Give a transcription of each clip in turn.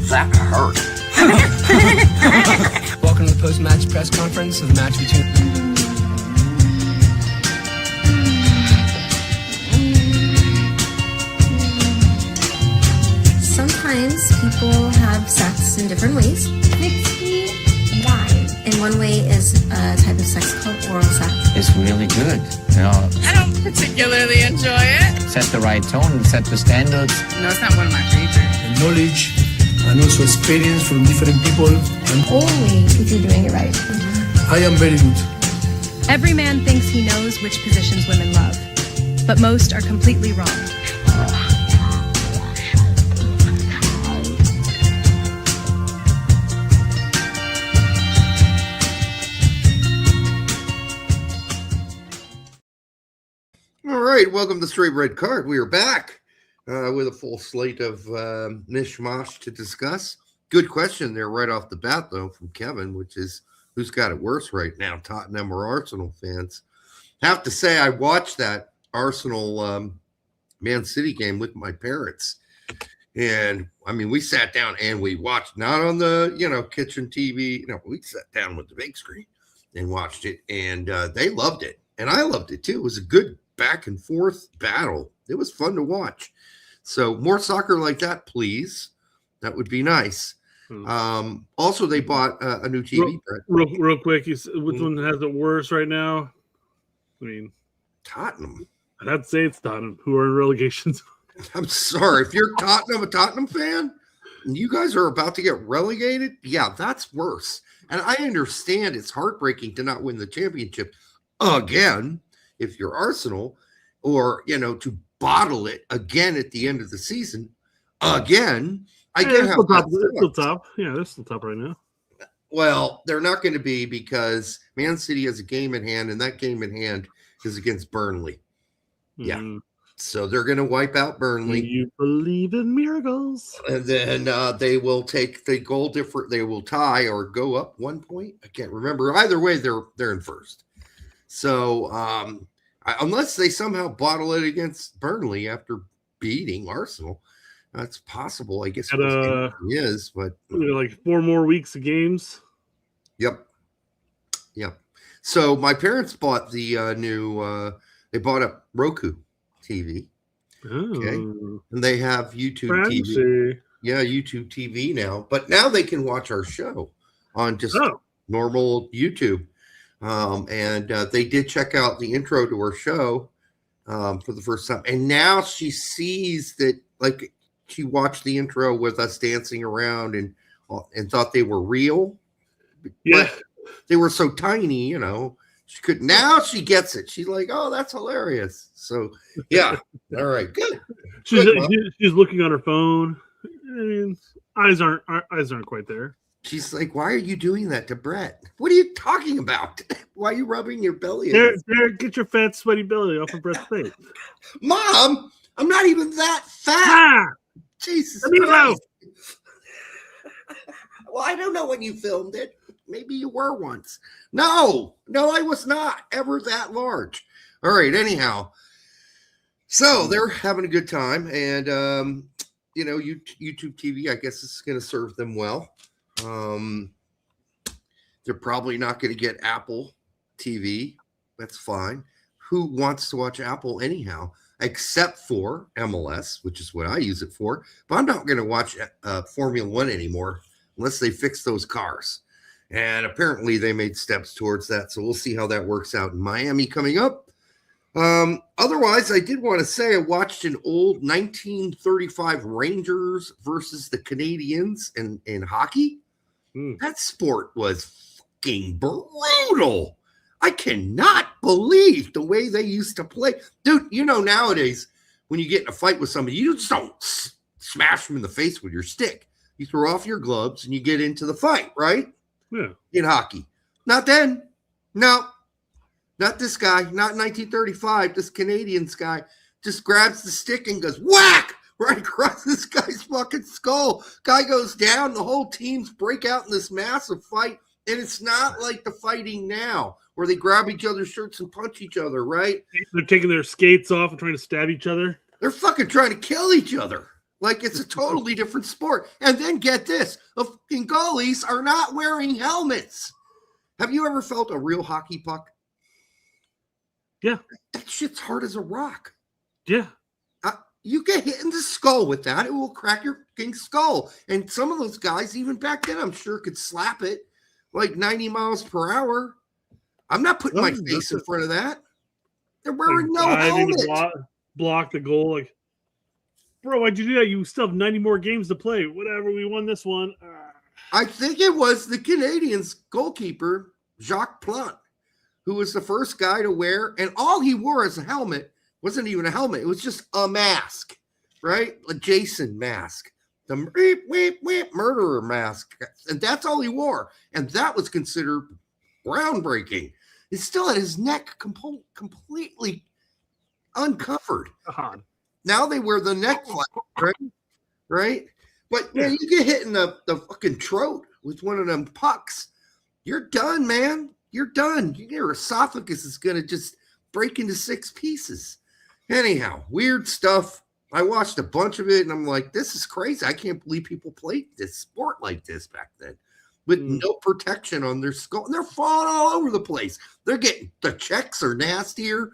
That hurt. Welcome to the post-match press conference of the match between... Sometimes people have sex in different ways. 65. And one way is a type of sex called oral sex. It's really good. You know, I don't particularly enjoy it. set the right tone, set the standards. No, it's not one of my favorites. And knowledge and also experience from different people. And Only if you're doing it right. I am very good. Every man thinks he knows which positions women love, but most are completely wrong. All right, welcome to Straight Red Card. We are back with a full slate of mishmash to discuss. Good question there right off the bat, though, from Kevin, which is who's got it worse right now, Tottenham or Arsenal fans? Have to say, I watched that Arsenal Man City game with my parents. And, I mean, we sat down and we watched, not on the, kitchen TV. No, we sat down with the big screen and watched it. And they loved it. And I loved it, too. It was a good back and forth battle. It was fun to watch. So more soccer like that, please. That would be nice. Also, they bought a new TV. Real quick, which one has it worse right now? I mean, Tottenham. I'd say it's Tottenham, who are in relegation. I'm sorry. If you're a Tottenham fan, and you guys are about to get relegated, yeah, that's worse. And I understand it's heartbreaking to not win the championship again if you're Arsenal, or, to bottle it again at the end of the season again. I get how they're still top. Yeah, they're still top right now. Well, they're not going to be because Man City has a game in hand, and that game in hand is against Burnley. Yeah. So they're going to wipe out Burnley. You believe in miracles. And then they will take the goal different. They will tie or go up 1 point. I can't remember. Either way, they're in first. So unless they somehow bottle it against Burnley after beating Arsenal, that's possible. I guess it is, but like 4 more weeks of games. Yep. So my parents bought the new. They bought a Roku TV. Oh. Okay, and they have YouTube TV. Yeah, YouTube TV now. But now they can watch our show on just normal YouTube. And they did check out the intro to our show for the first time. And now she sees that, like, she watched the intro with us dancing around and thought they were real. Yeah. But they were so tiny, she couldn't. Now she gets it. She's like, oh, that's hilarious. So, yeah. All right, good. She's looking on her phone. I mean, eyes aren't quite there. She's like, why are you doing that to Brett? What are you talking about? Why are you rubbing your belly? There, get your fat, sweaty belly off of Brett's face. Mom, I'm not even that fat. Ah! Jesus Let me Christ. Well, I don't know when you filmed it. Maybe you were once. No, I was not ever that large. All right, anyhow. So they're having a good time. And, YouTube TV, I guess is going to serve them well. They're probably not going to get Apple TV. That's fine. Who wants to watch Apple anyhow, except for MLS, which is what I use it for. But I'm not going to watch Formula One anymore unless they fix those cars. And apparently they made steps towards that. So we'll see how that works out in Miami coming up. Otherwise, I did want to say I watched an old 1935 Rangers versus the Canadians in hockey. That sport was fucking brutal. I cannot believe the way they used to play. Dude, nowadays, when you get in a fight with somebody, you just don't smash them in the face with your stick. You throw off your gloves and you get into the fight, right? Yeah. in hockey. Not then. No, not this guy. Not in 1935. This Canadian guy just grabs the stick and goes whack right across this guy's fucking skull. Guy goes down. The whole teams break out in this massive fight. And it's not like the fighting now where they grab each other's shirts and punch each other, right? They're taking their skates off and trying to stab each other. They're fucking trying to kill each other. Like it's a totally different sport. And then get this, the fucking goalies are not wearing helmets. Have you ever felt a real hockey puck? Yeah. That shit's hard as a rock. Yeah. You get hit in the skull with that, it will crack your fucking skull. And some of those guys, even back then, I'm sure could slap it like 90 miles per hour. I'm not putting my face in front of that. They're wearing no helmet. Block the goal. Like, bro, why'd you do that? You still have 90 more games to play. Whatever, we won this one. I think it was the Canadiens goalkeeper, Jacques Plante, who was the first guy to wear, and all he wore as a helmet wasn't even a helmet. It was just a mask, right? A Jason mask, the murderer mask. And that's all he wore. And that was considered groundbreaking. He still had his neck completely uncovered. Now they wear the neck flap, right? But man, you get hit in the fucking throat with one of them pucks, you're done, man. You're done. Your esophagus is going to just break into 6 pieces. Anyhow, weird stuff. I watched a bunch of it, and I'm like, this is crazy. I can't believe people played this sport like this back then with no protection on their skull. And they're falling all over the place. They're getting – the checks are nastier,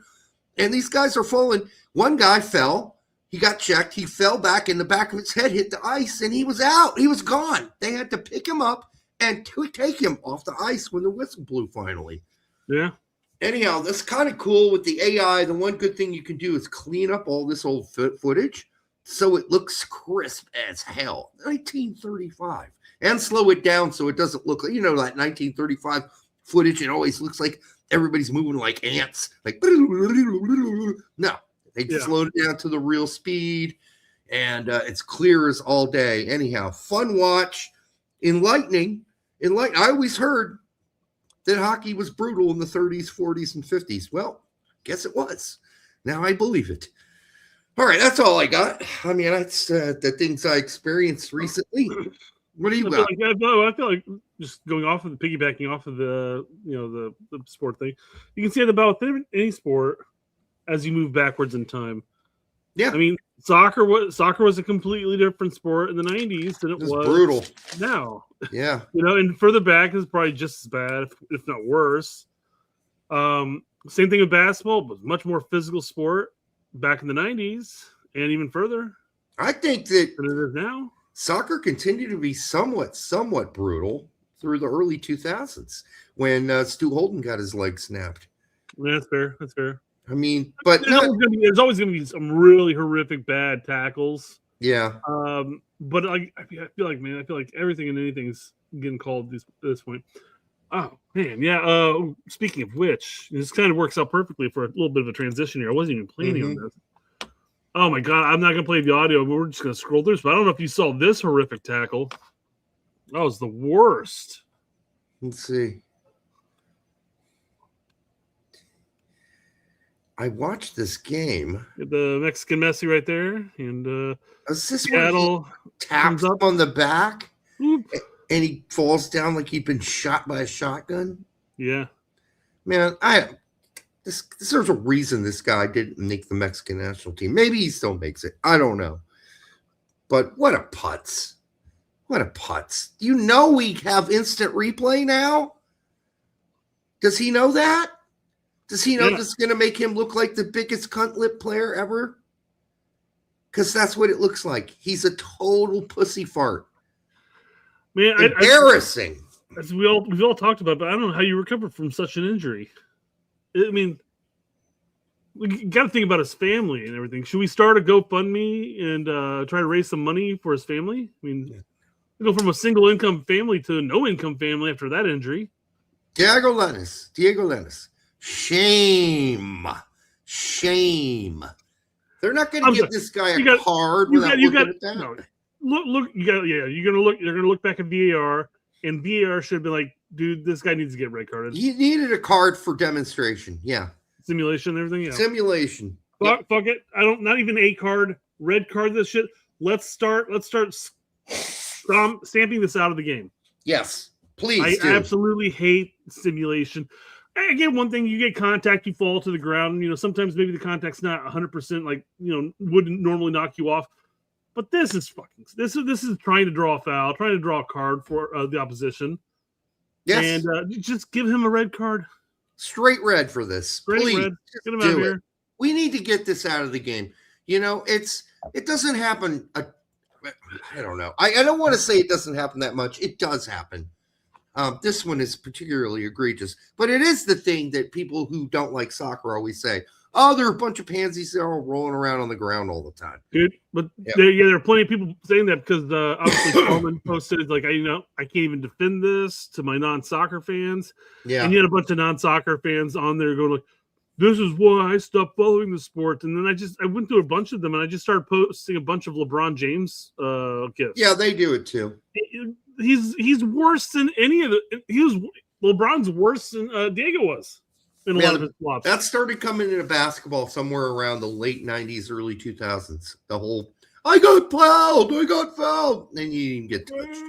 and these guys are falling. One guy fell. He got checked. He fell back, and the back of his head hit the ice, and he was out. He was gone. They had to pick him up and take him off the ice when the whistle blew finally. Yeah. Anyhow, that's kind of cool with the AI. The one good thing you can do is clean up all this old footage so it looks crisp as hell. 1935. And slow it down so it doesn't look like, that 1935 footage. It always looks like everybody's moving like ants. Like, no. They slowed it down to the real speed, and it's clear as all day. Anyhow, fun watch. Enlightening. I always heard that hockey was brutal in the 30s, 40s, and 50s. Well, guess it was. Now I believe it. All right, that's all I got. I mean, that's the things I experienced recently. What do you got? I feel like just going off of the piggybacking off of the the sport thing. You can see it about any sport as you move backwards in time. Yeah, I mean, soccer was a completely different sport in the 90s than it was brutal now. Yeah, and further back is probably just as bad, if not worse. Same thing with basketball, but much more physical sport back in the 90s and even further. I think that than it is now. Soccer continued to be somewhat brutal through the early 2000s when Stu Holden got his leg snapped. Yeah, that's fair. I mean, but there's always going to be some really horrific bad tackles. Yeah. But I feel like everything and anything is getting called at this point. Oh man, yeah. Speaking of which, this kind of works out perfectly for a little bit of a transition here. I wasn't even planning on this. Oh my god, I'm not gonna play the audio, but we're just gonna scroll through. But I don't know if you saw this horrific tackle. That was the worst. Let's see. I watched this game. The Mexican Messi right there, and is this Seattle taps up on the back, Oop. and he falls down like he'd been shot by a shotgun? Yeah, man, there's a reason this guy didn't make the Mexican national team. Maybe he still makes it. I don't know. But what a putz! What a putz! You know we have instant replay now. Does he know that? Does he know this is going to make him look like the biggest cunt lip player ever? Because that's what it looks like. He's a total pussy fart. Man, embarrassing. As we've all talked about, but I don't know how you recover from such an injury. I mean, you got to think about his family and everything. Should we start a GoFundMe and try to raise some money for his family? I mean, go from a single income family to a no income family after that injury. Diego Lennis. Shame. They're not going to give this guy a card without looking at that. No, look. You're going to look back at VAR, and VAR should have been like, dude, this guy needs to get red carded. He needed a card for demonstration. Yeah. Simulation and everything. Yeah. Simulation. Fuck it. I don't. Not even a card. Red card. This shit. Let's start stamping this out of the game. Yes, please. I absolutely hate simulation. Again, one thing, you get contact, you fall to the ground. You know, sometimes maybe the contact's not 100% like, you know, wouldn't normally knock you off. But this is trying to draw a foul, trying to draw a card for the opposition. Yes. And just give him a red card. Straight red for this. Straight Please. red. Get him out of here. We need to get this out of the game. You know, it doesn't happen. I don't know. I don't want to say it doesn't happen that much. It does happen. This one is particularly egregious, but it is the thing that people who don't like soccer always say, oh, there are a bunch of pansies that are rolling around on the ground all the time. Dude, but there are plenty of people saying that because obviously Coleman posted like, I can't even defend this to my non-soccer fans. Yeah. And you had a bunch of non-soccer fans on there going like, this is why I stopped following the sport. And then I went through a bunch of them and I just started posting a bunch of LeBron James gifts. Yeah, they do it too. He's worse than any of the. LeBron's worse than Diego was in a lot of his flops. That started coming into basketball somewhere around the late 90s, early 2000s. The whole, I got fouled, and you didn't get touched.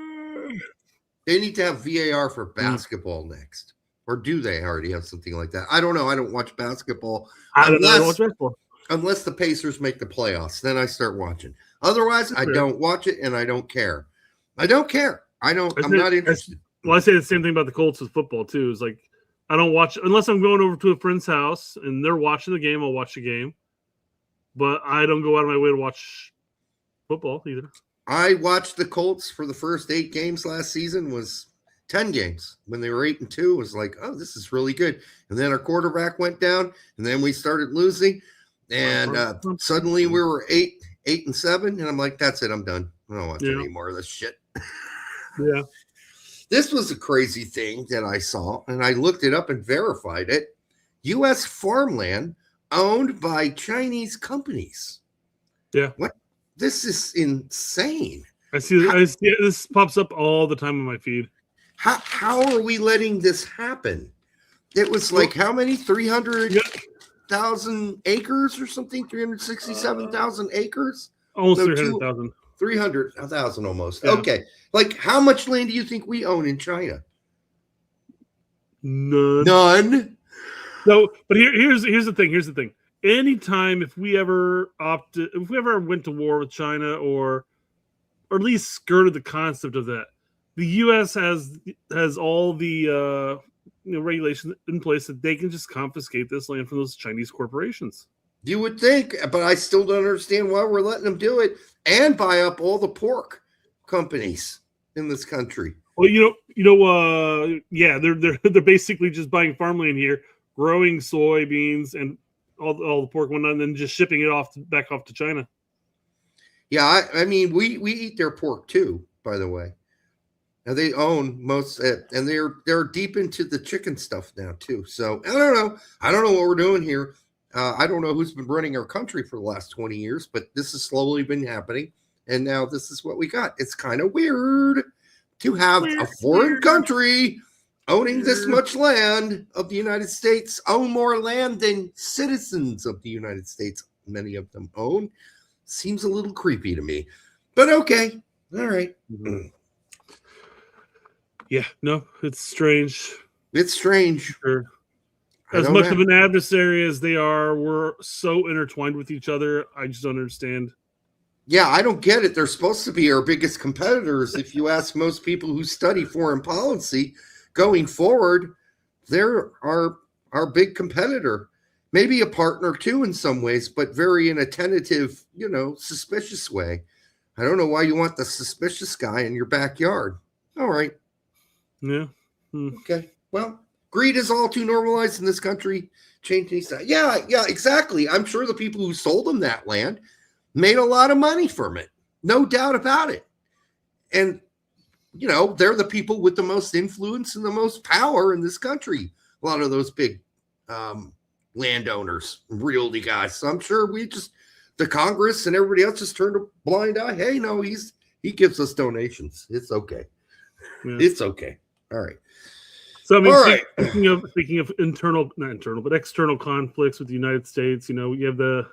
They need to have VAR for basketball next. Or do they already have something like that? I don't know. I don't watch basketball. I don't watch basketball. Unless the Pacers make the playoffs. Then I start watching. Otherwise, I don't watch it, and I don't care. I'm not interested. Well, I say the same thing about the Colts with football, too. It's like, I don't watch, unless I'm going over to a friend's house, and they're watching the game, I'll watch the game. But I don't go out of my way to watch football, either. I watched the Colts for the first 8 games last season, was 10 games. When they were 8-2, it was like, oh, this is really good. And then our quarterback went down, and then we started losing. And suddenly we were 8-7, and I'm like, that's it, I'm done. I don't watch any more of this shit. Yeah. This was a crazy thing that I saw, and I looked it up and verified it. U.S. farmland owned by Chinese companies. Yeah. What? This is insane. I see this pops up all the time on my feed. How are we letting this happen? It was like how many? 300,000 acres or something? 367,000 acres? Almost 300,000. 300,000 almost. Yeah. Okay. Like, how much land do you think we own in China? None. No, but here's the thing. Anytime if we ever went to war with China or at least skirted the concept of that, the U.S. has all the regulations in place that they can just confiscate this land from those Chinese corporations. You would think, but I still don't understand why we're letting them do it and buy up all the pork companies in this country. Well, they're basically just buying farmland here, growing soybeans and all the pork and then just shipping it back off to China. Yeah, I mean, we eat their pork too, by the way. And they own most, and they're deep into the chicken stuff now too. So I don't know what we're doing here. I don't know who's been running our country for the last 20 years, but this has slowly been happening. And now this is what we got. It's kind of weird to have a foreign country owning this much land of the United States, own more land than citizens of the United States, many of them own. Seems a little creepy to me, but okay. All right. Mm-hmm. Yeah, no, it's strange. It's strange. Sure. As much of an adversary as they are, we're so intertwined with each other. I just don't understand. Yeah, I don't get it. They're supposed to be our biggest competitors. If you ask most people who study foreign policy going forward, they're our big competitor. Maybe a partner too in some ways, but very in a tentative, suspicious way. I don't know why you want the suspicious guy in your backyard. All right. Yeah. Okay. Well, greed is all too normalized in this country. Change needs to. Yeah, exactly. I'm sure the people who sold them that land made a lot of money from it. No doubt about it. And, they're the people with the most influence and the most power in this country. A lot of those big landowners, realty guys. So I'm sure the Congress and everybody else just turned a blind eye. Hey, no, he gives us donations. It's okay. Yeah. It's okay. All right. So I mean, All right. speaking of not internal, but external conflicts with the United States, you have the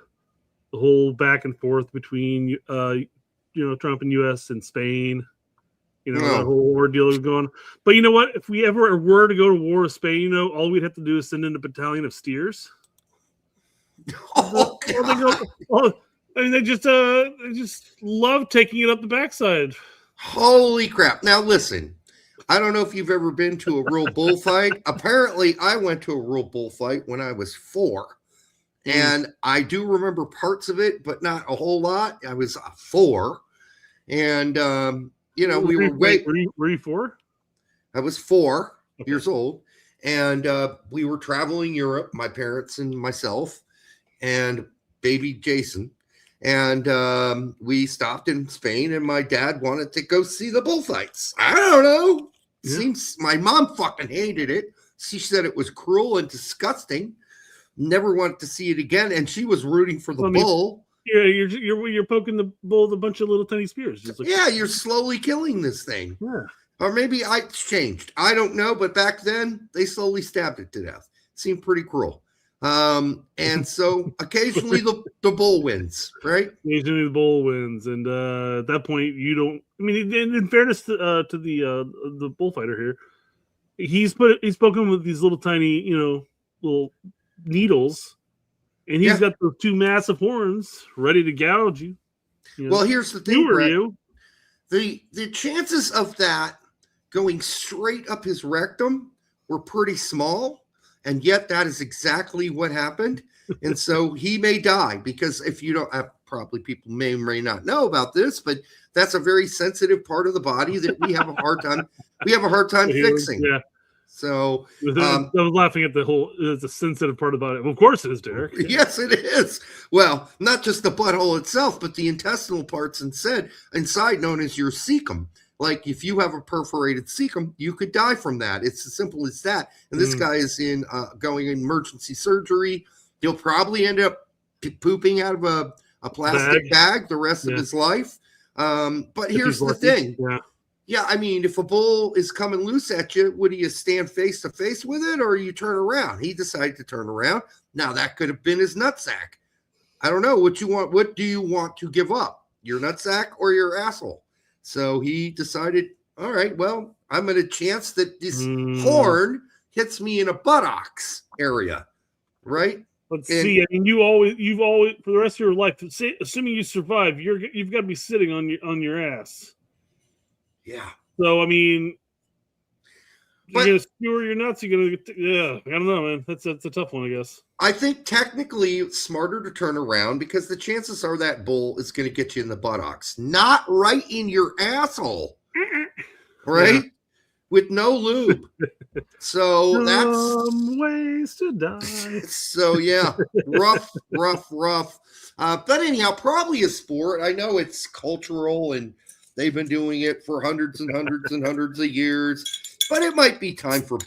whole back and forth between Trump and U.S. and Spain. That whole ordeal is going. But you know what? If we ever were to go to war with Spain, all we'd have to do is send in a battalion of steers. Oh, God. They just love taking it up the backside. Holy crap. Now, listen, I don't know if you've ever been to a real bullfight. Apparently, I went to a real bullfight when I was 4. And I do remember parts of it, but not a whole lot. I was 4. And, we were Were you 4? I was 4 years old. And we were traveling Europe, my parents and myself, and baby Jason. And we stopped in Spain, and my dad wanted to go see the bullfights. I don't know. Yeah. Seems my mom fucking hated it. She said it was cruel and disgusting. Never wanted to see it again, and she was rooting for the bull. Yeah, you're poking the bull with a bunch of little tiny spears. You're slowly killing this thing. Yeah. Or maybe it's changed. I don't know, but back then they slowly stabbed it to death. Seemed pretty cruel. And so occasionally the bull wins, right? Occasionally the bull wins, and at that point you don't. I mean, in fairness to the bullfighter here, he's spoken with these little tiny, little needles, and he's got those 2 massive horns ready to gouge you. Well, here's the thing, Brett. The chances of that going straight up his rectum were pretty small, and yet that is exactly what happened. And so he may die, because if you don't, probably people may or may not know about this, but that's a very sensitive part of the body that we have a hard time. Fixing. Yeah. So I was laughing at it's a sensitive part of the body. Well, of course it is, Derek. Yes, it is. Well, not just the butthole itself, but the intestinal parts inside, known as your cecum. Like if you have a perforated cecum, you could die from that. It's as simple as that. And this guy is going in emergency surgery. He'll probably end up pooping out of a plastic bag the rest of his life. But here's the thing. Yeah, I mean, if a bull is coming loose at you, would you stand face to face with it, or you turn around? He decided to turn around. Now that could have been his nutsack. I don't know what you want. What do you want to give up? Your nutsack or your asshole? So he decided, all right, well, I'm at a chance that this horn hits me in a buttocks area, right? Let's see. I mean, you've always for the rest of your life, assuming you survive, you've got to be sitting on your ass. Yeah. So I mean, you're gonna skewer your nuts. You're gonna, I don't know, man. That's a tough one, I guess. I think technically it's smarter to turn around, because the chances are that bull is going to get you in the buttocks, not right in your asshole, right? Yeah. With no lube. So that's ways to die. So yeah, rough. But anyhow, probably a sport. I know it's cultural and they've been doing it for hundreds and hundreds and hundreds of years, but it might be time for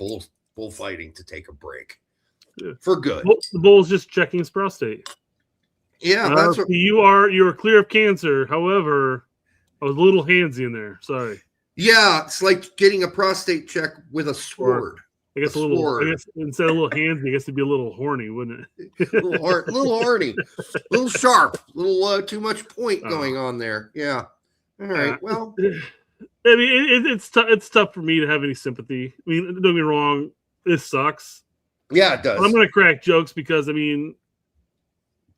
bullfighting to take a break for good. The bull's just checking his prostate. Yeah, that's what you are clear of cancer. However, I was a little handsy in there. Sorry. Yeah, it's like getting a prostate check with a sword. I guess instead of a little handsy, I guess it'd be a little horny, wouldn't it? a little horny, a little sharp, a little too much point going on there. Yeah. All right. Well, I mean, it's tough for me to have any sympathy. I mean, don't get me wrong, this sucks. Yeah, it does. I'm going to crack jokes because, I mean,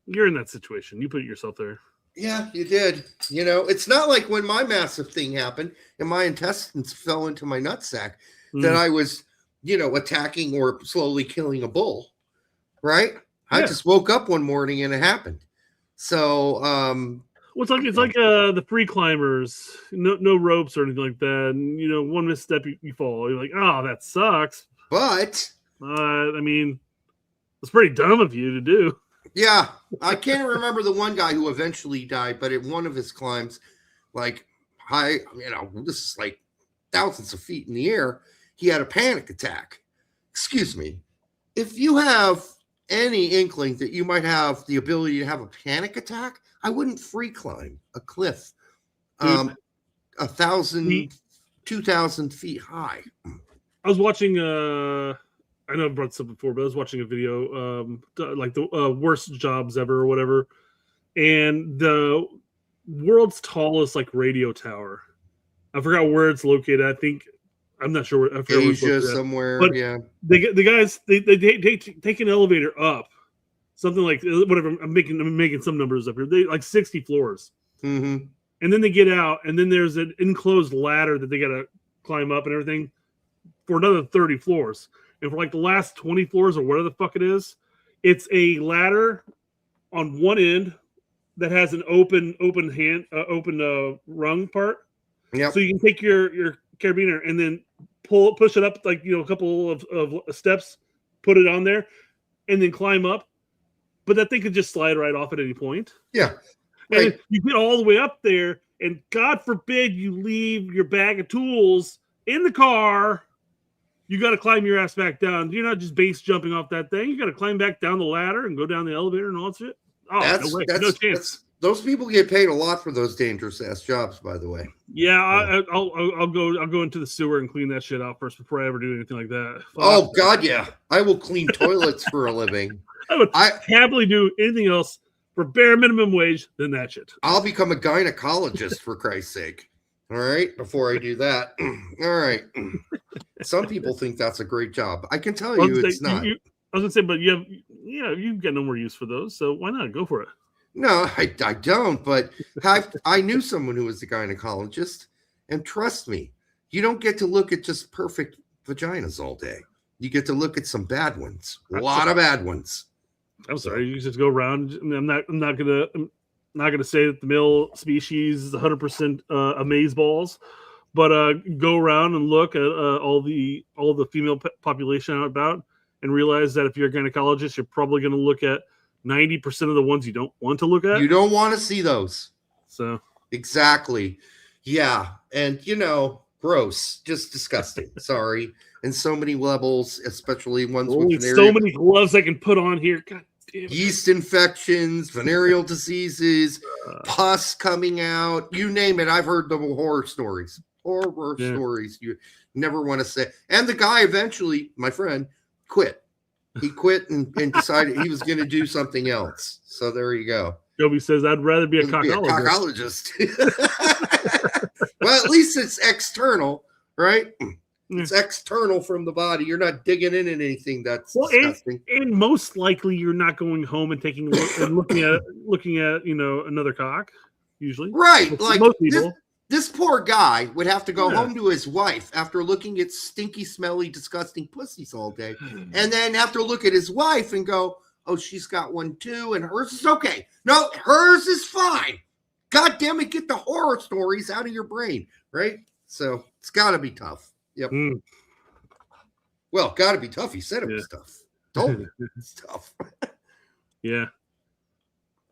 you're in that situation. You put yourself there. Yeah, you did. It's not like when my massive thing happened and my intestines fell into my nutsack that I was, attacking or slowly killing a bull, right? Yeah. I just woke up one morning and it happened. So, it's like the free climbers, no ropes or anything like that. And, one misstep, you fall. You're like, oh, that sucks. But I mean, it's pretty dumb of you to do. Yeah, I can't remember the one guy who eventually died, but at one of his climbs, like high, this is like thousands of feet in the air, he had a panic attack. Excuse me. If you have any inkling that you might have the ability to have a panic attack, I wouldn't free climb a cliff 1,000, 2,000 feet high. I was watching. I know I've brought this up before, but I was watching a video, like the worst jobs ever or whatever, and the world's tallest like radio tower. I forgot where it's located. I'm not sure. I forgot where it's Asia located somewhere. But yeah. the guys they take an elevator up, something like whatever. I'm making some numbers up here. They like 60 floors, Mm-hmm. and then they get out, and then there's an enclosed ladder that they got to climb up and everything for another 30 floors. And for like the last 20 floors or whatever the fuck it is, it's a ladder on one end that has an open rung part. Yep. So you can take your carabiner and then push it up like a couple of steps, put it on there, and then climb up. But that thing could just slide right off at any point. Yeah. And Right. you get all the way up there, and God forbid you leave your bag of tools in the car. You got to climb your ass back down. You're not just base jumping off that thing. You got to climb back down the ladder and go down the elevator and all that shit. Oh, no way. No chance. Those people get paid a lot for those dangerous ass jobs, by the way. Yeah, I'll go into the sewer and clean that shit out first before I ever do anything like that. Fuck. Oh God, yeah. I will clean toilets for a living. I would happily do anything else for bare minimum wage than that shit. I'll become a gynecologist for Christ's sake. All right, before I do that. All right. Some people think that's a great job. I can tell you it's not. I was gonna say, but you've got no more use for those, so why not go for it? No, I don't. But I knew someone who was a gynecologist, and trust me, you don't get to look at just perfect vaginas all day. You get to look at some bad ones, a lot of bad ones. I'm sorry, you just go around. I'm not gonna say that the male species is 100% amaze balls, but go around and look at all the female population out about, and realize that if you're a gynecologist, you're probably going to look at 90% of the ones you don't want to look at. You don't want to see those. So exactly, yeah, and gross, just disgusting. Sorry, and so many levels, especially ones with so many gloves I can put on here. God damn it. Yeast infections, venereal diseases, pus coming out, you name it. I've heard the horror stories. Stories you never want to say. And the guy eventually, my friend, quit. He quit and decided he was going to do something else. So there you go. Joby says, I'd rather be a cockologist. Well, at least it's external, right? It's external from the body. You're not digging in anything that's disgusting. And most likely you're not going home and taking and looking at another cock, usually. Right. Like most people. This poor guy would have to go home to his wife after looking at stinky, smelly, disgusting pussies all day, and then have to look at his wife and go, oh, she's got one too, and hers is okay. No, hers is fine. God damn it, get the horror stories out of your brain, right? So it's got to be tough. Yep. Well, got to be tough. He said it was tough. Told me it's tough. Yeah.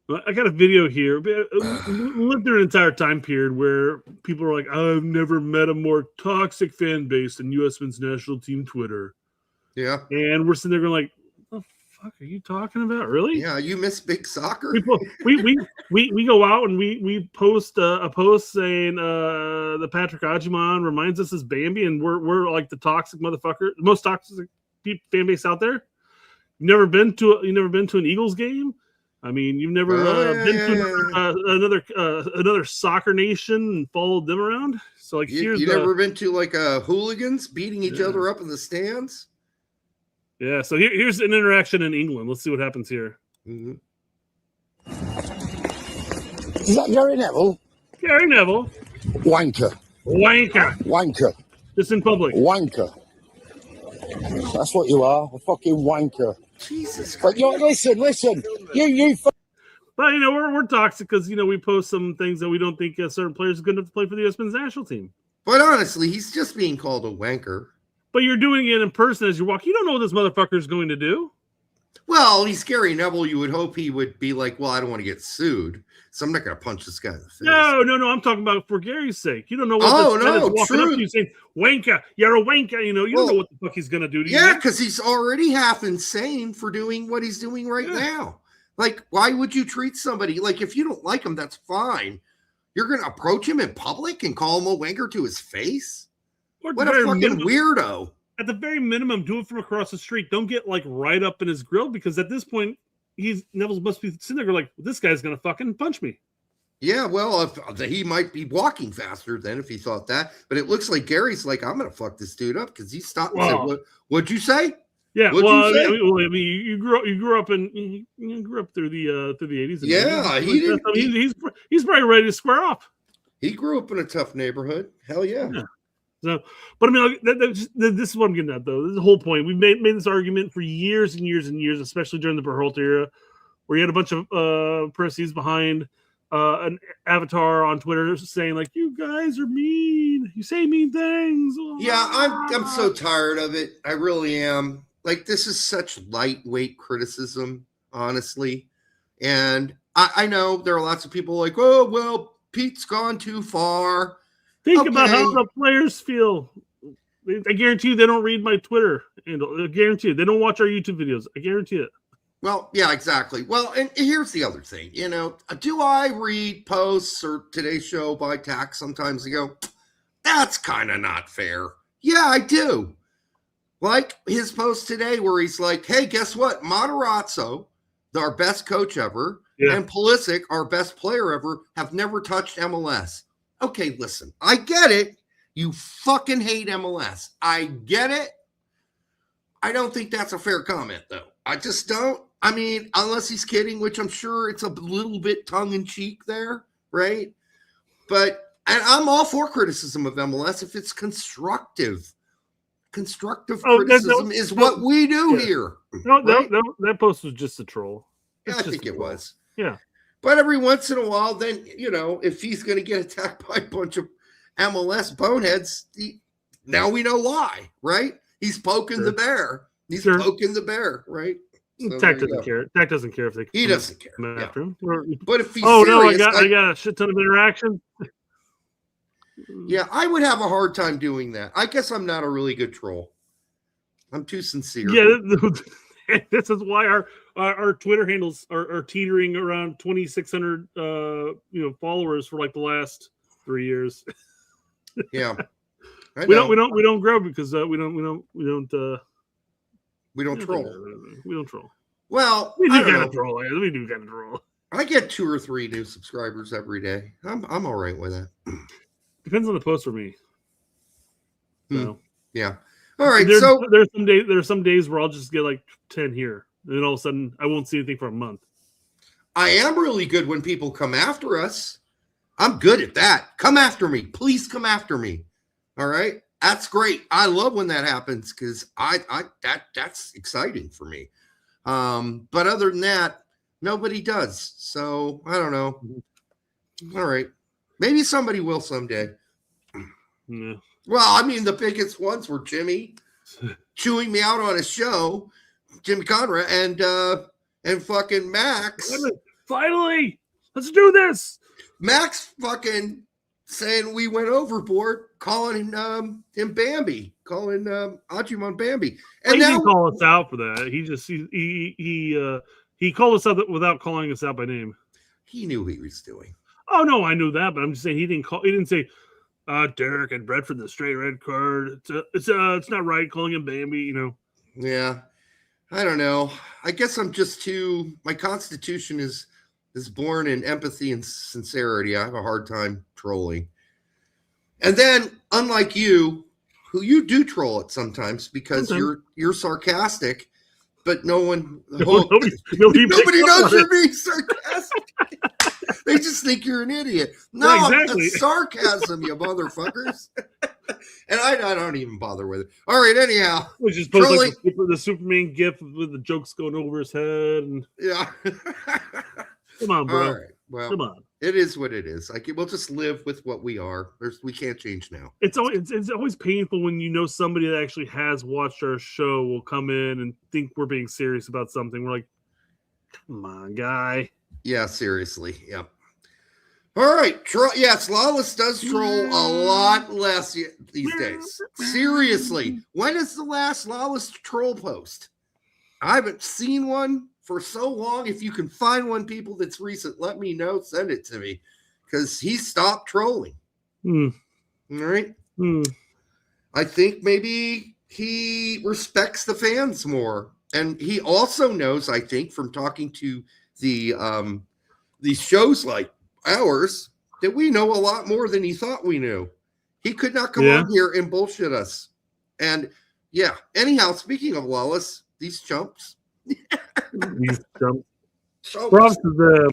Well, I got a video here. We lived through an entire time period where people are like, I've never met a more toxic fan base than US Men's National Team Twitter. Yeah. And we're sitting there going like, what the fuck are you talking about? Really? Yeah, you miss big soccer? We go out and we post a post saying the Patrick Ajimon reminds us as Bambi, and we're like the toxic motherfucker, the most toxic fan base out there. You've never been to an Eagles game? I mean, you've never been to another soccer nation and followed them around. So like, you never been to like hooligans beating each other up in the stands? Yeah. So here's an interaction in England. Let's see what happens here. Mm-hmm. Is that Gary Neville? Gary Neville. Wanker. Just in public. Wanker. That's what you are, a fucking wanker. Jesus Christ. But listen. You. But we're toxic because we post some things that we don't think a certain players are good enough to play for the U.S. Men's National Team. But honestly, he's just being called a wanker. But you're doing it in person as you walk. You don't know what this motherfucker is going to do. Well, he's Gary Neville. You would hope he would be like, well, I don't want to get sued, so I'm not going to punch this guy in the face. No. I'm talking about for Gary's sake. You don't know what this guy is walking up to you saying, wanker, you're a wanker. You don't know what the fuck he's going to do to you. Yeah, because he's already half insane for doing what he's doing right now. Like, why would you treat somebody, like, if you don't like him, that's fine. You're going to approach him in public and call him a wanker to his face? What a fucking weirdo. at the very minimum, do it from across the street. Don't get like right up in his grill, because at this point, Neville must be sitting there like, this guy's gonna fucking punch me. Yeah, well, if he might be walking faster then if he thought that, but it looks like Gary's like, I'm gonna fuck this dude up because he stopped and said, "What'd you say?" Yeah, What'd you say? I mean, you grew up through the 80s. Yeah, he's probably ready to square up. He grew up in a tough neighborhood. Hell yeah. So, but I mean, this is what I'm getting at, though. This is the whole point. We've made this argument for years and years and years, especially during the Berhalter era, where you had a bunch of pressies behind an avatar on Twitter saying like, "You guys are mean. You say mean things." Yeah, I'm so tired of it. I really am. Like, this is such lightweight criticism, honestly. And I know there are lots of people like, "Oh, well, Pete's gone too far." Think about how the players feel. I guarantee you they don't read my Twitter handle. I guarantee you they don't watch our YouTube videos. I guarantee it. Well, yeah, exactly. Well, and here's the other thing. You know, do I read posts or today's show by tax sometimes and go, that's kind of not fair? Yeah, I do. Like his post today where he's like, hey, guess what? Matarazzo, our best coach ever, and Pulisic, our best player ever, have never touched MLS. Okay, listen, I get it. You fucking hate MLS. I get it. I don't think that's a fair comment, though. I just don't. I mean, unless he's kidding, which I'm sure it's a little bit tongue-in-cheek there, right? But, and I'm all for criticism of MLS if it's constructive. Constructive criticism is what we do here. That post was just a troll. Yeah, I think it was. Yeah. But every once in a while, then, you know, if he's going to get attacked by a bunch of MLS boneheads, now we know why, right? He's poking the bear. He's poking the bear, right? So Tech doesn't care. Tech doesn't care if they. He doesn't care. After him. But if he's serious, I got a shit ton of interaction. Yeah, I would have a hard time doing that. I guess I'm not a really good troll. I'm too sincere. Yeah, this is why our Twitter handles are teetering around 2,600 followers for like the last 3 years. Yeah, we don't grow because we don't troll. We don't troll. Well, we do kind of troll. We do kind of troll. I get 2 or 3 new subscribers every day. I'm all right with that. Depends on the post for me. So yeah. All right. There's some days where I'll just get like 10 here, and then all of a sudden I won't see anything for a month. I am really good when people come after us. I'm good at that. Come after me. Please come after me. All right. That's great. I love when that happens because that's exciting for me. But other than that, nobody does. So I don't know. All right. Maybe somebody will someday. Yeah. Well, I mean, the biggest ones were Jimmy chewing me out on his show, Jimmy Conrad, and fucking Max. Finally, let's do this. Max fucking saying we went overboard, calling him Bambi, calling Ajimon Bambi. And he now didn't call us out for that. He called us out without calling us out by name. He knew what he was doing. Oh no, I knew that, but I'm just saying he didn't say Derek and Brett for the straight red card. It's not right calling him Bambi, you know. Yeah. I don't know. I guess I'm just my constitution is born in empathy and sincerity. I have a hard time trolling. And then, unlike you, who you do troll it sometimes because you're sarcastic, but nobody knows you're being sarcastic. They just think you're an idiot. No, exactly. It's sarcasm, you motherfuckers. And I don't even bother with it. All right, anyhow. We just post like the Superman gif with the jokes going over his head. And... Yeah. Come on, bro. All right. Well, come on. It is what it is. Like, we'll just live with what we are. We can't change now. It's always painful when you know somebody that actually has watched our show will come in and think we're being serious about something. We're like, come on, guy. Yeah, seriously. Yep. All right. Yes, Lawless does troll a lot less these days. Seriously. When is the last Lawless troll post? I haven't seen one for so long. If you can find one, people, that's recent, let me know. Send it to me because he stopped trolling. All right. I think maybe he respects the fans more. And he also knows, I think, from talking to the these shows like ours, that we know a lot more than he thought we knew. He could not come on here and bullshit us. And yeah, anyhow, speaking of Lawless, these chumps. Props to the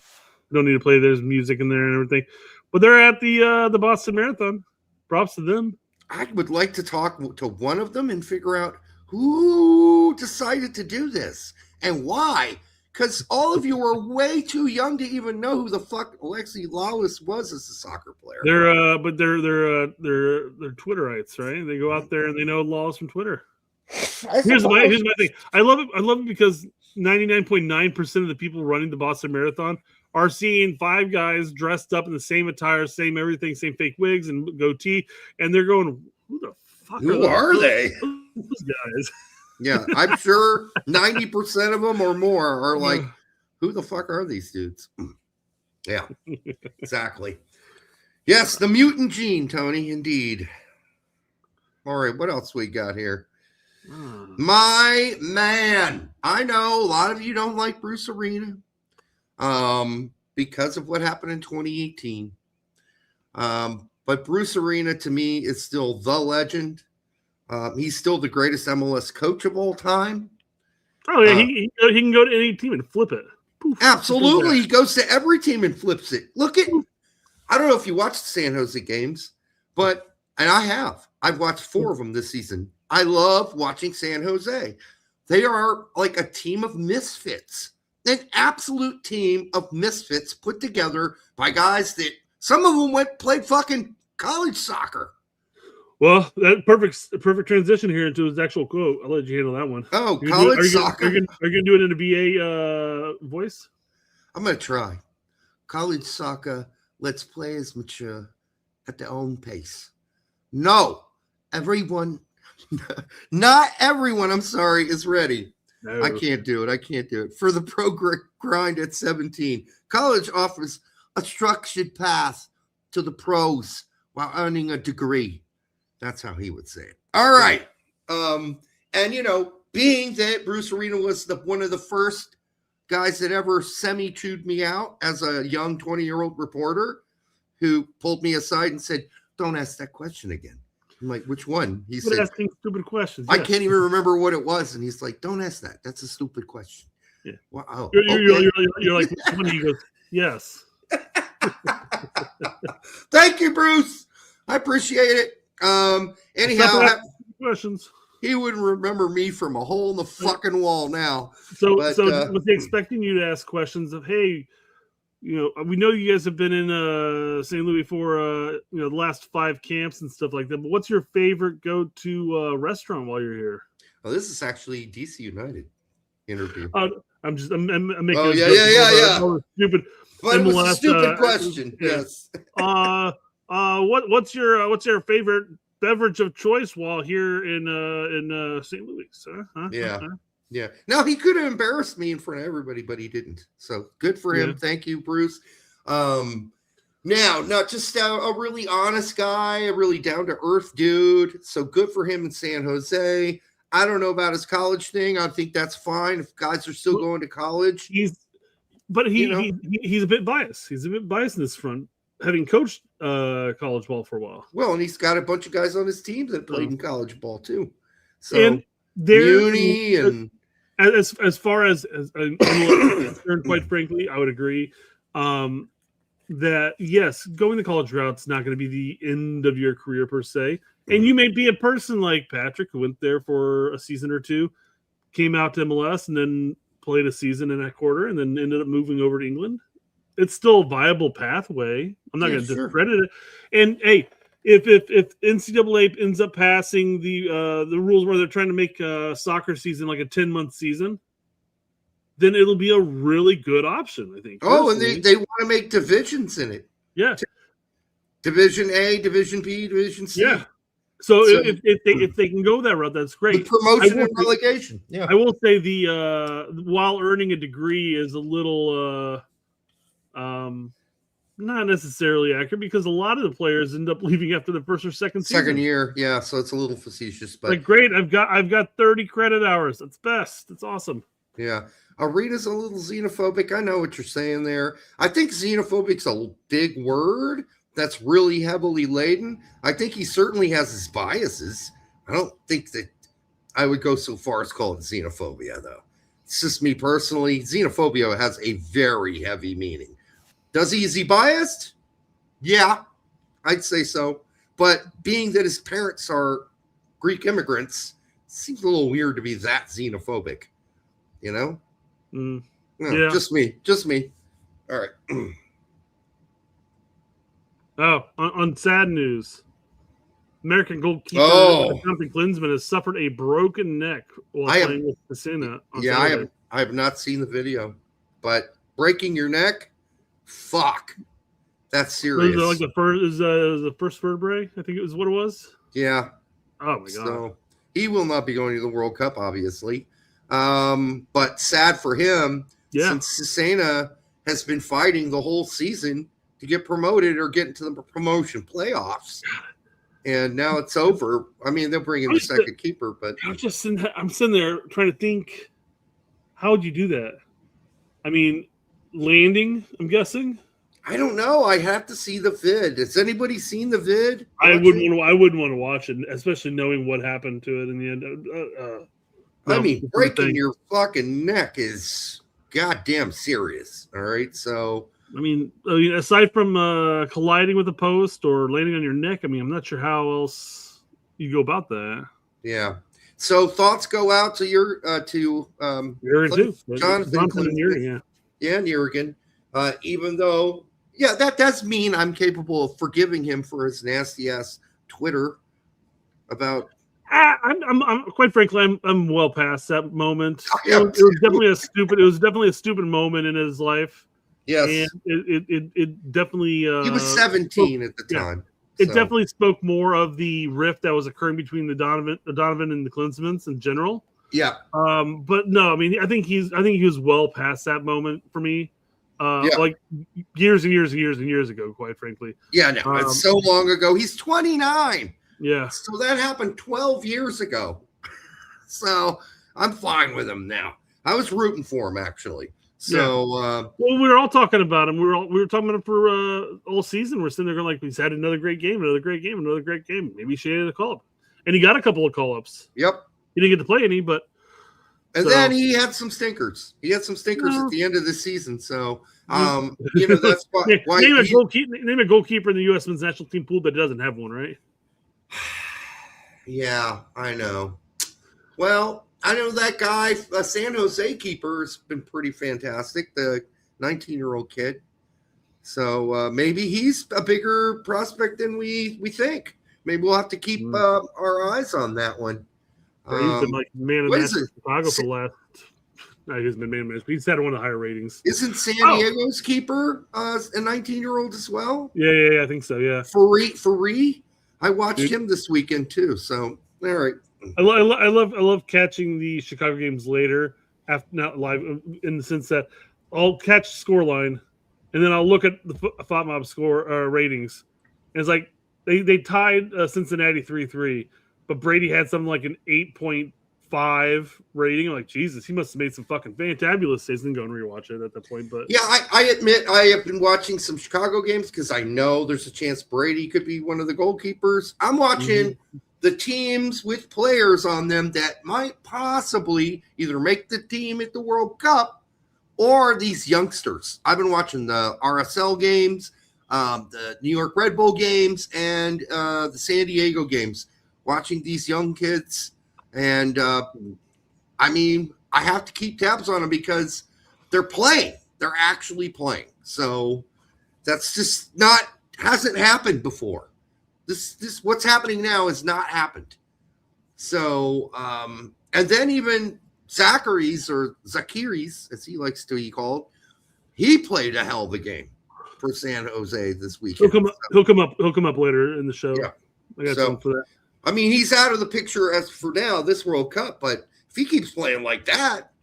don't need to play. There's music in there and everything, but they're at the Boston Marathon. Props to them. I would like to talk to one of them and figure out who decided to do this and why. Because all of you are way too young to even know who the fuck Alexi Lawless was as a soccer player. They're Twitterites, right? They go out there and they know Lawless from Twitter. Here's my thing. I love it because 99.9% of the people running the Boston Marathon are seeing 5 guys dressed up in the same attire, same everything, same fake wigs and goatee, and they're going, "Who the fuck are they? Those guys?" Yeah, I'm sure 90% of them or more are like, "Who the fuck are these dudes?" Yeah, exactly. Yes, the mutant gene, Tony. Indeed. All right, what else we got here? My man, I know a lot of you don't like Bruce Arena because of what happened in 2018. But Bruce Arena to me is still the legend. He's still the greatest MLS coach of all time. Oh yeah, he can go to any team and flip it. Poof, absolutely, he goes to every team and flips it. Look at, I don't know if you watched the San Jose games, and I've watched 4 of them this season. I love watching San Jose. They are like a team of misfits, an absolute team of misfits put together by guys that some of them played fucking college soccer. Well, that perfect transition here into his actual quote. I'll let you handle that one. Oh, college soccer. Are you going to do it in a BA voice? I'm going to try. College soccer, let's play as mature at their own pace. No, not everyone, I'm sorry, is ready. No. I can't do it. For the pro grind at 17, college offers a structured path to the pros while earning a degree. That's how he would say it. All right. And, being that Bruce Arena was one of the first guys that ever semi-chewed me out as a young 20-year-old reporter who pulled me aside and said, "Don't ask that question again." I'm like, "Which one?" He said, asking stupid questions. I can't even remember what it was. And he's like, "Don't ask that. That's a stupid question." Yeah. Wow. You're like, when he goes, "Yes." Thank you, Bruce. I appreciate it. Anyhow, questions. He wouldn't remember me from a hole in the fucking wall now. So was he expecting you to ask questions of, "Hey, we know you guys have been in St. Louis for the last 5 camps and stuff like that, but what's your favorite go-to restaurant while you're here?" Oh, this is actually DC United interview. I'm making. Oh yeah. Stupid. But it was a stupid question. Yes. What's your favorite beverage of choice while here in St. Louis? Yeah. Now he could have embarrassed me in front of everybody, but he didn't. So good for him. Yeah. Thank you, Bruce. Now, not just a really honest guy, a really down to earth dude. So good for him in San Jose. I don't know about his college thing. I think that's fine if guys are still going to college. He's a bit biased. He's a bit biased in this front, having coached college ball for a while. Well, and he's got a bunch of guys on his team that played in college ball too. So and Uni and as far as I'm concerned, quite frankly, I would agree that yes, going the college route's not going to be the end of your career per se. And you may be a person like Patrick who went there for a season or 2, came out to MLS and then played a season in that quarter and then ended up moving over to England. It's still a viable pathway. I'm not going to discredit it. And hey, if NCAA ends up passing the rules where they're trying to make a soccer season like a 10-month season, then it'll be a really good option, I think. Oh, personally. And they want to make divisions in it. Yeah. Division A, Division B, Division C. Yeah. So if they can go that route, that's great. The promotion and relegation. Yeah. I will say the while earning a degree is a little not necessarily accurate because a lot of the players end up leaving after the first or second season. Second year, yeah. So it's a little facetious, but like great. I've got 30 credit hours. That's best. That's awesome. yeah. Arena's a little xenophobic. I know what you're saying there. I think xenophobic's a big word that's really heavily laden. I think he certainly has his biases. I don't think that I would go so far as call it xenophobia, though. It's just me personally. Xenophobia has a very heavy meaning. Is he biased? Yeah, I'd say so. But being that his parents are Greek immigrants, it seems a little weird to be that xenophobic, you know? No, Yeah. Just me. All right. Oh, on sad news, American goalkeeper Jonathan Klinsmann has suffered a broken neck while playing with Messina. I have not seen the video, but breaking your neck, fuck, that's serious. Was it like the first vertebrae? I think it was what it was. Yeah. Oh my god. So he will not be going to the World Cup, obviously. But sad for him, since Cesena has been fighting the whole season to get promoted or get into the promotion playoffs. And now it's over. I mean, they'll bring in the second keeper, but I'm sitting there trying to think, how would you do that? I mean, landing, I'm guessing. I don't know. I have to see the vid. Has anybody seen the vid? I wouldn't want to watch it, especially knowing what happened to it in the end. I mean, breaking your fucking neck is goddamn serious. All right, so I mean, aside from colliding with a post or landing on your neck, I mean, I'm not sure how else you go about that. Yeah. So thoughts go out to your Jonathan and Jurgen, and Jurgen. Even though, that does mean I'm capable of forgiving him for his nasty ass Twitter about. I'm quite frankly, I'm well past that moment. It was definitely a stupid moment in his life. Yes, and it definitely. He was 17 at the time. It definitely spoke more of the rift that was occurring between the Donovan and the Klinsmans in general. Yeah. But no, I mean, I think he was well past that moment for me. Like years and years and years and years ago, quite frankly. Yeah, no, it's so long ago. He's 29. Yeah. So that happened 12 years ago. So I'm fine with him now. I was rooting for him actually. So well, we were all talking about him. We were talking about him for all season. We're sitting there going like, he's had another great game. Maybe he should have a call up, and he got a couple of call ups. Yep. He didn't get to play any, but then he had some stinkers. He had some stinkers at the end of the season. So that's why name a goalkeeper in the U.S. men's national team pool that doesn't have one, right? Yeah, I know. Well, I know that guy, San Jose keeper, has been pretty fantastic, the 19-year-old kid. So maybe he's a bigger prospect than we think. Maybe we'll have to keep our eyes on that one. He's been like man of the match in Chicago for the last. No, he's been man of the match, but he's had one of the higher ratings. Isn't San Diego's keeper a 19-year-old as well? Yeah, I think so. Yeah, Faree. I watched him this weekend too. So all right. I love catching the Chicago games later, after not live, in the sense that I'll catch scoreline, and then I'll look at the FOTMob score ratings. And it's like they tied Cincinnati 3-3, but Brady had something like an 8.5 rating. I'm like, Jesus, he must have made some fucking fantabulous saves. And go and rewatch it at that point. But yeah, I admit I have been watching some Chicago games because I know there's a chance Brady could be one of the goalkeepers. I'm watching the teams with players on them that might possibly either make the team at the World Cup or these youngsters. I've been watching the RSL games, the New York Red Bull games, and the San Diego games, watching these young kids. And, I mean, I have to keep tabs on them because they're playing. They're actually playing. So that's just hasn't happened before. This what's happening now has not happened. So, and then even Zachary's, as he likes to be called, he played a hell of a game for San Jose this weekend. He'll come up later in the show. Yeah. I got something for that. I mean, he's out of the picture as for now, this World Cup, but if he keeps playing like that,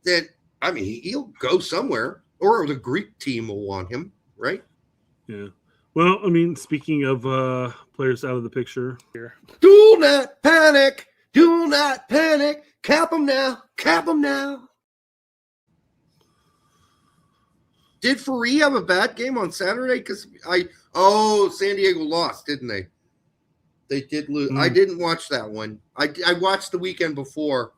then I mean he'll go somewhere, or the Greek team will want him, right? Yeah. Well, I mean, speaking of players out of the picture here. Do not panic. Do not panic. Cap them now. Cap them now. Did Farid have a bad game on Saturday? Because San Diego lost, didn't they? They did lose. I didn't watch that one. I watched the weekend before,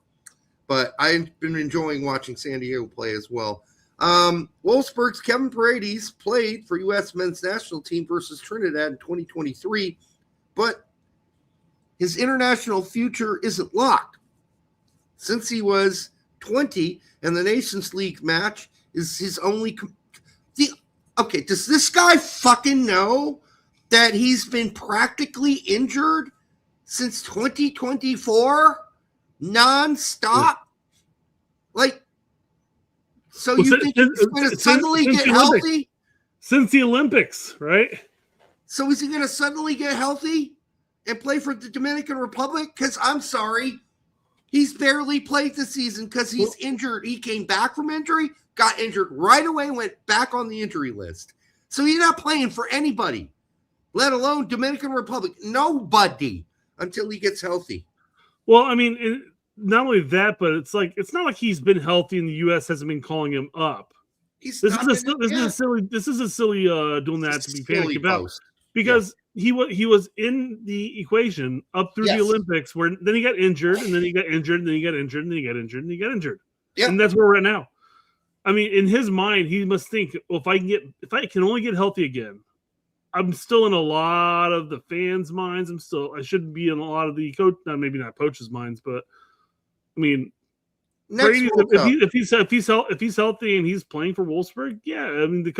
but I've been enjoying watching San Diego play as well. Wolfsburg's Kevin Paredes played for U.S. men's national team versus Trinidad in 2023, but his international future isn't locked. Since he was 20 and the Nations League match is his only okay, does this guy fucking know that he's been practically injured since 2024 nonstop? Like, so you think he's going to suddenly get healthy? Since the Olympics, right? So is he going to suddenly get healthy and play for the Dominican Republic? Because I'm sorry, he's barely played this season because he's injured. He came back from injury, got injured right away, went back on the injury list. So he's not playing for anybody, let alone Dominican Republic. Nobody until he gets healthy. Well, I mean, not only that, but it's not like he's been healthy and the U.S. hasn't been calling him up. This is a silly doing that to be panicked about because he was in the equation up through the Olympics where then he got injured and then he got injured and then he got injured and then he got injured and he got injured. Yeah. And that's where we're at now. I mean, in his mind, he must think, well, if I can only get healthy again, I'm still in a lot of the fans' minds. I should be in a lot of the coach, maybe not coaches' minds, but I mean, Brady, if he's healthy and he's playing for Wolfsburg, yeah, I mean,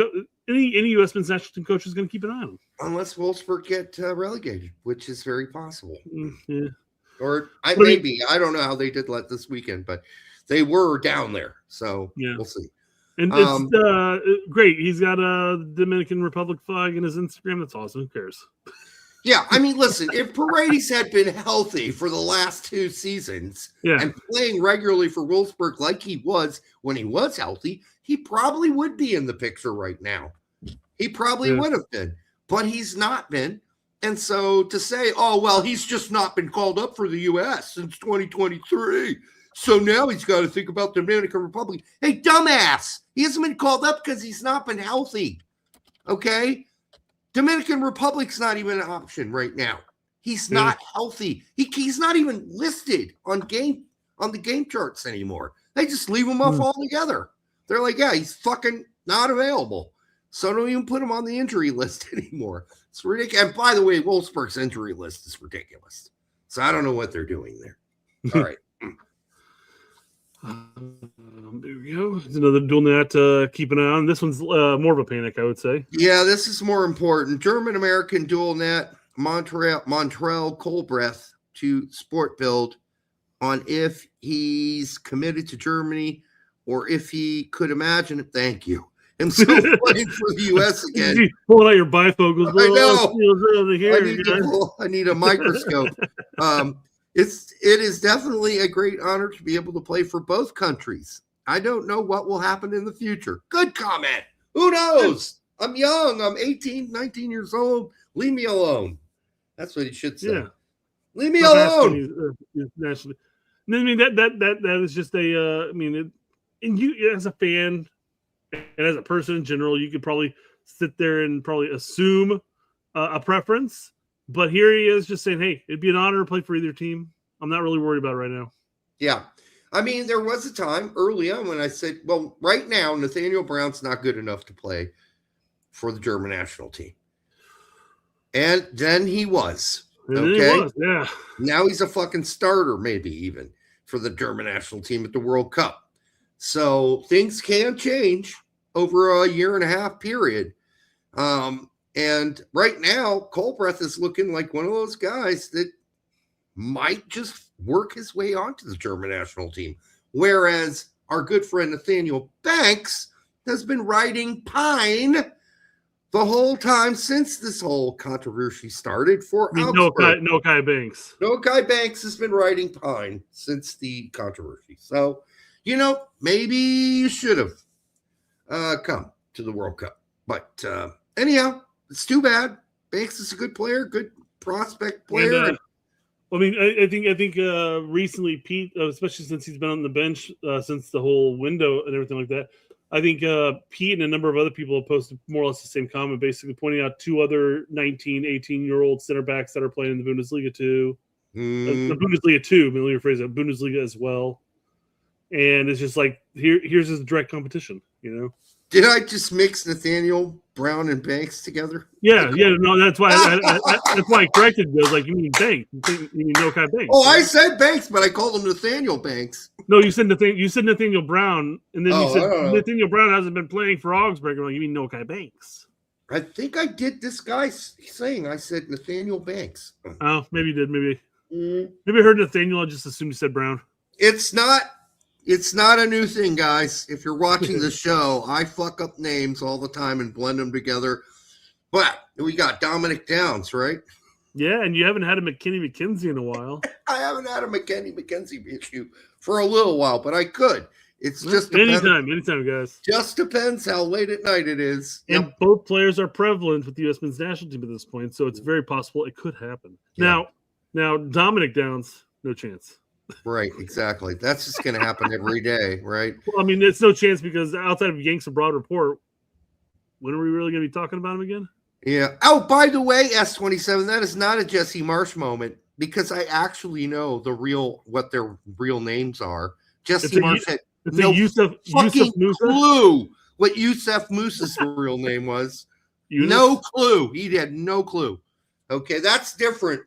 any U.S. men's national team coach is going to keep an eye on him, unless Wolfsburg get relegated, which is very possible. Yeah. Or maybe I don't know how they did this weekend, but they were down there, so we'll see. And it's great. He's got a Dominican Republic flag in his Instagram. That's awesome. Who cares? Yeah, I mean, listen, if Paredes had been healthy for the last 2 seasons and playing regularly for Wolfsburg like he was when he was healthy, he probably would be in the picture right now. He probably would have been, but he's not been. And so to say, oh, well, he's just not been called up for the U.S. since 2023. So now he's got to think about the Dominican Republic. Hey, dumbass, he hasn't been called up because he's not been healthy. Okay? Dominican Republic's not even an option right now. He's not healthy. He's not even listed on the game charts anymore. They just leave him off altogether. They're like, yeah, he's fucking not available. So don't even put him on the injury list anymore. It's ridiculous. And by the way, Wolfsburg's injury list is ridiculous. So I don't know what they're doing there. All right. There we go. It's another doing that. Keep an eye on. This one's more of a panic, I would say. Yeah, this is more important. German-American dual net Montreal Colbreth to Sport Build on if he's committed to Germany or if he could imagine it. Thank you. Himself playing for the U.S. again. Pulling out your bifocals. I know. I need a microscope. It is definitely a great honor to be able to play for both countries. I don't know what will happen in the future. Good comment. Who knows? I'm young. I'm 18, 19 years old. Leave me alone. That's what he should say. Yeah. Leave me alone. I mean, that is just and you as a fan and as a person in general, you could probably sit there and probably assume a preference. But here he is just saying, hey, it'd be an honor to play for either team. I'm not really worried about it right now. Yeah. I mean, there was a time early on when I said, well, right now, Nathaniel Brown's not good enough to play for the German national team. And then he was. Okay. Yeah. Now he's a fucking starter, maybe even for the German national team at the World Cup. So things can change over a 1.5 year period. And right now, Colbreth is looking like one of those guys that might just work his way onto the German national team. Whereas our good friend Nathaniel Banks has been riding pine the whole time since this whole controversy started for Augsburg. No Kai Banks. No Kai Banks has been riding pine since the controversy. So, maybe you should have come to the World Cup. But anyhow, it's too bad. Banks is a good player, good prospect player. And, I mean, I think recently Pete, especially since he's been on the bench since the whole window and everything like that, I think Pete and a number of other people have posted more or less the same comment, basically pointing out 2 other 19, 18-year-old center backs that are playing in the Bundesliga too. The Bundesliga too, let me rephrase that, Bundesliga as well. And it's just like, here's his direct competition, you know? Did I just mix Nathaniel Brown and Banks together? Yeah, no, that's why that's why I corrected you. I was like, you mean Banks? You mean no kind of Banks? Oh, I said Banks, but I called him Nathaniel Banks. No, you said Nathaniel Brown, and then you said Nathaniel Brown hasn't been playing for Augsburg. I'm like, you mean no Kai Banks? I think I did this guy saying I said Nathaniel Banks. Oh, maybe you did. Maybe I heard Nathaniel. I just assumed you said Brown. It's not a new thing, guys. If you're watching the show, I fuck up names all the time and blend them together. But we got Dominic Downs, right? Yeah, and you haven't had a McKinney in a while. I haven't had a McKinney issue for a little while, but I could. It's just anytime, guys. Just depends how late at night it is. And both players are prevalent with the U.S. men's national team at this point, so it's very possible it could happen. Yeah. Now Dominic Downs, no chance. Right, exactly. That's just going to happen every day, right? Well, I mean, it's no chance because outside of Yanks Abroad report, when are we really going to be talking about him again? Yeah. Oh, by the way, S27, that is not a Jesse Marsh moment because I actually know what their real names are. Jesse Marsh had no fucking clue what Yusuf Musa's real name was. No clue. He had no clue. Okay, that's different.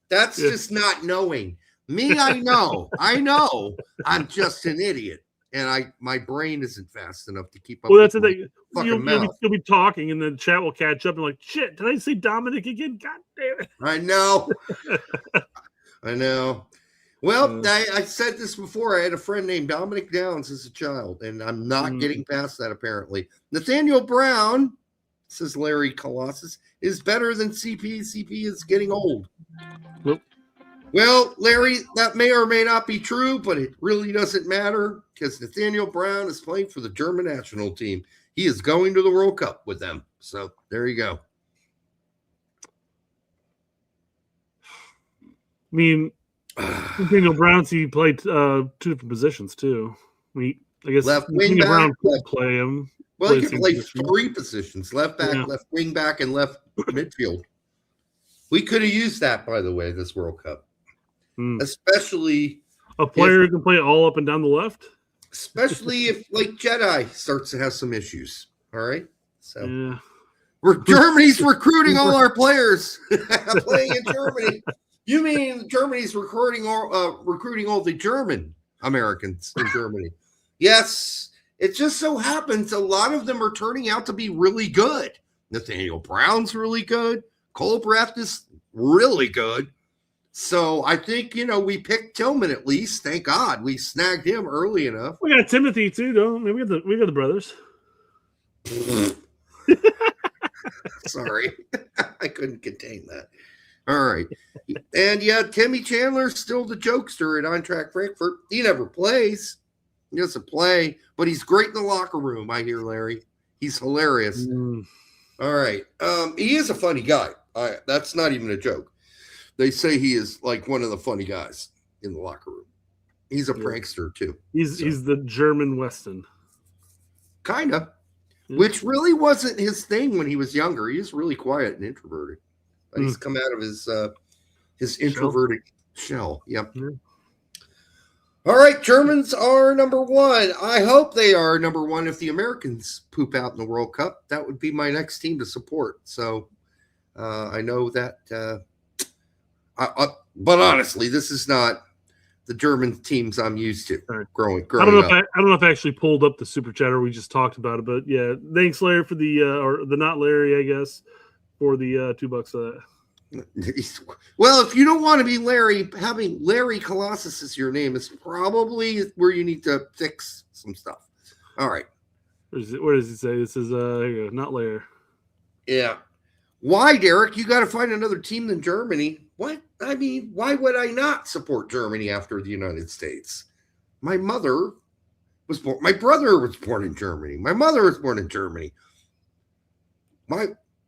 That's just not knowing. Me, I know. I'm just an idiot, and my brain isn't fast enough to keep up. Well, that's the thing. You'll be talking, and the chat will catch up and like, shit. Did I say Dominic again? God damn it! I know. I know. Well, I said this before. I had a friend named Dominic Downs as a child, and I'm not getting past that. Apparently, Nathaniel Brown, says Larry Colossus, is better than CP. CP is getting old. Nope. Well, Larry, that may or may not be true, but it really doesn't matter because Nathaniel Brown is playing for the German national team. He is going to the World Cup with them. So there you go. I mean, Nathaniel Brown, he played 2 different positions too. I guess left wing back, Brown could play him. Well, he can play 3 positions: left back, left wing back, and left midfield. We could have used that, by the way, this World Cup. Especially a player who can play all up and down the left, especially if like Jedi starts to have some issues. All right, so Germany's recruiting all our players playing in Germany. You mean Germany's recruiting all the German Americans in Germany? Yes, it just so happens a lot of them are turning out to be really good. Nathaniel Brown's really good. Colbreth is really good. So I think, we picked Tillman at least. Thank God we snagged him early enough. We got Timothy too, though. I mean, we got the brothers. Sorry, I couldn't contain that. All right, and Timmy Chandler's still the jokester at Eintracht Frankfurt. He never plays. He doesn't play, but he's great in the locker room. I hear Larry. He's hilarious. All right, he is a funny guy. That's not even a joke. They say he is like one of the funny guys in the locker room. He's a prankster too. He's the German Weston. Kind of. Which really wasn't his thing when he was younger. He was really quiet and introverted. But he's come out of his introverted shell. Yep. All right, Germans are number 1. I hope they are number 1 if the Americans poop out in the World Cup. That would be my next team to support. So I know that but honestly, this is not the German teams I'm used to growing I don't know up. I don't know if I actually pulled up the super chat or we just talked about it, but yeah, thanks Larry for the or the not Larry, I guess, for the $2 Well, if you don't want to be Larry, having Larry Colossus as your name is probably where you need to fix some stuff. All right. What does it say? This is here you go, not Larry. Yeah. Why, Derek? You got to find another team than Germany. What? I mean, why would I not support Germany after the United States? My mother was born. My brother was born in Germany. My mother was born in Germany.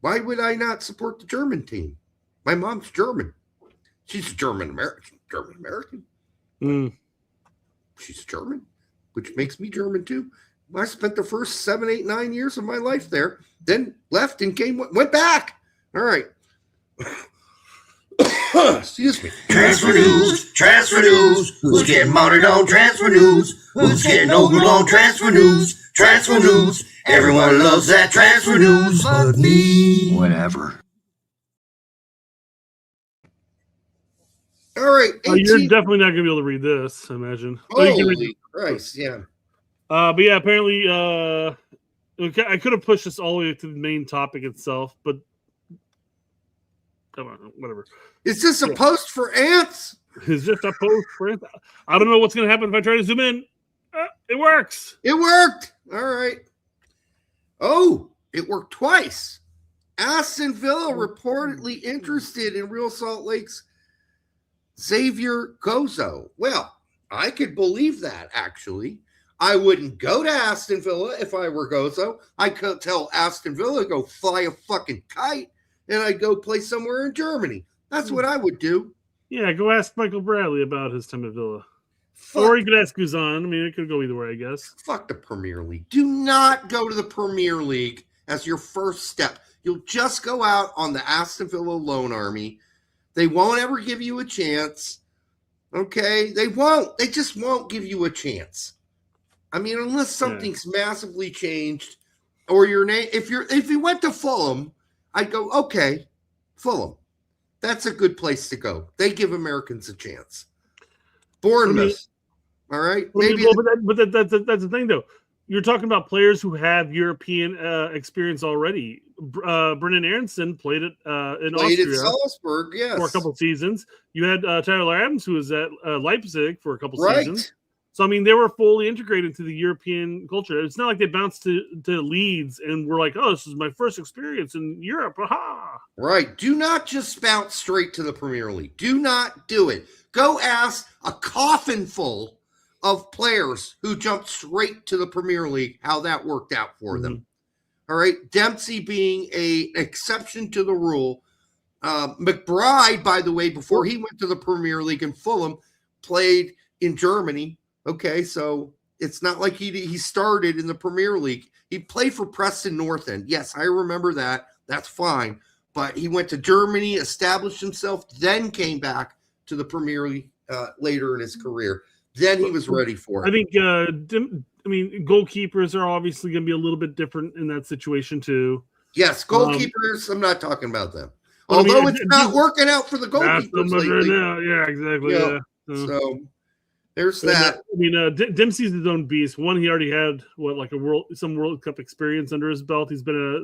Why would I not support the German team? My mom's German. She's German American. German American. She's German, which makes me German too. I spent the first 7, 8, 9 years of my life there, then left and went back. All right. Excuse me. Transfer news, transfer news. Who's getting monitored on transfer news? Who's getting over on transfer news? Transfer news. Everyone loves that transfer news but me. Whatever. All right. You're definitely not going to be able to read this, I imagine. Holy Christ, yeah. But yeah, apparently, I could have pushed this all the way to the main topic itself, but come on, whatever. Is this a post for ants? It's just a post for ants. I don't know what's going to happen if I try to zoom in. It works. It worked. All right. Oh, it worked twice. Aston Villa reportedly interested in Real Salt Lake's Xavier Gozo. Well, I could believe that, actually. I wouldn't go to Aston Villa if I were Gozo. I could tell Aston Villa to go fly a fucking kite, and I'd go play somewhere in Germany. That's what I would do. Yeah, go ask Michael Bradley about his time at Villa. Or you could ask Guzan. I mean, it could go either way, I guess. Fuck the Premier League. Do not go to the Premier League as your first step. You'll just go out on the Aston Villa loan army. They won't ever give you a chance. Okay? They won't. They just won't give you a chance. I mean, unless something's massively changed, or your name. If you went to Fulham, I'd go, okay, Fulham. That's a good place to go. They give Americans a chance. Bournemouth. All right. Maybe. But that's the thing, though. You're talking about players who have European experience already. Brennan Aronson played in Austria at Salzburg, yes, for a couple seasons. You had Tyler Adams, who was at Leipzig for a couple seasons. So, I mean, they were fully integrated into the European culture. It's not like they bounced to Leeds and were like, oh, this is my first experience in Europe. Aha! Right. Do not just bounce straight to the Premier League. Do not do it. Go ask a coffin full of players who jumped straight to the Premier League how that worked out for them. All right. Dempsey being an exception to the rule. McBride, by the way, before he went to the Premier League in Fulham, played in Germany. Okay, so it's not like he started in the Premier League. He played for Preston North End. Yes, I remember that. That's fine. But he went to Germany, established himself, then came back to the Premier League later in his career. Then he was ready for it. I think, goalkeepers are obviously going to be a little bit different in that situation too. Yes, goalkeepers, I'm not talking about them. Although it's not working out for the goalkeepers lately. Yeah, exactly. Yeah. So there's that. I mean, Dempsey's his own beast. One, he already had some World Cup experience under his belt. He's been a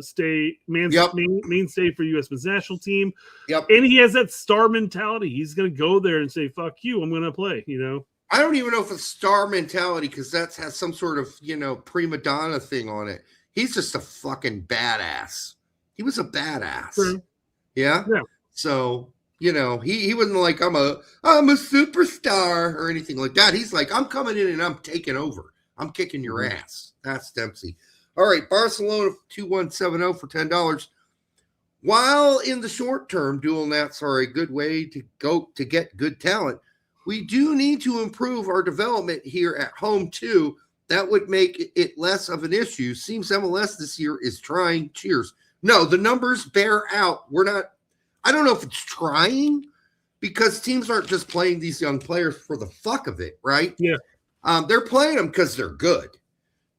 mainstay for U.S. men's national team. Yep. And he has that star mentality. He's going to go there and say, "Fuck you, I'm going to play." You know. I don't even know if it's star mentality because that has some sort of prima donna thing on it. He's just a fucking badass. He was a badass. Sure. Yeah. So. He wasn't like I'm a superstar or anything like that. He's like, I'm coming in and I'm taking over. I'm kicking your ass. That's Dempsey. All right, Barcelona 2170 for $10. While in the short term, dual nats are a good way to get good talent, we do need to improve our development here at home too. That would make it less of an issue. Seems MLS this year is trying. Cheers. No, the numbers bear out. I don't know if it's trying because teams aren't just playing these young players for the fuck of it, right? Yeah. They're playing them because they're good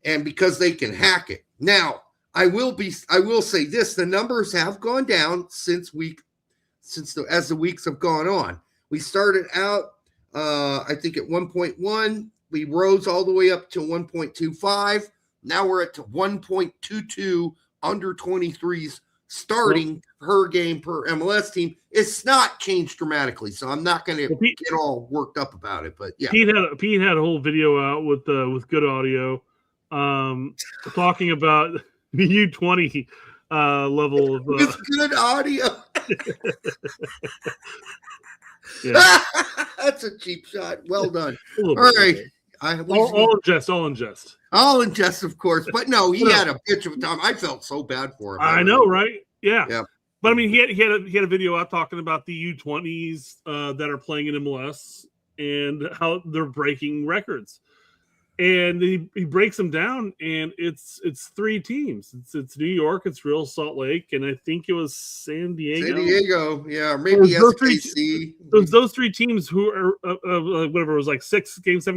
and because they can hack it. Now, I will say this, the numbers have gone down as the weeks have gone on. We started out, I think at 1.1, we rose all the way up to 1.25. Now we're at 1.22 under 23s. Starting per game per MLS team, it's not changed dramatically, so I'm not going to get all worked up about it. But yeah, Pete had a whole video out with good audio, talking about the U20 level of with good audio. That's a cheap shot. Well done. All right. All in jest. All in jest, of course. But no, he had a bitch of a time. I felt so bad for him. I know, right? Yeah. Yeah. But I mean, he had a video out talking about the U20s that are playing in MLS and how they're breaking records. And he breaks them down, and it's 3 teams. It's New York, it's Real Salt Lake, and I think it was San Diego. San Diego, yeah, or maybe SKC. Those 3 teams who are whatever it was, like 7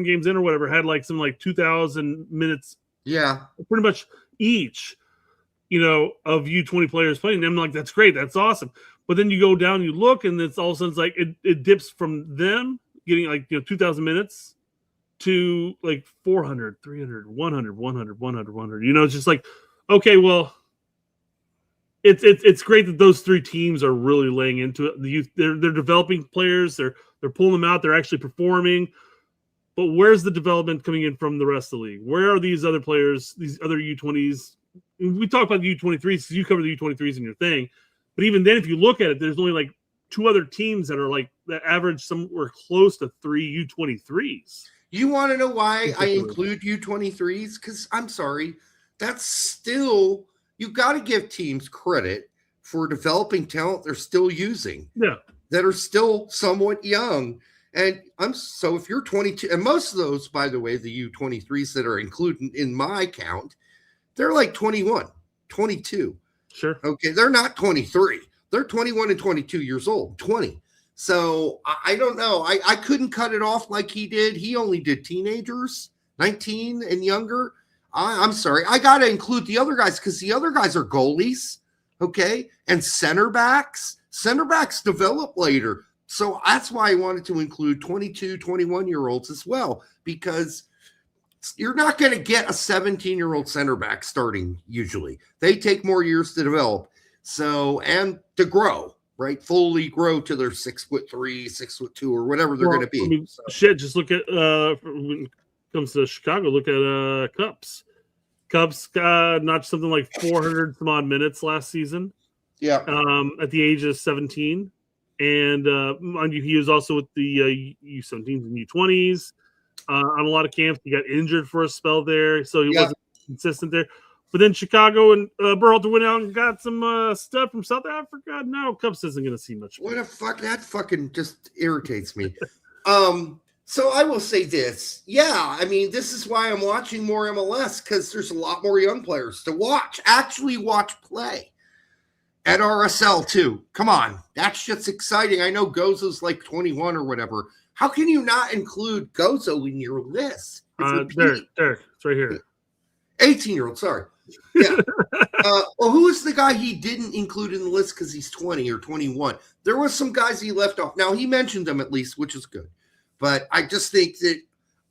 games in or whatever, had like some like 2,000 minutes. Yeah, pretty much each, of U20 players playing. And I'm like, that's great, that's awesome. But then you go down, you look, and it's all of a sudden it's like it dips from them getting like 2,000 minutes to like 400, 300, 100, 100, 100, 100. It's just like, okay, well, it's great that those 3 teams are really laying into it. The youth, they're developing players, they're pulling them out, they're actually performing. But where's the development coming in from the rest of the league? Where are these other players, these other U20s? We talk about the U23s because you cover the U23s in your thing. But even then, if you look at it, there's only like 2 other teams that are like that average somewhere close to 3 U23s. You want to know why I include U23s? Because I'm sorry, that's still, you got to give teams credit for developing talent they're still using. Yeah. That are still somewhat young. And so if you're 22, and most of those, by the way, the U23s that are included in my count, they're like 21, 22. Sure. Okay. They're not 23. They're 21 and 22 years old, 20. So I don't know. I couldn't cut it off like he did. He only did teenagers, 19 and younger. I'm sorry. I got to include the other guys because the other guys are goalies, okay, and center backs. Center backs develop later. So that's why I wanted to include 22, 21-year-olds as well, because you're not going to get a 17-year-old center back starting usually. They take more years to develop. So, and to grow. Right, fully grow to their 6'3", 6'2", or whatever they're going to be. I mean, shit, just look at when it comes to Chicago. Look at Cups. Cups notched something like 400 some odd minutes last season. Yeah. At the age of 17, and he was also with the U17s and U20s on a lot of camps. He got injured for a spell there, so he wasn't consistent there. But then Chicago and Berhalter went out and got some stuff from South Africa. Now Cups isn't going to see much. What a fuck! That fucking just irritates me. So I will say this. Yeah, I mean, this is why I'm watching more MLS because there's a lot more young players to watch. Actually, watch play at RSL too. Come on, that's just exciting. I know Gozo's like 21 or whatever. How can you not include Gozo in your list? There, it's right here. 18-year-old. Sorry. Yeah. Well, who is the guy he didn't include in the list because he's 20 or 21? There was some guys he left off. Now, he mentioned them at least, which is good. But I just think that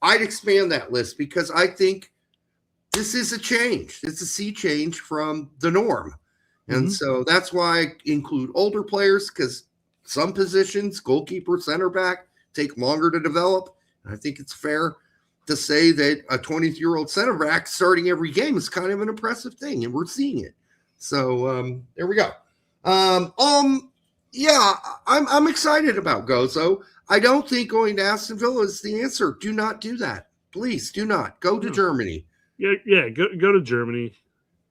I'd expand that list because I think this is a change. It's a sea change from the norm. And so that's why I include older players because some positions, goalkeeper, center back, take longer to develop. And I think it's fair to say that a 20-year-old center back starting every game is kind of an impressive thing, and we're seeing it. So there we go. Yeah, I'm excited about Gozo. I don't think going to Aston Villa is the answer. Do not do that. Please do not. Go to Germany. Yeah, go to Germany.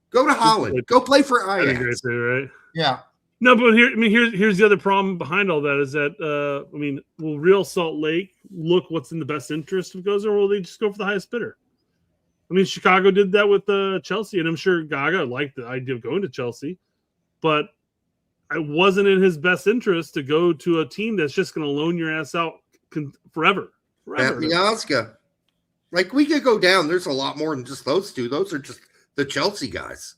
Go to Holland. Go play for Ajax. Right? Yeah. No, but here's the other problem behind all that is that will Real Salt Lake look what's in the best interest of Gozo, or will they just go for the highest bidder? I mean, Chicago did that with Chelsea, and I'm sure Gaga liked the idea of going to Chelsea, but it wasn't in his best interest to go to a team that's just going to loan your ass out forever. At Miazga. Like, we could go down. There's a lot more than just those two. Those are just the Chelsea guys.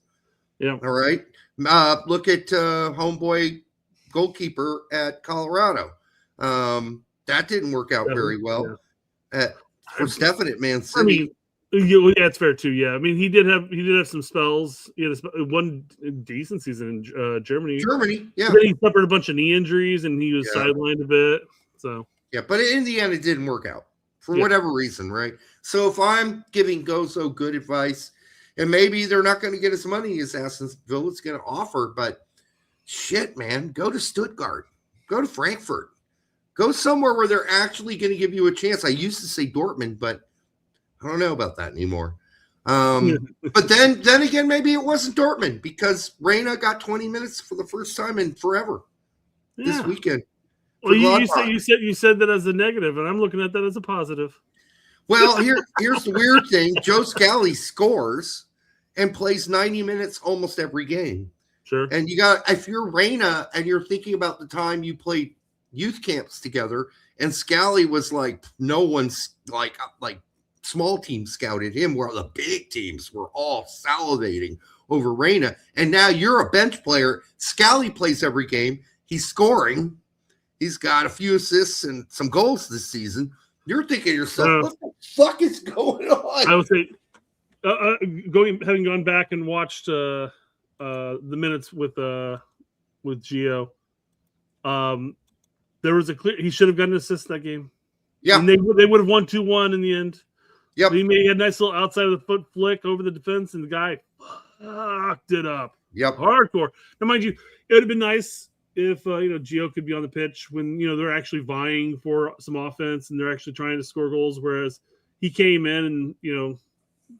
Yeah. All right. Look at homeboy goalkeeper at Colorado. That didn't work out very well. For Stefan at Man City. I mean, yeah, it's fair too. Yeah, I mean, he did have some spells. He had one decent season in Germany. Yeah. But then he suffered a bunch of knee injuries and he was sidelined a bit. So yeah, but in the end, it didn't work out for whatever reason, right? So if I'm giving Gozo good advice, and maybe they're not going to get as money as Aston Villa's going to offer, but shit, man, go to Stuttgart, go to Frankfurt, go somewhere where they're actually going to give you a chance. I used to say Dortmund, but I don't know about that anymore. But then again, maybe it wasn't Dortmund because Reyna got 20 minutes for the first time in forever this weekend. Well, you said that as a negative, and I'm looking at that as a positive. Well, here's the weird thing: Joe Scally scores and plays 90 minutes almost every game. Sure. And if you're Reyna and you're thinking about the time you played youth camps together, and Scally was like, no one's like small teams scouted him, where the big teams were all salivating over Reyna. And now you're a bench player. Scally plays every game. He's scoring. He's got a few assists and some goals this season. You're thinking to yourself, what the fuck is going on? I would say, having gone back and watched the minutes with Gio, there was he should have gotten an assist in that game. Yeah, and they would have won 2-1 in the end. Yep. He made a nice little outside of the foot flick over the defense, and the guy fucked it up. Yep, hardcore. Now, mind you, it would have been nice if Gio could be on the pitch when they're actually vying for some offense and they're actually trying to score goals. Whereas he came in and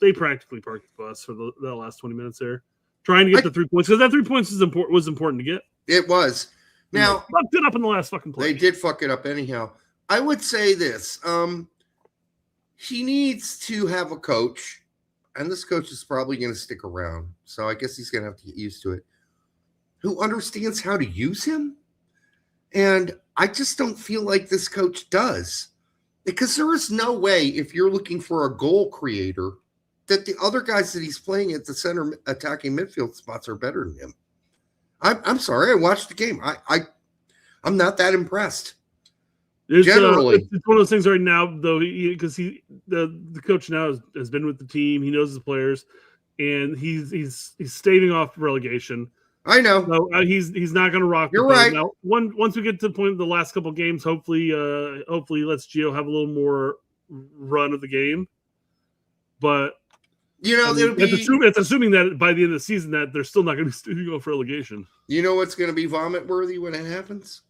they practically parked the bus for the last 20 minutes there, trying to get the 3 points, because that 3 points was important to get. It was. Now fucked it up in the last fucking play. They did fuck it up anyhow. I would say this: he needs to have a coach, and this coach is probably going to stick around. So I guess he's going to have to get used to it. Who understands how to use him. And I just don't feel like this coach does. Because there is no way, if you're looking for a goal creator, that the other guys that he's playing at the center attacking midfield spots are better than him. I'm sorry, I watched the game. I'm not that impressed. Generally. It's one of those things right now, though, because the coach now has been with the team. He knows the players, and he's staving off relegation. I know. So he's not going to rock. You're right. Now, once we get to the point of the last couple of games, hopefully lets Gio have a little more run of the game. But it's assuming that by the end of the season that they're still not going to go for relegation. You know what's going to be vomit worthy when it happens?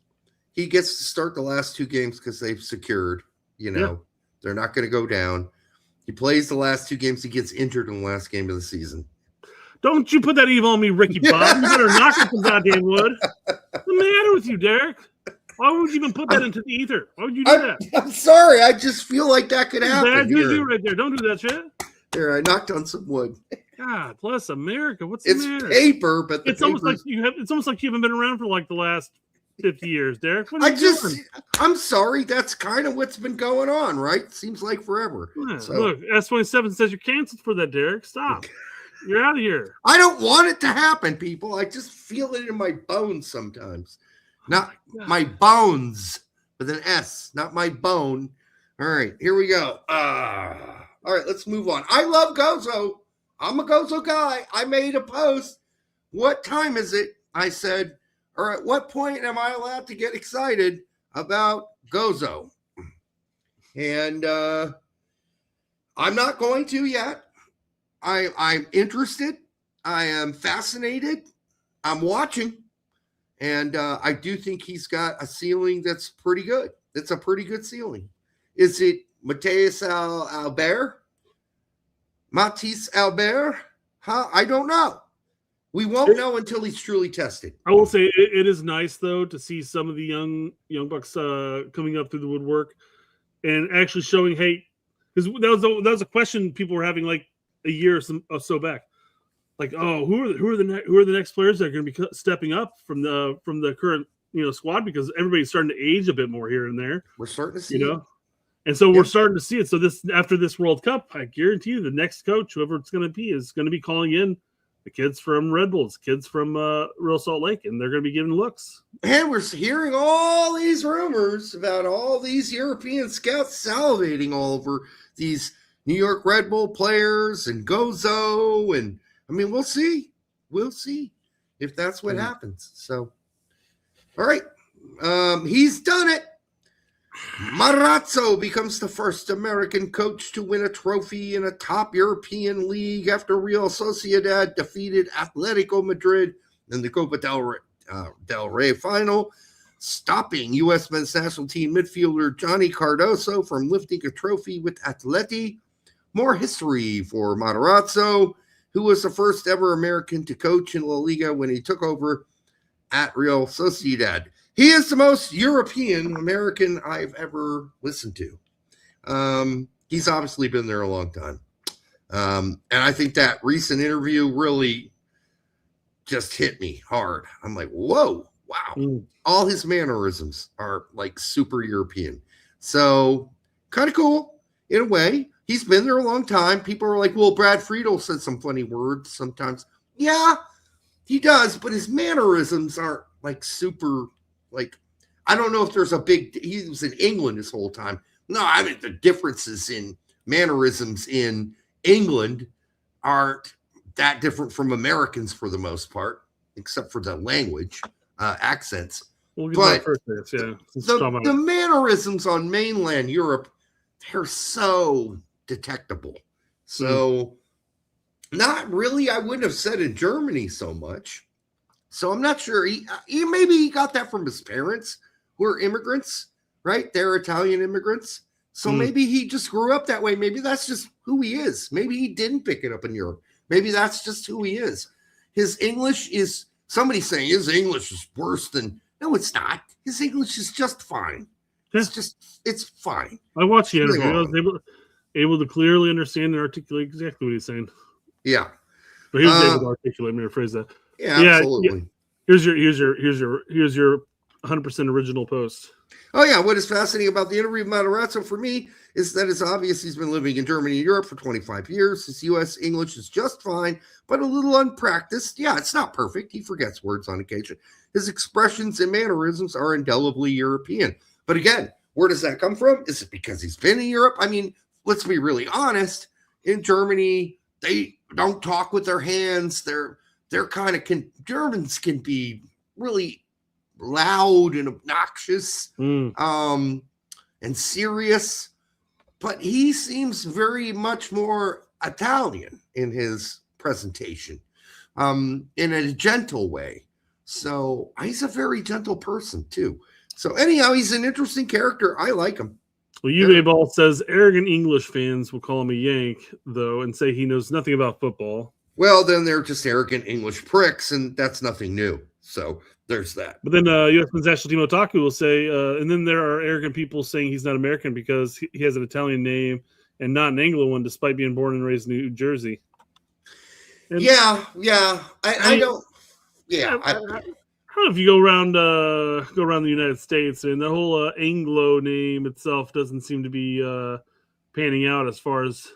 He gets to start the last 2 games because they've secured. They're not going to go down. He plays the last 2 games. He gets injured in the last game of the season. Don't you put that evil on me, Ricky Bob. You better knock it from goddamn wood. What's the matter with you, Derek? Why would you even put that into the ether? Why would you do that? I'm sorry. I just feel like that could happen. Bad you right there. Don't do that shit. Here, I knocked on some wood. God bless America. What's the matter? It's paper, but it's almost like you haven't been around for like the last 50 years, Derek. What are you doing? I'm sorry. That's kind of what's been going on, right? Seems like forever. Yeah, so. Look, S27 says you're canceled for that, Derek. Stop. You're out of here. I don't want it to happen, people. I just feel it in my bones sometimes. Not my bones with an S, not my bone. All right, here we go. All right, let's move on. I love Gozo. I'm a Gozo guy. I made a post. What time is it? I said, or at what point am I allowed to get excited about Gozo? And I'm not going to yet. I'm interested. I am fascinated. I'm watching. And I do think he's got a ceiling that's pretty good. It's a pretty good ceiling. Is it Matisse Albert? Huh? I don't know. We won't know until he's truly tested. I will say it is nice, though, to see some of the young bucks coming up through the woodwork and actually showing, hey, because that was a question people were having like a year or so back, like, oh, who are the next players that are going to be stepping up from the current squad, because everybody's starting to age a bit more here and there. We're starting to see it. And so we're starting to see it. So after this World Cup, I guarantee you, the next coach, whoever it's going to be, is going to be calling in the kids from Red Bulls, kids from Real Salt Lake, and they're going to be giving looks. And we're hearing all these rumors about all these European scouts salivating all over these New York Red Bull players and Gozo. And I mean, we'll see. We'll see if that's what happens. So, all right. He's done it. Marazzo becomes the first American coach to win a trophy in a top European league after Real Sociedad defeated Atletico Madrid in the Copa del Rey final, stopping U.S. men's national team midfielder Johnny Cardoso from lifting a trophy with Atleti. more history for Matarazzo, who was the first ever American to coach in La Liga when he took over at Real Sociedad. He is the most European American I've ever listened to. He's obviously been there a long time. And I think that recent interview really just hit me hard. I'm like, whoa, wow. All his mannerisms are like super European. So kind of cool in a way. He's been there a long time. People are like, well, Brad Friedel said some funny words sometimes. Yeah, he does, but his mannerisms aren't like super, like, I don't know if there's a big, he was in England this whole time. No, I mean, the differences in mannerisms in England aren't that different from Americans for the most part, except for the language, accents. We'll get But that first base, yeah. the mannerisms on mainland Europe, they're so detectable. So not really, I wouldn't have said in Germany so much. So I'm not sure. He maybe he got that from his parents who are immigrants, right? They're Italian immigrants. So maybe he just grew up that way. Maybe that's just who he is. Maybe he didn't pick it up in Europe. Maybe that's just who he is. His English is, somebody's saying his English is worse than, no, it's not. His English is just fine. It's fine. I watched the interview. I was able to clearly understand and articulate exactly what he's saying. Yeah. But he was able to articulate, let me rephrase that. Yeah, absolutely. Yeah. Here's your 100% original post. Oh, yeah. What is fascinating about the interview of Matarazzo for me is that it's obvious he's been living in Germany and Europe for 25 years. His U.S. English is just fine, but a little unpracticed. Yeah, it's not perfect. He forgets words on occasion. His expressions and mannerisms are indelibly European. But again, where does that come from? Is it because he's been in Europe? I mean, let's be really honest. In Germany, they don't talk with their hands. They're kind of Germans can be really loud and obnoxious and serious, but he seems very much more Italian in his presentation, in a gentle way. So he's a very gentle person too. So anyhow, he's an interesting character. I like him. Well, Ball says arrogant English fans will call him a Yank, though, and say he knows nothing about football. Well, then they're just arrogant English pricks, and that's nothing new. So there's that. But then U.S. National Team Otaku will say, and then there are arrogant people saying he's not American because he has an Italian name and not an Anglo one, despite being born and raised in New Jersey. And I don't. Yeah, I don't know if you go around the United States, and the whole Anglo name itself doesn't seem to be panning out as far as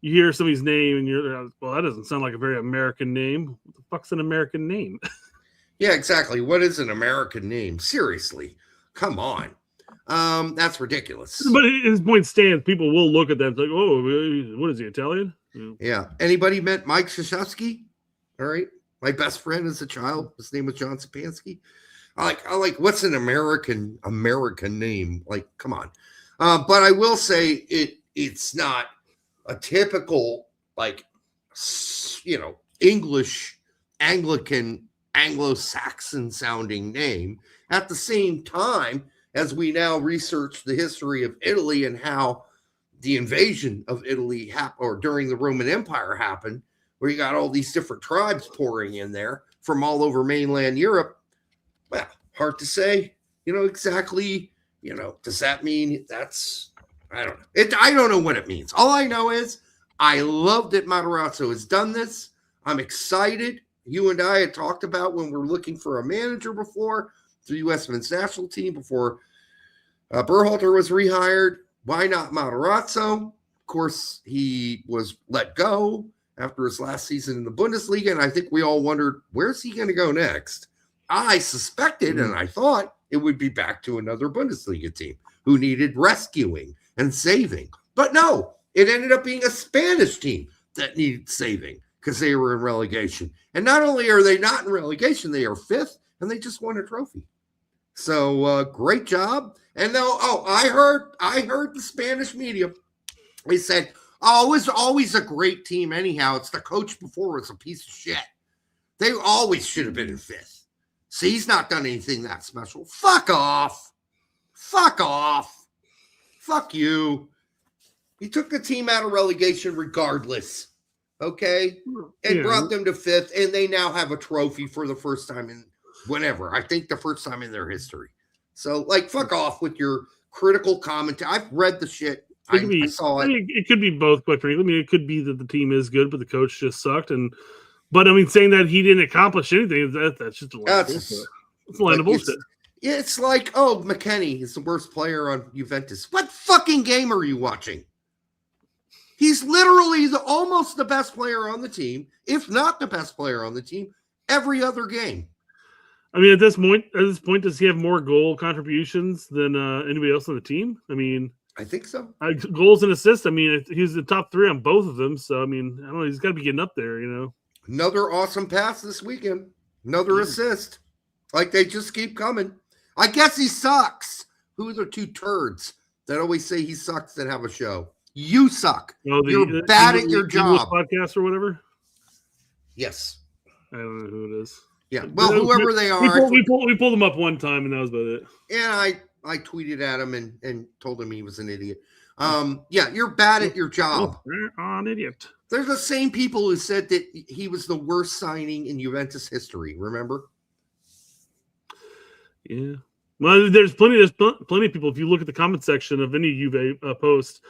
you hear somebody's name and you're, well, that doesn't sound like a very American name. What the fuck's an American name? Yeah, exactly. What is an American name? Seriously, come on. That's ridiculous. But his point stands. People will look at that and like, oh, what is he, Italian? Yeah. Anybody met Mike Krzyzewski? All right. My best friend as a child, his name was John Sapansky. I like what's an American name? Like, come on. But I will say it's not a typical, like, English, Anglican, Anglo-Saxon sounding name. At the same time, as we now research the history of Italy and how the invasion of Italy or during the Roman Empire happened, where you got all these different tribes pouring in there from all over mainland Europe. Well, hard to say, exactly, does that mean that's, I don't know. I don't know what it means. All I know is I love that Matarazzo has done this. I'm excited. You and I had talked about when we're looking for a manager before the U.S. men's national team, before Berhalter was rehired. Why not Matarazzo? Of course, he was let go after his last season in the Bundesliga, and I think we all wondered, where's he going to go next? I suspected and I thought it would be back to another Bundesliga team who needed rescuing and saving. But no, it ended up being a Spanish team that needed saving because they were in relegation. And not only are they not in relegation, they are fifth, and they just won a trophy. So great job. And now, I heard the Spanish media. They said, it was always a great team anyhow. It's the coach before was a piece of shit. They always should have been in fifth. See, he's not done anything that special. Fuck off. Fuck off. Fuck you. He took the team out of relegation regardless. Okay? And brought them to 5th, and they now have a trophy for the first time in whenever. I think the first time in their history. So, like, fuck off with your critical commentary. I've read the shit. I saw it. It could be both, quite frankly. I mean, it could be that the team is good, but the coach just sucked. But I mean, saying that he didn't accomplish anything, that's just a line of bullshit. It's a line of bullshit. It's like, oh, McKennie is the worst player on Juventus. What fucking game are you watching? He's literally almost the best player on the team, if not the best player on the team, every other game. I mean, at this point, does he have more goal contributions than anybody else on the team? I mean, I think so. Goals and assists. I mean, he's the top 3 on both of them. So I mean, I don't know. He's got to be getting up there, you know. Another awesome pass this weekend. Another assist. Like, they just keep coming. I guess he sucks. Who are the 2 turds that always say he sucks that have a show? You suck. You're bad at your job. Podcast or whatever. Yes. I don't know who it is. Yeah. Well, whoever they are. We pulled them up one time, and that was about it. And I tweeted at him and told him he was an idiot. Yeah, you're bad at your job. You're an idiot. There's the same people who said that he was the worst signing in Juventus history. Remember? Yeah. Well, there's plenty of people. If you look at the comment section of any Juve post,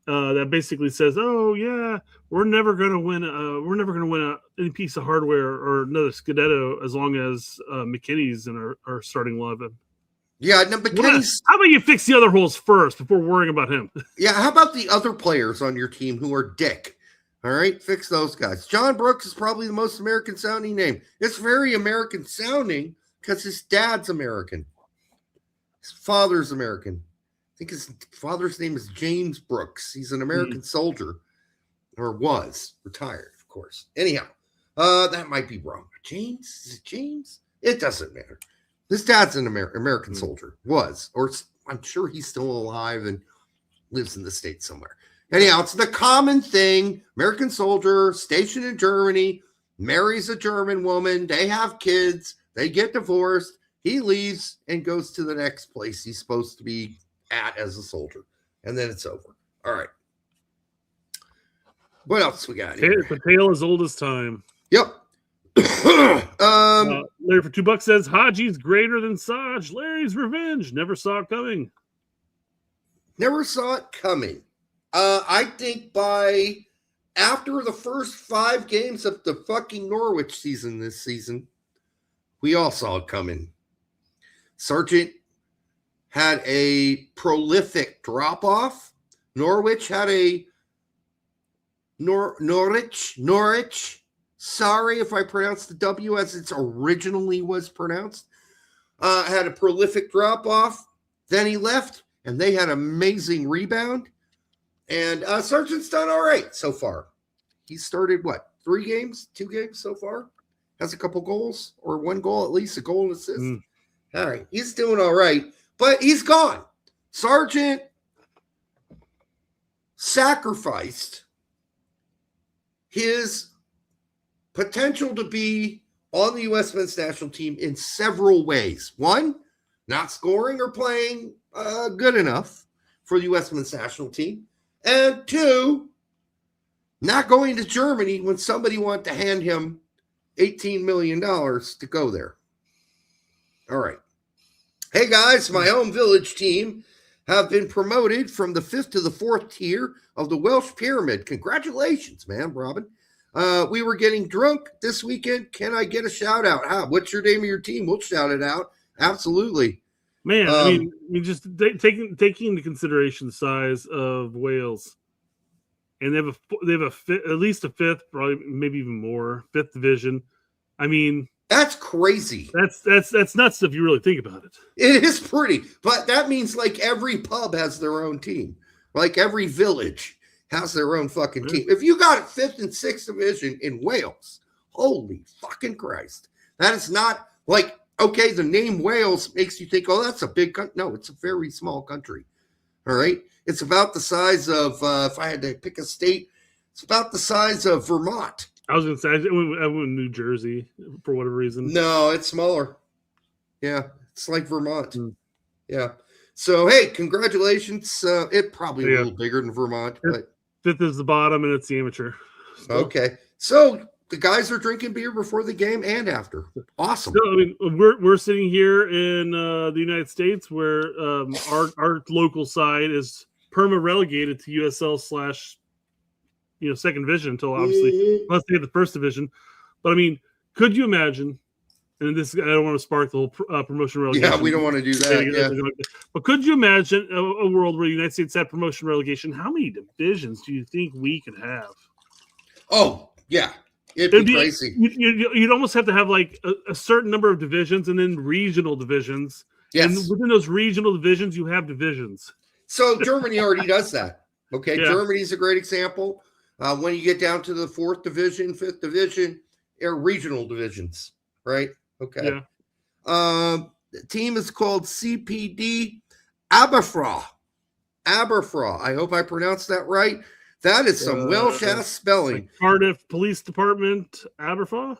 that basically says, "Oh yeah, we're never going to win. We're never going to win any piece of hardware or another Scudetto as long as McKinney's in our starting 11." Yeah, no, but how about you fix the other holes first before worrying about him? Yeah, how about the other players on your team who are dick? All right, fix those guys. John Brooks is probably the most American sounding name. It's very American sounding because his dad's American. His father's American. I think his father's name is James Brooks. He's an American soldier, or was retired, of course. Anyhow, that might be wrong. James? Is it James? It doesn't matter. His dad's an American soldier, was, or I'm sure he's still alive and lives in the States somewhere. Anyhow, it's the common thing. American soldier, stationed in Germany, marries a German woman. They have kids. They get divorced. He leaves and goes to the next place he's supposed to be at as a soldier. And then it's over. All right. What else we got here? The tale as old as time. Yep. Larry for $2 says Haji's greater than Saj. Larry's revenge. Never saw it coming. Never saw it coming. I think after the first 5 games of the fucking Norwich season this season, we all saw it coming. Sargent had a prolific drop-off. Norwich had a Norwich. Sorry if I pronounced the W as it originally was pronounced. Had a prolific drop-off. Then he left, and they had amazing rebound. And Sargent's done all right so far. He started, 2 games so far? Has a couple goals, or 1 goal at least, a goal and assist. All right, he's doing all right, but he's gone. Sargent sacrificed his potential to be on the U.S. men's national team in several ways. 1, not scoring or playing good enough for the U.S. men's national team. And 2, not going to Germany when somebody wanted to hand him $18 million to go there. All right. Hey, guys, my home village team have been promoted from the 5th to the 4th tier of the Welsh Pyramid. Congratulations, man, Robin. We were getting drunk this weekend. Can I get a shout out? What's your name of your team? We'll shout it out. Absolutely. Man, I mean, just taking into consideration the size of Wales, and they have at least a 5th, probably maybe even more, 5th division. I mean, that's crazy. That's nuts if you really think about it. It is pretty, but that means like every pub has their own team, like every village has their own fucking team. If you got a 5th and 6th division in Wales, holy fucking Christ, that is not like. Okay, the name Wales makes you think, oh, that's a big country. No, it's a very small country. All right. It's about the size of, if I had to pick a state, it's about the size of Vermont. I was going to say, I went New Jersey for whatever reason. No, it's smaller. Yeah, it's like Vermont. Yeah. So, hey, congratulations. It probably a Yeah. little bigger than Vermont, but Fifth is the bottom, and it's the amateur. okay. So the guys are drinking beer before the game and after. Awesome. So, I mean, we're sitting here in the United States where our local side is perma relegated to USL / second division until obviously let's say the first division. But I mean, could you imagine? And this, I don't want to spark the whole promotion relegation. Yeah, we don't want to do that. Yeah. But could you imagine a world where the United States had promotion relegation? How many divisions do you think we could have? Oh, yeah. It'd be crazy. You'd almost have to have like a certain number of divisions and then regional divisions. Yes. And within those regional divisions, you have divisions. So Germany already does that. Okay. Yeah. Germany's a great example. When you get down to the 4th division, 5th division, they're regional divisions, right? Okay. Yeah. The team is called CPD Aberfraw. Aberfraw. I hope I pronounced that right. That is some Welsh ass spelling. Like Cardiff Police Department, Aberfraw?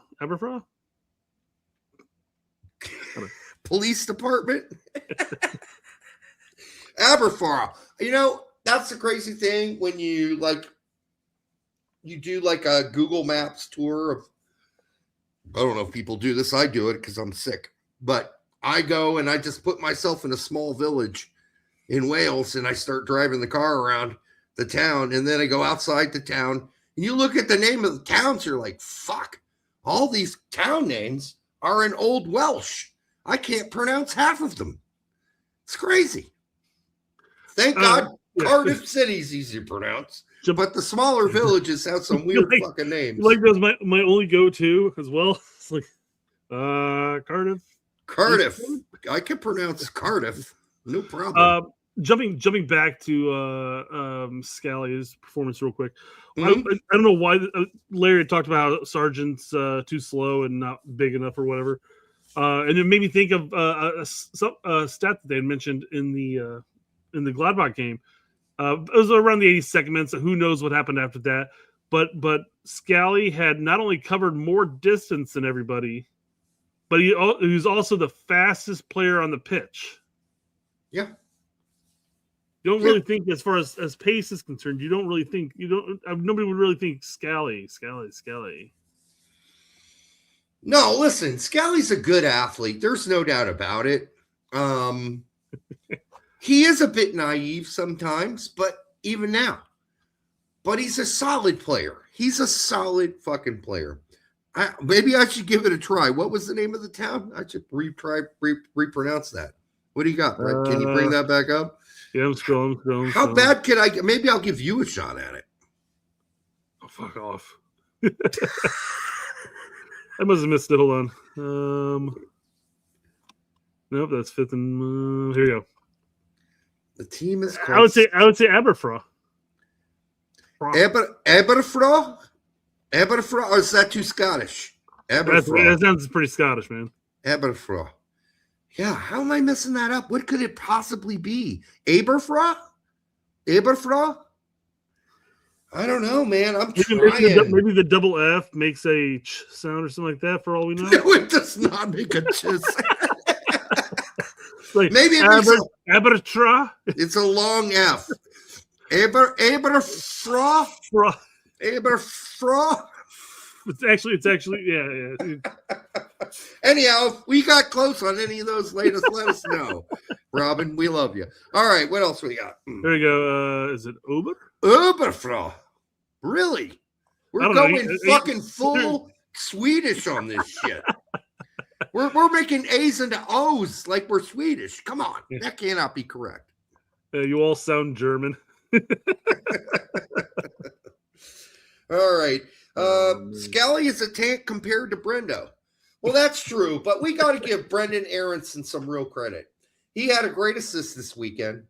Police Department? Aberfraw. That's the crazy thing when you do like a Google Maps tour of, I don't know if people do this. I do it because I'm sick. But I go and I just put myself in a small village in Wales and I start driving the car around the town. And then I go outside the town and you look at the name of the towns. You're like, fuck, all these town names are in Old Welsh. I can't pronounce half of them. It's crazy. Thank God Cardiff City's easy to pronounce. But the smaller villages have some weird fucking names. Like that's my only go-to as well. It's like Cardiff. Cardiff. I can pronounce Cardiff. No problem. Jumping back to Scally's performance real quick. Mhm. I don't know why Larry had talked about how Sargent's too slow and not big enough or whatever. And it made me think of a stat that they had mentioned in the Gladbach game. It was around the 82nd minute, so who knows what happened after that. But Scally had not only covered more distance than everybody, but he was also the fastest player on the pitch. Yeah. You don't really think, as far as pace is concerned, nobody would really think Scally. No, listen, Scally's a good athlete. There's no doubt about it. He is a bit naive sometimes, but even now. But he's a solid player. He's a solid fucking player. Maybe I should give it a try. What was the name of the town? I should repronounce that. What do you got, Brett? Can you bring that back up? Yeah, I'm scrolling. How bad could I get? Maybe I'll give you a shot at it. Oh, fuck off. I must have missed it. Hold on. Nope, that's fifth and here you go. The team is called... I would say Aberfraw. Aberfraw? Aberfraw, or is that too Scottish? Aberfraw. That sounds pretty Scottish, man. Aberfraw. Yeah, how am I messing that up? What could it possibly be? Aberfraw? Aberfraw? I don't know, man. I'm trying. Maybe the double F makes a ch sound or something like that, for all we know. No, it does not make a ch sound. Like maybe Abertra. It's a long F. Aberfraw. Aberfraw. It's actually yeah. Anyhow, if we got close on any of those latest, let us know. Robin, we love you. All right, what else we got? There you go. Is it Uber? Uberfrau. Really? We're going fucking full Swedish on this shit. We're making A's into O's like we're Swedish. Come on. That cannot be correct. You all sound German. All right. Scally is a tank compared to Brendo. Well, that's true, but we got to give Brendan Aronson some real credit. He had a great assist this weekend.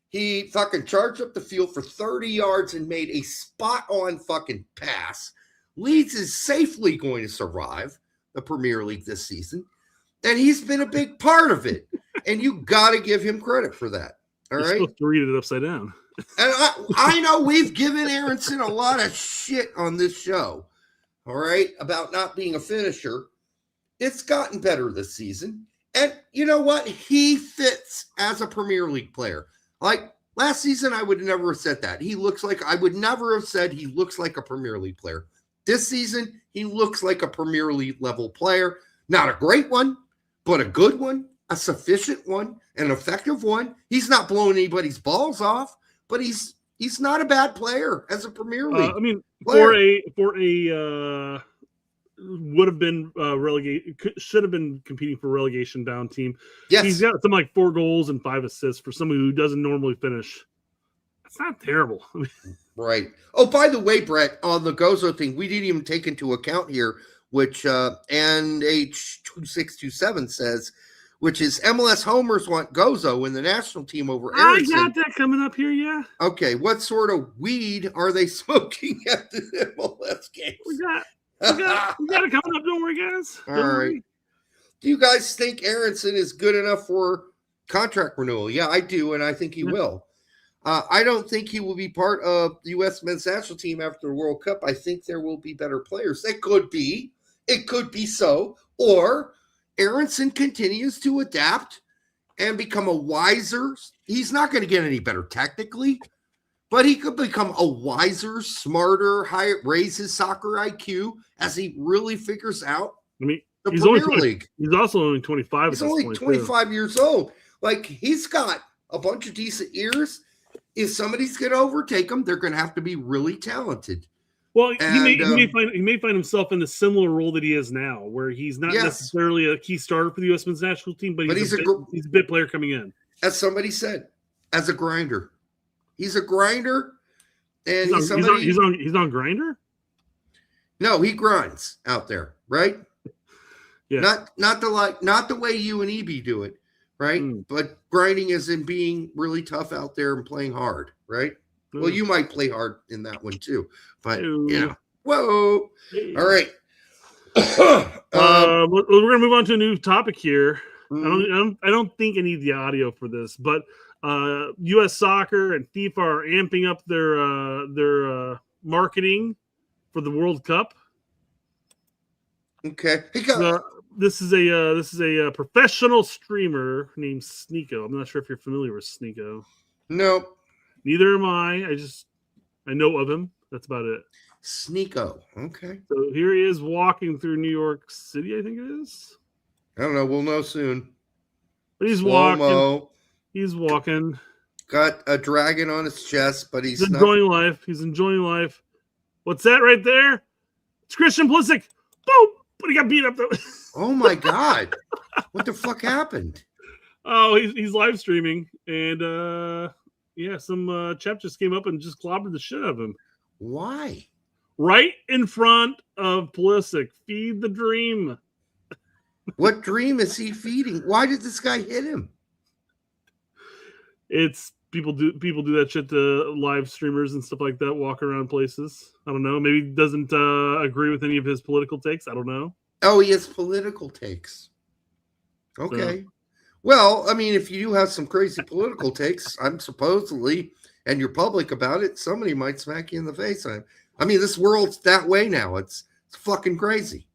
He fucking charged up the field for 30 yards and made a spot-on fucking pass. Leeds is safely going to survive the Premier League this season, and he's been a big part of it. And you got to give him credit for that. All right? You're supposed to read it upside down. And I know we've given Aronson a lot of shit on this show, all right, about not being a finisher. It's gotten better this season. And you know what? He fits as a Premier League player. Like last season, I would never have said that. I would never have said he looks like a Premier League player. This season, he looks like a Premier League level player. Not a great one, but a good one, a sufficient one, an effective one. He's not blowing anybody's balls off, but he's not a bad player as a Premier League. I mean, player. for a would have been relegated, should have been competing for relegation down team. Yes. He's got something like 4 goals and 5 assists for someone who doesn't normally finish. That's not terrible. Right. Oh, by the way, Brett, on the Gozo thing, we didn't even take into account here, which NH2627 says, which is MLS homers want Gozo in the national team over Aronson. I got that coming up here, yeah. Okay, what sort of weed are they smoking at the MLS games? We got it coming up. Don't worry, guys. All right. Do you guys think Aronson is good enough for contract renewal? Yeah, I do, and I think he will. I don't think he will be part of the U.S. men's national team after the World Cup. I think there will be better players. It could be so. Or Aronson continues to adapt and become a wiser. He's not going to get any better technically, but he could become a wiser, smarter, raise his soccer IQ as he really figures out the Premier League. He's also only 25. He's only 25 years old. Like, he's got a bunch of decent years. If somebody's going to overtake him, they're going to have to be really talented. Well, he may find himself in the similar role that he is now, where he's not necessarily a key starter for the U.S. men's national team, but he's a bit player coming in. As somebody said, as a grinder. He's a grinder, and he's on grinder. No, he grinds out there, right? Yeah. Not the way you and EB do it, right? But grinding is in being really tough out there and playing hard, right? Well, you might play hard in that one too, but whoa. All right. We're gonna move on to a new topic here. I don't think I need the audio for this, but U.S. Soccer and FIFA are amping up their marketing for the World Cup. Okay. This is a professional streamer named Sneeko. I'm not sure if you're familiar with Sneeko. No. Neither am I. I know of him. That's about it. Sneeko. Okay. So here he is walking through New York City, I think it is. I don't know. We'll know soon. But he's walking. He's walking. Got a dragon on his chest, but he's enjoying life. He's enjoying life. What's that right there? It's Christian Pulisic. Boom! But he got beat up though. Oh my God! What the fuck happened? Oh, he's live streaming, and some chap just came up and just clobbered the shit out of him. Why? Right in front of Pulisic. Feed the dream. What dream is he feeding? Why did this guy hit him? It's people do that shit to live streamers and stuff like that, walk around places. I don't know. Maybe he doesn't agree with any of his political takes. I don't know. Oh, he has political takes. Okay. So. Well, I mean, if you have some crazy political takes, I'm supposedly, and you're public about it, somebody might smack you in the face. I mean, this world's that way now. It's fucking crazy.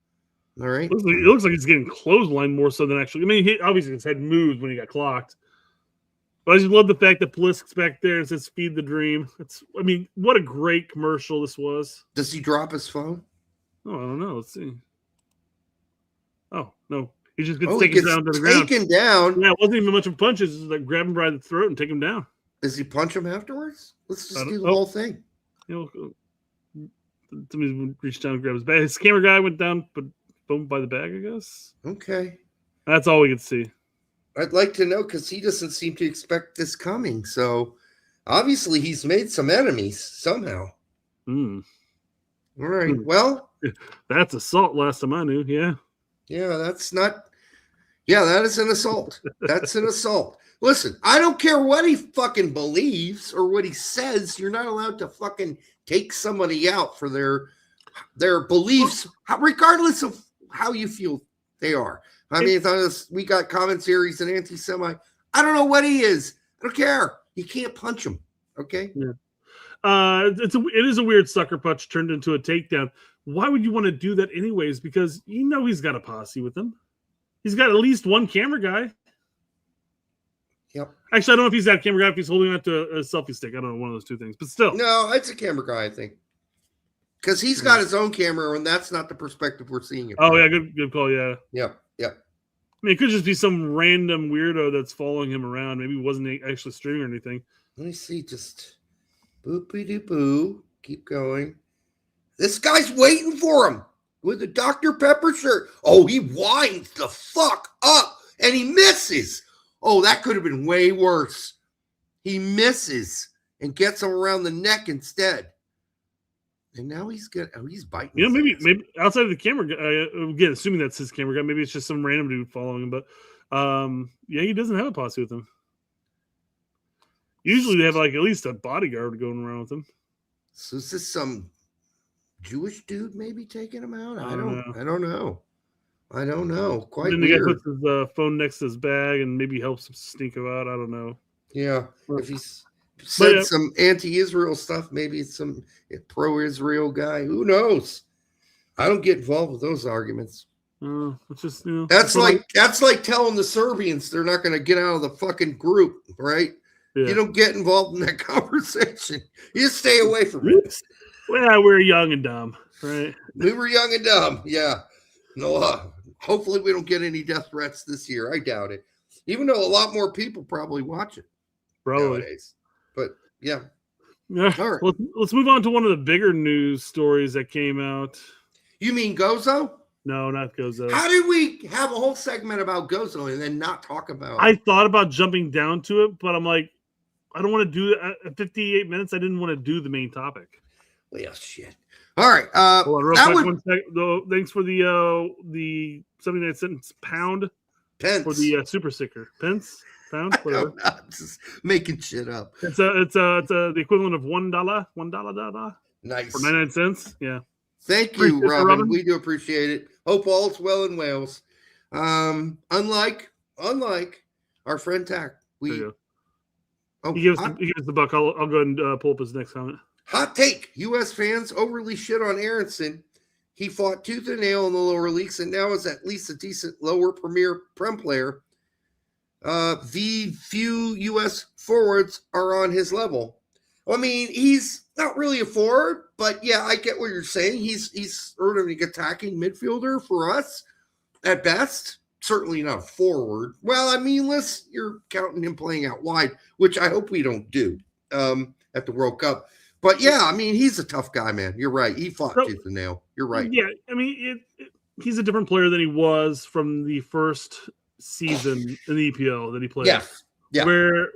All right. It looks like he's getting clotheslined more so than actually. I mean, obviously his head moved when he got clocked. But I just love the fact that Pulisic's back there and says "Feed the Dream." What a great commercial this was. Does he drop his phone? Oh, I don't know. Let's see. Oh no, he just gets taken down to the ground. Taken down. Yeah, it wasn't even much of a punch. It's just like grab him by the throat and take him down. Does he punch him afterwards? Let's just do the whole thing. Somebody reached down and grabbed his bag. His camera guy went down, but boom by the bag, I guess. Okay, that's all we could see. I'd like to know because he doesn't seem to expect this coming. So obviously he's made some enemies somehow. All right. Well, that's assault last time I knew. Yeah. Yeah, that's not. Yeah, that is an assault. That's an assault. Listen, I don't care what he fucking believes or what he says. You're not allowed to fucking take somebody out for their beliefs, regardless of how you feel they are. I mean, we got commentaries and anti-Semite. I don't know what he is. I don't care. You can't punch him. Okay. Yeah. It is a weird sucker punch turned into a takedown. Why would you want to do that anyways? Because he's got a posse with him. He's got at least one camera guy. Yep. Actually, I don't know if he's that camera guy, if he's holding on to a selfie stick. I don't know, one of those two things. But still. No, it's a camera guy, I think. Because he's got his own camera, and that's not the perspective we're seeing it. Oh, yeah, good call, yeah. Yep. I mean, it could just be some random weirdo that's following him around. Maybe he wasn't actually streaming or anything. Let me see. Just boopy-doo-boo. Keep going. This guy's waiting for him with a Dr. Pepper shirt. Oh, he winds the fuck up, and he misses. Oh, that could have been way worse. He misses and gets him around the neck instead. And now he's biting. You know, maybe outside of the camera guy, again, assuming that's his camera guy, maybe it's just some random dude following him. But yeah, he doesn't have a posse with him. Usually they have like at least a bodyguard going around with him. So is this some Jewish dude maybe taking him out? I don't know. Quite then weird. The guy puts his phone next to his bag and maybe helps him sneak him out. I don't know. Yeah, if he's said some anti-Israel stuff, maybe it's some pro-Israel guy. Who knows? I don't get involved with those arguments. It's just, you know, that's like telling the Serbians they're not going to get out of the fucking group, right? Yeah. You don't get involved in that conversation. You just stay away from it. Well, we're young and dumb, right? We were young and dumb, yeah. No, hopefully we don't get any death threats this year. I doubt it. Even though a lot more people probably watch it nowadays. But yeah. All right. Let's move on to one of the bigger news stories that came out. You mean Gozo? No, not Gozo. How did we have a whole segment about Gozo and then not talk about it? I thought about jumping down to it, but I'm like, I don't want to do it at 58 minutes. I didn't want to do the main topic. Well, shit. All right. Hold on, real quick, 1 second. Thanks for the 79 cents pound pence for the super sticker. Pence, pound, whatever. I'm just making shit up. It's the equivalent of $1. Nice for 99 cents. Yeah. Thank you, Robin. We do appreciate it. Hope all's well in Wales. Unlike our friend Tack, he gives the buck. I'll go ahead and pull up his next comment. Hot take: U.S. fans overly shit on Aronson. He fought tooth and nail in the lower leagues and now is at least a decent lower premier Prem player. The few U.S. forwards are on his level. I mean, he's not really a forward, but yeah, I get what you're saying. He's sort of an attacking midfielder for us at best. Certainly not a forward. Well, I mean, unless you're counting him playing out wide, which I hope we don't do at the World Cup. But yeah, I mean, he's a tough guy, man. You're right. He fought tooth and nail. You're right. Yeah, I mean, he's a different player than he was from the first season in the EPL that he played. Yeah. Where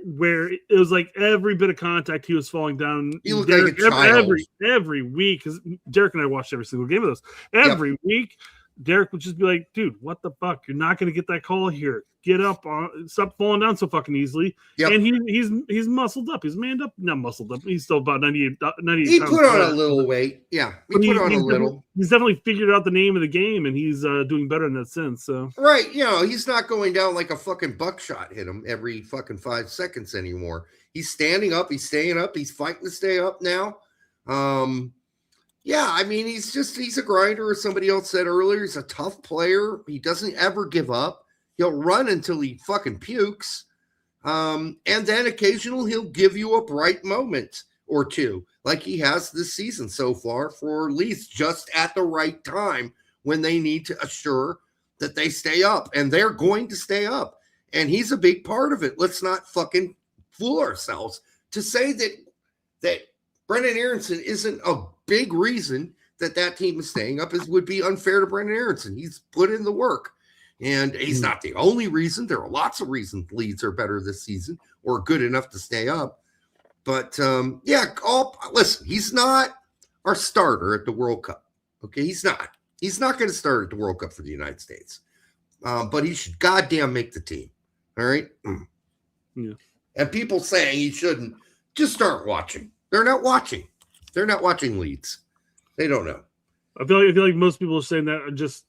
it was like every bit of contact he was falling down. He looked like a child. Every week, because Derek and I watched every single game of those. Every week, Derek would just be like, dude, what the fuck? You're not going to get that call here. Get up. Stop falling down so fucking easily. Yep. And he's muscled up. He's manned up. Not muscled up. He's still about 98 He put on a little weight. Yeah. He put on a little. He's definitely figured out the name of the game, and he's doing better in that sense. So right. You know, he's not going down like a fucking buckshot hit him every fucking 5 seconds anymore. He's standing up. He's staying up. He's fighting to stay up now. Yeah, I mean, he's a grinder, as somebody else said earlier. He's a tough player. He doesn't ever give up. He'll run until he fucking pukes. And then occasionally he'll give you a bright moment or two, like he has this season so far for Leeds, just at the right time when they need to assure that they stay up. And they're going to stay up. And he's a big part of it. Let's not fucking fool ourselves. To say that Brendan Aronson isn't a big reason that team is staying up would be unfair to Brendan Aronson. He's put in the work. And he's not the only reason. There are lots of reasons Leeds are better this season or good enough to stay up. But, listen, he's not our starter at the World Cup. Okay, he's not. He's not going to start at the World Cup for the United States. But he should goddamn make the team. All right? Yeah. And people saying he shouldn't, just start watching. They're not watching. They're not watching Leeds. They don't know. I feel like most people are saying that are just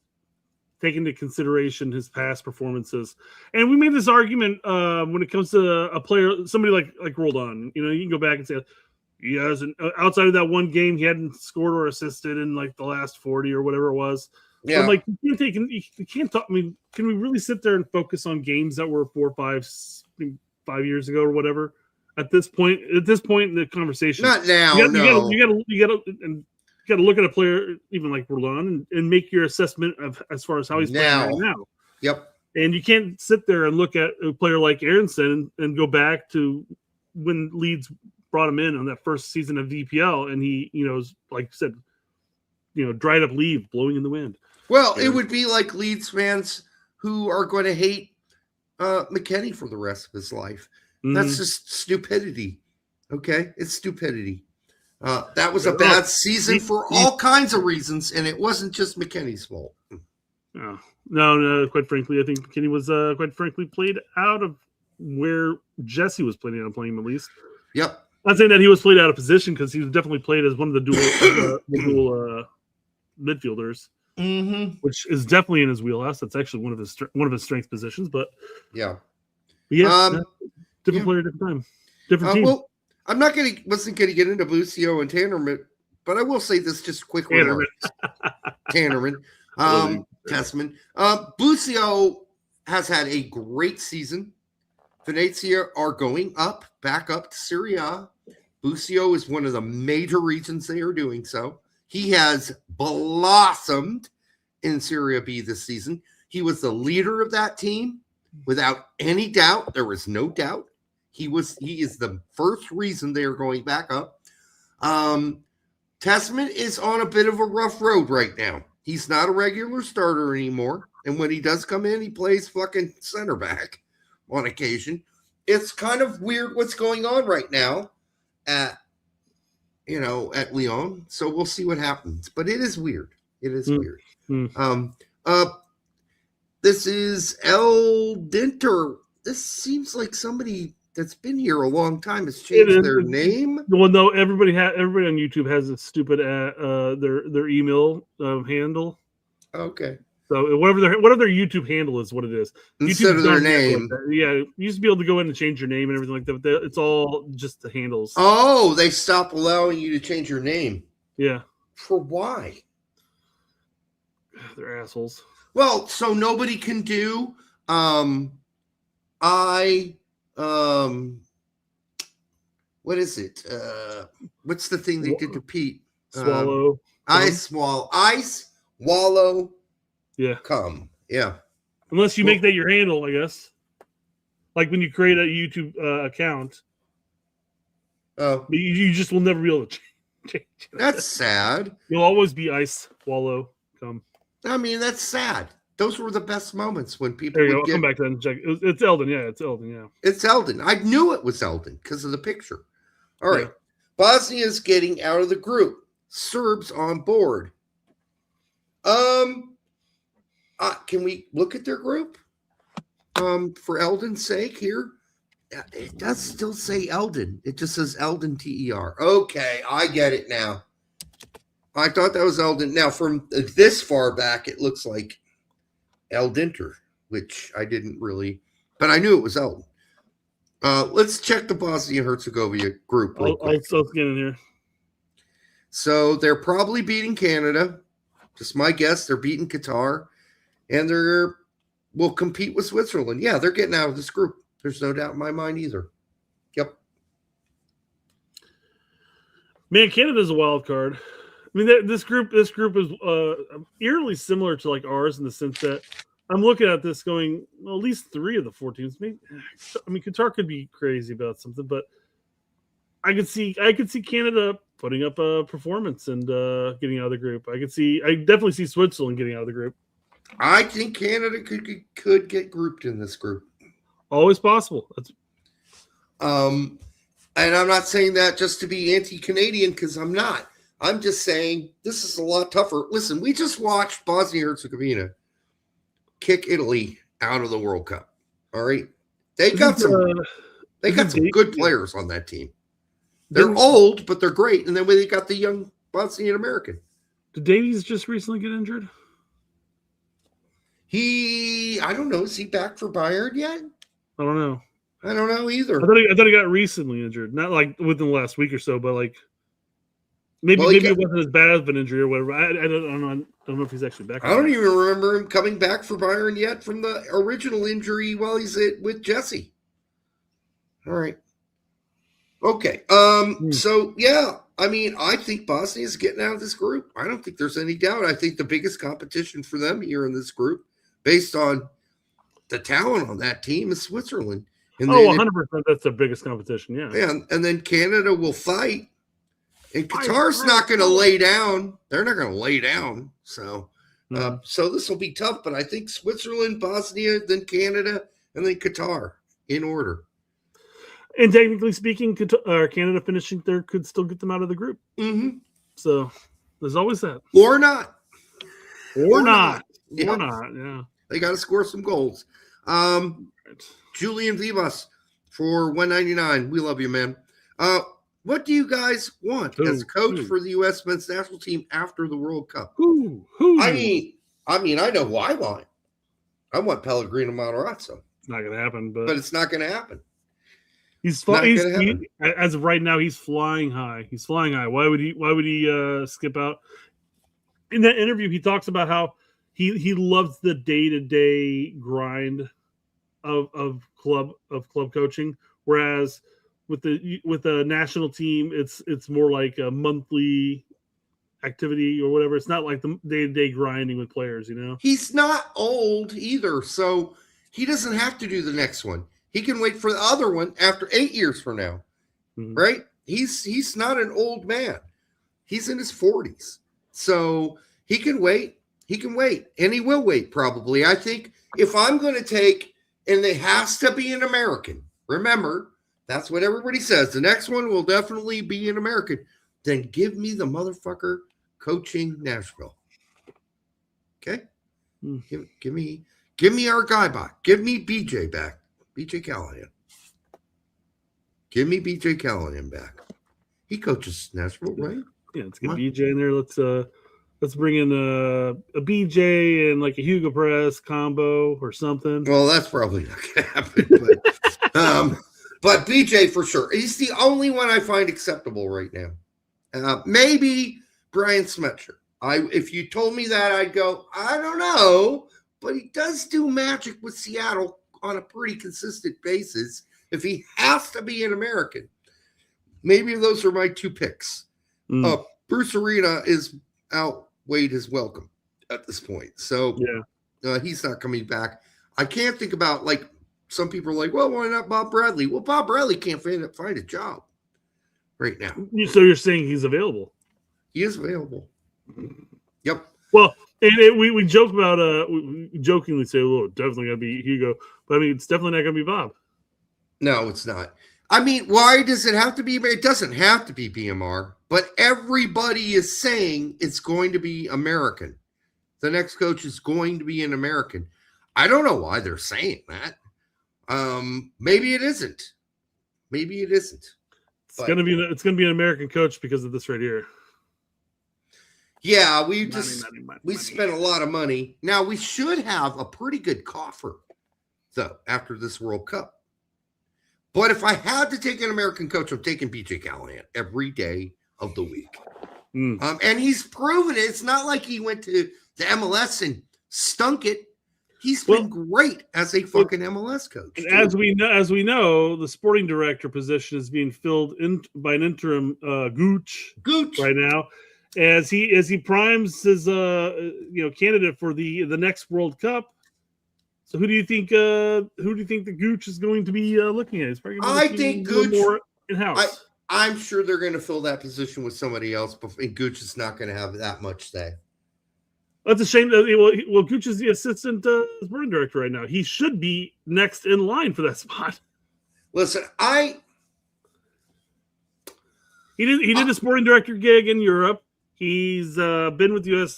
taking into consideration his past performances. And we made this argument when it comes to a player, somebody like Roldan. You know, you can go back and say he hasn't outside of that one game, he hadn't scored or assisted in like the last 40 or whatever it was. Yeah. I'm like, you can't talk. I mean, can we really sit there and focus on games that were 4 or 5 years ago or whatever? At this point in the conversation, Not now. You gotta look at a player even like Rolon and make your assessment of as far as how he's playing right now. Yep. And you can't sit there and look at a player like Aronson and go back to when Leeds brought him in on that first season of VPL, and he, is, like you said, dried up leaf blowing in the wind. Well, it would be like Leeds fans who are going to hate McKennie for the rest of his life. That's just stupidity. Okay? It's stupidity. That was a bad season for all kinds of reasons, and it wasn't just McKennie's fault. No, quite frankly, I think McKennie was played out of where Jesse was planning on playing him, at least. Yep. I'm not saying that he was played out of position, because he was definitely played as one of the dual midfielders, which is definitely in his wheelhouse. That's actually one of his strength positions. But yeah, different player, different time, different team. Well, wasn't going to get into Bucio and Tannerman, but I will say this just quick remarks. Tannerman, Testman. Bucio has had a great season. Venezia are going back up to Serie A. Bucio is one of the major reasons they are doing so. He has blossomed in Serie B this season. He was the leader of that team without any doubt. There was no doubt. He is the first reason they are going back up. Testament is on a bit of a rough road right now. He's not a regular starter anymore. And when he does come in, he plays fucking center back on occasion. It's kind of weird what's going on right now at Lyon. So we'll see what happens. But it is weird. It is weird. This is El Dinter. This seems like somebody that's been here a long time has changed their name. Well, no, everybody on YouTube has a stupid their email handle. Okay. So whatever their YouTube handle is, what it is. Instead YouTube of their name. Yeah, you used to be able to go in and change your name and everything like that, but it's all just the handles. Oh, they stopped allowing you to change your name. Yeah. For why? They're assholes. Well, so nobody can do what is it? What's the thing they did to Pete? Swallow. Wallow. Yeah. Come. Yeah. Unless you make that your handle, I guess. Like when you create a YouTube account. Oh. You just will never be able to change it. That's sad. You'll always be Ice Wallow Come. I mean, that's sad. Those were the best moments when people there you go. I'll come back to that and check. It's Eldon. Yeah, it's Eldon. Yeah. It's Eldon. I knew it was Eldon because of the picture. All right. Bosnia is getting out of the group. Serbs on board. Can we look at their group? For Eldon's sake here. It does still say Eldon. It just says Eldon TER. Okay, I get it now. I thought that was Eldon. Now, from this far back, it looks like Eldinter, which I didn't really, but I knew it was Eldon. Let's check the Bosnia-Herzegovina group real quick. Let's get in here. So they're probably beating Canada. Just my guess. They're beating Qatar. And will compete with Switzerland. Yeah, they're getting out of this group. There's no doubt in my mind either. Yep. Man, Canada's a wild card. I mean, this group is eerily similar to like ours in the sense that I'm looking at this going, well, at least 3 of the 4 teams. Maybe, I mean, Qatar could be crazy about something, but I could see Canada putting up a performance and getting out of the group. I definitely see Switzerland getting out of the group. I think Canada could get grouped in this group. Always possible. And I'm not saying that just to be anti-Canadian because I'm not. I'm just saying this is a lot tougher. Listen, we just watched Bosnia-Herzegovina kick Italy out of the World Cup. All right, they got some good players on that team. They're old, but they're great. And then they got the young Bosnian American. Did Davies just recently get injured? I don't know. Is he back for Bayern yet? I don't know. I don't know either. I thought he got recently injured. Not like within the last week or so, but like Maybe Well, he maybe got- it wasn't as bad of an injury or whatever. I don't know if he's actually back. I don't even remember him coming back for Bayern yet from the original injury while he's with Jesse. All right. Okay. So yeah, I mean, I think Bosnia is getting out of this group. I don't think there's any doubt. I think the biggest competition for them here in this group, based on the talent on that team, is Switzerland. And 100%. That's their biggest competition. Yeah. Yeah, and then Canada will fight. And Qatar's not going to lay down. They're not going to lay down. So, so this will be tough. But I think Switzerland, Bosnia, then Canada, and then Qatar in order. And technically speaking, Canada finishing third could still get them out of the group. Mm-hmm. So there's always that. Or not. Or not. Yeah. Or not. Yeah. They got to score some goals. Julian Vivas for $199. We love you, man. What do you guys want as coach for the U.S. men's national team after the World Cup? Who? I mean, I know who I want. I want Pellegrino Matarazzo. It's not going to happen, but it's not going to happen. As of right now, he's flying high. He's flying high. Why would he skip out? In that interview, he talks about how he loves the day-to-day grind of club coaching, whereas with the national team, it's more like a monthly activity or whatever. It's not like the day-to-day grinding with players, you know. He's not old either, so he doesn't have to do the next one. He can wait for the other one after 8 years from now, right? He's not an old man. He's in his 40s, so he can wait. He can wait, and he will wait probably. I think if I'm going to take, and it has to be an American. Remember, that's what everybody says. The next one will definitely be an American. Then give me the motherfucker coaching Nashville. Okay, give me our guy back. Give me BJ back. BJ Callahan. Give me BJ Callahan back. He coaches Nashville, right? Yeah, let's get BJ in there. Let's bring in a BJ and like a Hugo Perez combo or something. Well, that's probably not going to happen. But BJ for sure. He's the only one I find acceptable right now. Maybe Brian Smetcher. If you told me that, I'd go, I don't know. But he does do magic with Seattle on a pretty consistent basis. If he has to be an American, maybe those are my two picks. Bruce Arena is outweighed his welcome at this point. So he's not coming back. I can't think about, like, some people are like, well, why not Bob Bradley? Well, Bob Bradley can't find a job right now. So you're saying he's available? He is available. Yep. Well, and we joke about we jokingly say, "Oh, definitely gonna be Hugo," but I mean, it's definitely not gonna be Bob. No, it's not. I mean, why does it have to be? It doesn't have to be BMR, but everybody is saying it's going to be American. The next coach is going to be an American. I don't know why they're saying that. Maybe it isn't. Maybe it isn't. It's gonna be an American coach because of this right here. Yeah, we spent a lot of money. Now we should have a pretty good coffer, though, after this World Cup. But if I had to take an American coach, I'm taking BJ Callahan every day of the week. And he's proven it. It's not like he went to the MLS and stunk it. He's been great as a fucking MLS coach. And as we know, the sporting director position is being filled by an interim Gooch right now, as he primes his candidate for the next World Cup. So who do you think the Gooch is going to be looking at? I think Gooch more in-house. I'm sure they're going to fill that position with somebody else, and Gooch is not going to have that much say. That's a shame. Well, Gooch is the assistant sporting director right now. He should be next in line for that spot. Listen, he did a sporting director gig in Europe. He's been with US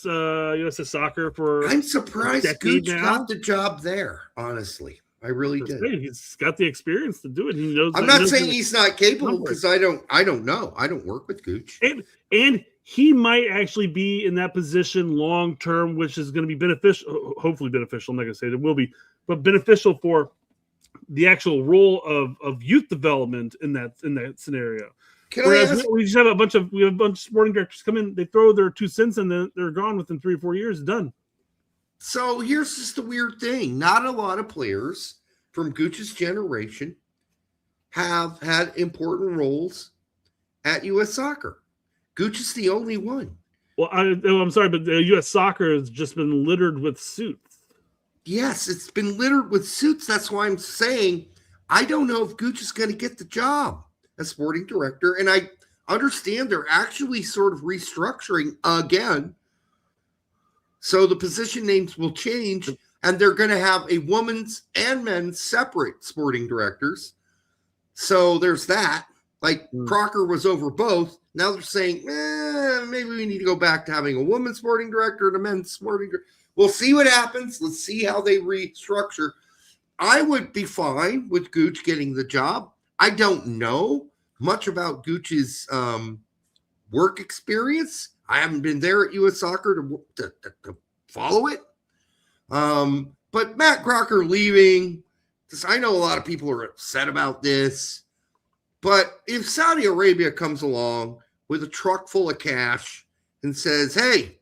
Soccer for. I'm surprised Gooch got the job there. Honestly, I really did. He's got the experience to do it. He knows. I'm not saying he's not capable, because I don't know. I don't work with Gooch, and he might actually be in that position long term, which is going to be beneficial. Hopefully beneficial. I'm not going to say it will be, but beneficial for the actual role of youth development in that scenario. Can I Whereas ask? we just have a bunch of sporting directors come in, they throw their 2 cents, and then they're gone within 3 or 4 years. Done. So here's just the weird thing. Not a lot of players from Gooch's generation have had important roles at U.S. Soccer. Gooch is the only one. Well, I'm sorry, but the U.S. Soccer has just been littered with suits. Yes, it's been littered with suits. That's why I'm saying I don't know if Gooch is going to get the job as sporting director. And I understand they're actually sort of restructuring again. So the position names will change, and they're going to have a women's and men's separate sporting directors. So there's that. Like Crocker was over both. Now they're saying, maybe we need to go back to having a women's sporting director and a men's sporting director. We'll see what happens. Let's see how they restructure. I would be fine with Gooch getting the job. I don't know much about Gooch's work experience. I haven't been there at U.S. Soccer to follow it. But Matt Crocker leaving, I know a lot of people are upset about this. But if Saudi Arabia comes along with a truck full of cash and says, hey,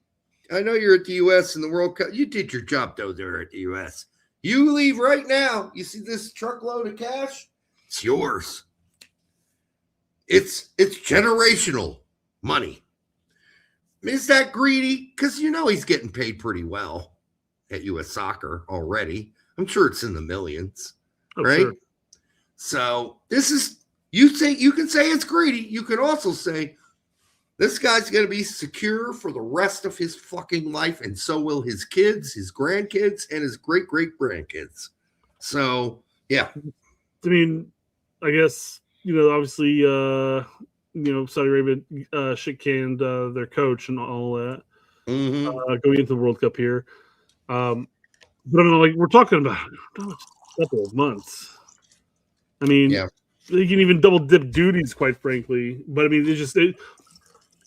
I know you're at the U.S. in the World Cup. You did your job, though, there at the U.S. You leave right now. You see this truckload of cash? It's yours. It's generational money. Is that greedy? Because he's getting paid pretty well at U.S. Soccer already. I'm sure it's in the millions, right? Sure. So this is, you can say it's greedy. You can also say this guy's going to be secure for the rest of his fucking life, and so will his kids, his grandkids, and his great-great-grandkids. So, yeah. I mean, I guess, obviously, Saudi Arabia shit-canned their coach and all that going into the World Cup here. But I don't know, we're talking about a couple of months. I mean, they can even double dip duties, quite frankly. But I mean,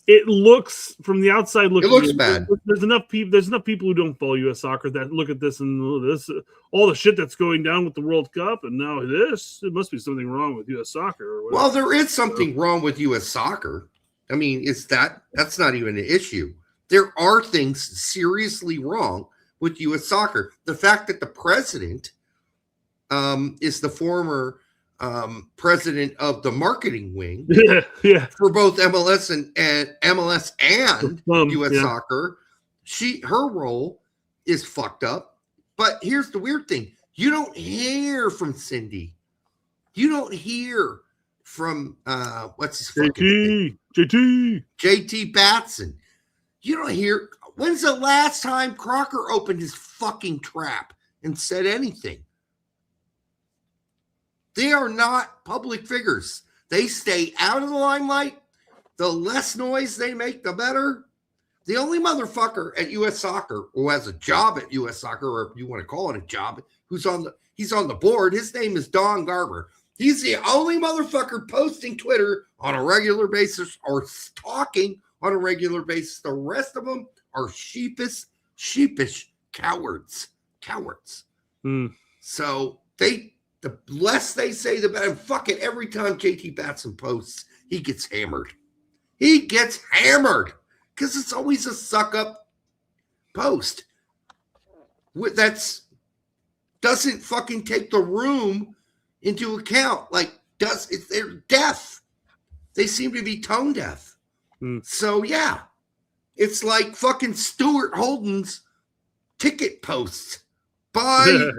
it looks from the outside looking. It looks bad. There's enough people who don't follow U.S. Soccer that look at this and all the shit that's going down with the World Cup, and now this. It must be something wrong with U.S. Soccer. Or whatever. Well, there is something wrong with U.S. Soccer. I mean, that's not even an issue. There are things seriously wrong with U.S. Soccer. The fact that the president is the former president of the marketing wing for both MLS and MLS and U.S. Soccer, her role is fucked up. But here's the weird thing: you don't hear from Cindy. You don't hear from what's his fucking name? JT Batson. You don't hear. When's the last time Crocker opened his fucking trap and said anything? They are not public figures. They stay out of the limelight. The less noise they make, the better. The only motherfucker at U.S. Soccer who has a job at U.S. Soccer, or if you want to call it a job, he's on the board. His name is Don Garber. He's the only motherfucker posting Twitter on a regular basis or talking on a regular basis. The rest of them are sheepish cowards. So the less they say, the better. Fuck it. Every time JT Batson posts, he gets hammered. He gets hammered because it's always a suck up post that's doesn't fucking take the room into account. They're deaf. They seem to be tone deaf. So yeah, it's like fucking Stuart Holden's ticket posts. Buy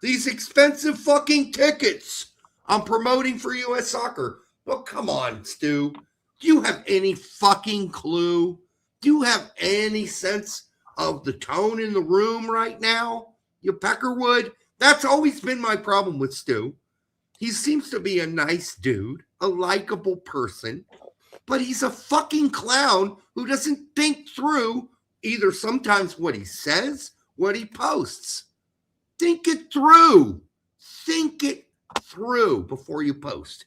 these expensive fucking tickets I'm promoting for U.S. Soccer. Well, come on, Stu. Do you have any fucking clue? Do you have any sense of the tone in the room right now? You Peckerwood? That's always been my problem with Stu. He seems to be a nice dude, a likable person, but he's a fucking clown who doesn't think through either sometimes what he says, what he posts. Think it through. Think it through before you post.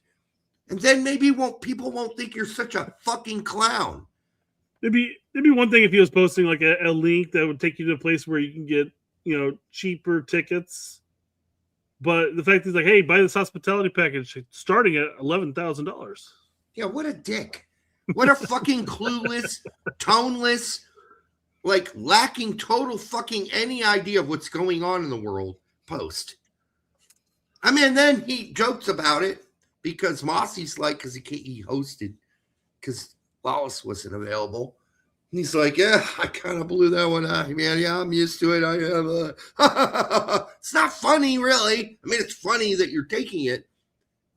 And then maybe people won't think you're such a fucking clown. It'd be one thing if he was posting like a link that would take you to a place where you can get, cheaper tickets. But the fact is like, hey, buy this hospitality package starting at $11,000. Yeah, what a dick. What a fucking clueless, toneless, like lacking total fucking any idea of what's going on in the world post. I mean, then he jokes about it because Mossy's like, because he hosted, because Lawless wasn't available. And he's like, yeah, I kind of blew that one out, man. Yeah, I'm used to it. I have it's not funny, really. I mean, it's funny that you're taking it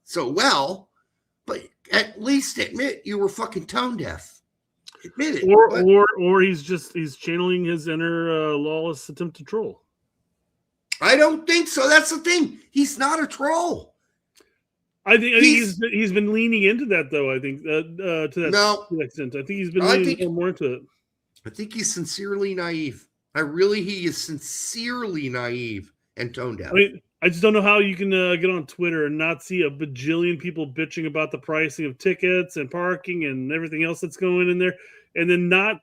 so well, but at least admit you were fucking tone deaf. Admit it. Or he's channeling his inner Lawless attempt to troll. I don't think so. That's the thing. He's not a troll. I think he's been leaning into that, though. I think to that extent. I think he's been leaning more into it. I think he's sincerely naive. He is sincerely naive and tone deaf. I mean, I just don't know how you can get on Twitter and not see a bajillion people bitching about the pricing of tickets and parking and everything else that's going in there, and then not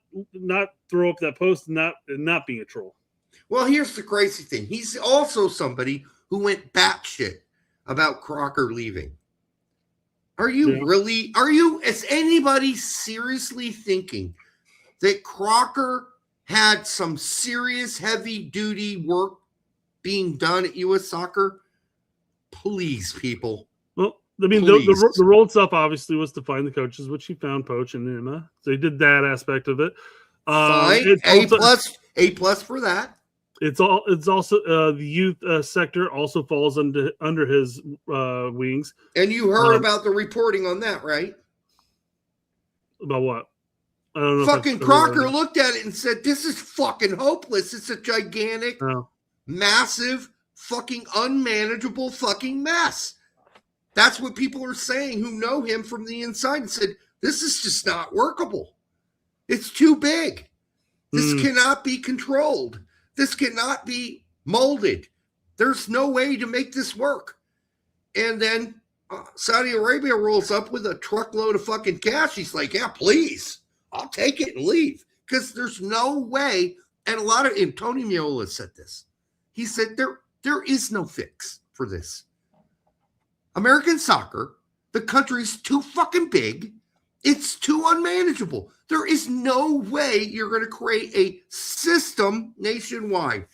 throw up that post and not being a troll. Well, here's the crazy thing. He's also somebody who went batshit about Crocker leaving. Is anybody seriously thinking that Crocker had some serious heavy-duty work being done at U.S. Soccer? Please, people. Well, I mean, the role itself obviously was to find the coaches, which he found Poach and Emma. So he did that aspect of it. Fine. A plus for that. It's also the youth sector also falls under his wings. And you heard about the reporting on that, right? About what? I don't know. Fucking Crocker looked at it and said, "This is fucking hopeless. It's a gigantic, massive, fucking unmanageable fucking mess." That's what people are saying who know him from the inside and said, "This is just not workable. It's too big. This cannot be controlled. This cannot be molded. There's no way to make this work." And then Saudi Arabia rolls up with a truckload of fucking cash. He's like, "Yeah, please. I'll take it and leave." Because there's no way. And Tony Meola said this. He said, there is no fix for this. American soccer, the country's too fucking big. It's too unmanageable. There is no way you're going to create a system nationwide.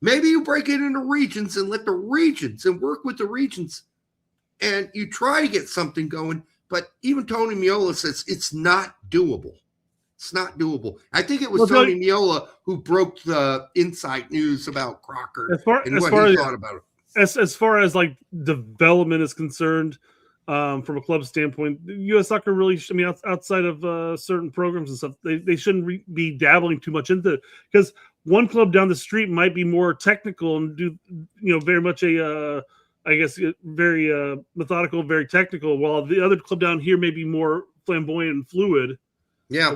Maybe you break it into regions and let the regions and work with the regions and you try to get something going. But even Tony Meola says it's not doable. It's not doable. I think it was Tony Meola who broke the inside news about Crocker and what he thought about it. As far as like development is concerned, from a club standpoint, U.S. Soccer really, outside of certain programs and stuff, they shouldn't be dabbling too much into it, because one club down the street might be more technical and do, very much very methodical, very technical, while the other club down here may be more flamboyant and fluid. Yeah.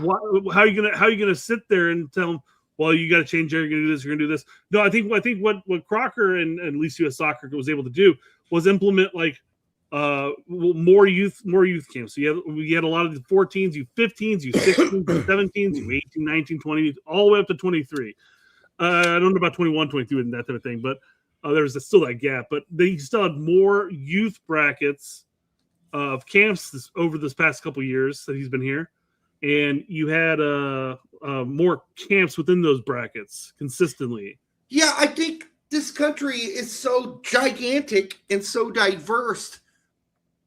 How are you gonna sit there and tell them, well, you got to change there, you're gonna do this, you're gonna do this? No, I think what Crocker and at least U.S. Soccer was able to do was implement like more youth camps. So we had a lot of the 14s, U15s, U16s, U17s, U18, 19, 20, all the way up to 23. I don't know about 21, 22 and that type of thing, but there's still that gap. But they still had more youth brackets of camps over this past couple of years that he's been here. And you had more camps within those brackets consistently. Yeah, I think this country is so gigantic and so diverse.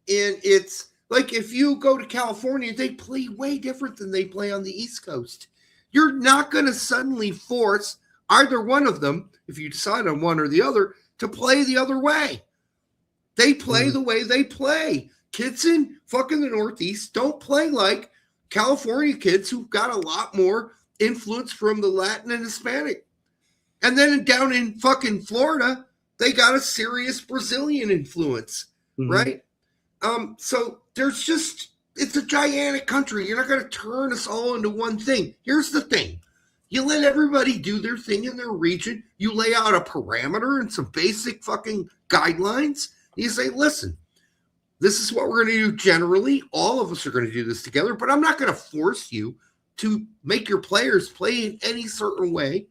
And it's like if you go to California, they play way different than they play on the East Coast. You're not going to suddenly force either one of them, if you decide on one or the other, to play the other way. They play the way they play. Kids in fucking the Northeast don't play like California kids who've got a lot more influence from the Latin and Hispanic. And then down in fucking Florida, they got a serious Brazilian influence, right? So there's it's a gigantic country. You're not going to turn us all into one thing. Here's the thing. You let everybody do their thing in their region. You lay out a parameter and some basic fucking guidelines. You say, listen, this is what we're going to do generally. All of us are going to do this together, but I'm not going to force you to make your players play in any certain way.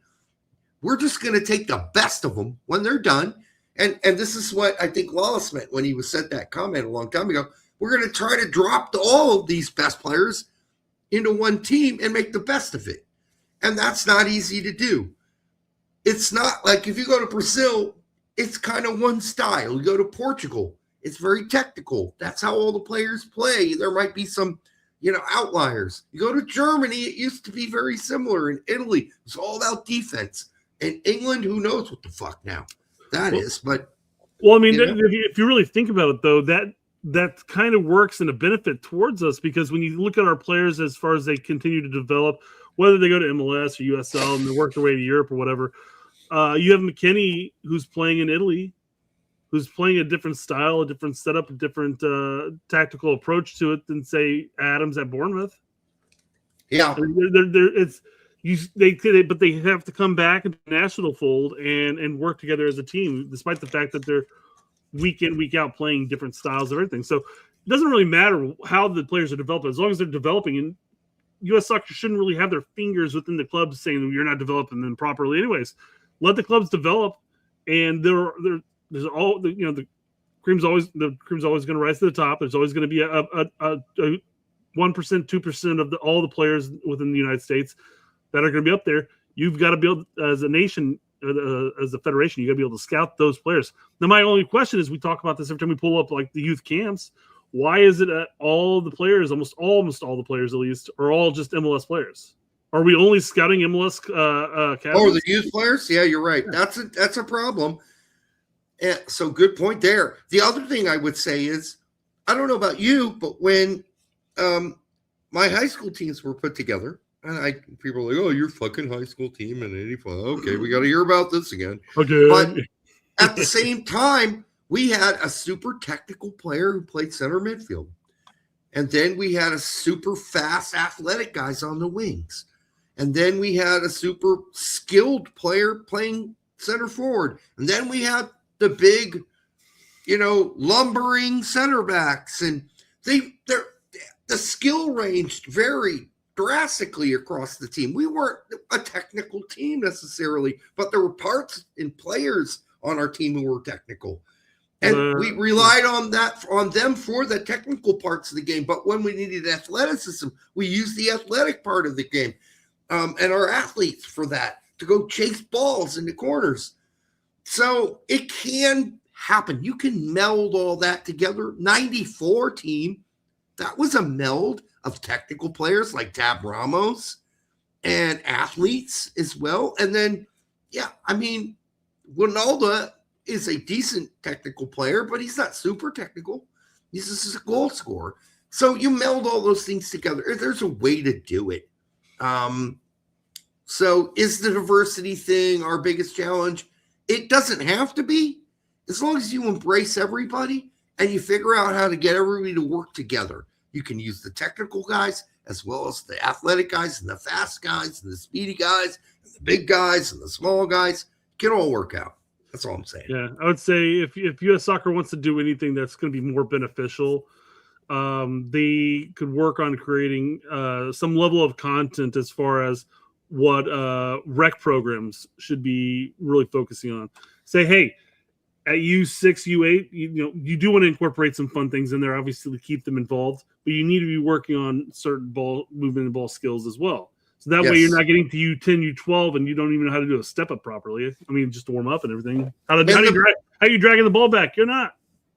We're just going to take the best of them when they're done. And this is what I think Lawless meant when he said that comment a long time ago. We're going to try to drop all of these best players into one team and make the best of it. And that's not easy to do. It's not like if you go to Brazil, it's kind of one style. You go to Portugal, it's very technical. That's how all the players play. There might be some, outliers. You go to Germany, it used to be very similar. In Italy, it's all about defense. In England, who knows what the fuck now that is. But if you really think about it, though, that kind of works in a benefit towards us, because when you look at our players as far as they continue to develop, whether they go to MLS or USL and they work their way to Europe or whatever, you have McKennie who's playing in Italy, who's playing a different style, a different setup, a different tactical approach to it than, say, Adams at Bournemouth. Yeah, but they have to come back into the national fold and work together as a team, despite the fact that they're week in, week out playing different styles of everything. So it doesn't really matter how the players are developing, as long as they're developing. And U.S. Soccer shouldn't really have their fingers within the clubs saying you're not developing them properly. Anyways, let the clubs develop, and there's all the cream's always going to rise to the top. There's always going to be a 1%, 2% of all the players within the United States that are going to be up there. You've got to be able, as a nation, as a federation, you got to be able to scout those players. Now, my only question is, we talk about this every time we pull up like the youth camps. Why is it all the players, almost all the players at least, are all just MLS players? Are we only scouting MLS academies? The youth players? Yeah, you're right. Yeah. That's a problem. So good point there. The other thing I would say is, I don't know about you, but when my high school teams were put together, and people are like, "Oh, your fucking high school team in '85." Okay, we got to hear about this again. Okay. But at the same time, we had a super technical player who played center midfield, and then we had a super fast, athletic guys on the wings, and then we had a super skilled player playing center forward, and then we had the big, lumbering center backs, and the skill range varied drastically across the team. We weren't a technical team necessarily, but there were parts and players on our team who were technical, and we relied on them for the technical parts of the game. But when we needed athleticism, we used the athletic part of the game and our athletes for that to go chase balls in the corners. So it can happen. You can meld all that together. 94 team, that was a meld of technical players like Tab Ramos and athletes as well. And then, Ronaldo is a decent technical player, but he's not super technical. He's just a goal scorer. So you meld all those things together. There's a way to do it. So is the diversity thing our biggest challenge? It doesn't have to be, as long as you embrace everybody and you figure out how to get everybody to work together. You can use the technical guys as well as the athletic guys and the fast guys and the speedy guys and the big guys and the small guys. It can all work out. That's all I'm saying. Yeah, I would say if U.S. Soccer wants to do anything that's going to be more beneficial, they could work on creating some level of content as far as what rec programs should be really focusing on. Say, hey, at U6, U8, you do want to incorporate some fun things in there, obviously, to keep them involved, but you need to be working on certain ball movement and ball skills as well. So that way you're not getting to U10, U12, and you don't even know how to do a step up properly. I mean, just to warm up and everything. How are you dragging the ball back? You're not.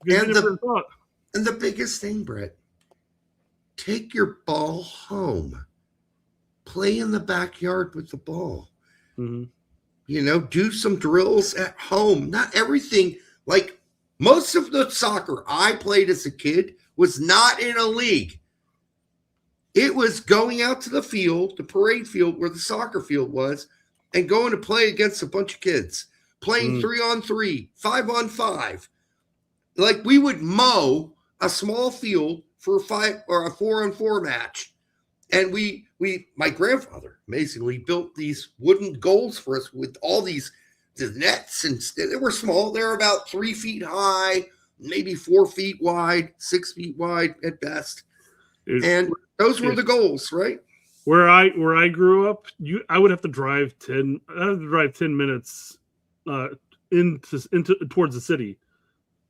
And the biggest thing, Brett, take your ball home. Play in the backyard with the ball. Mm-hmm. Do some drills at home. Not everything, like most of the soccer I played as a kid was not in a league. It was going out to the field, the parade field where the soccer field was, and going to play against a bunch of kids, playing 3-on-3, 5-on-5. Like we would mow a small field for a 5 or a 4-on-4 match. And my grandfather amazingly built these wooden goals for us with all the nets, and they were small. They're about 3 feet high, maybe 4 feet wide, 6 feet wide at best. And those were the goals, right? Where I grew up, I would have to drive 10 minutes into towards the city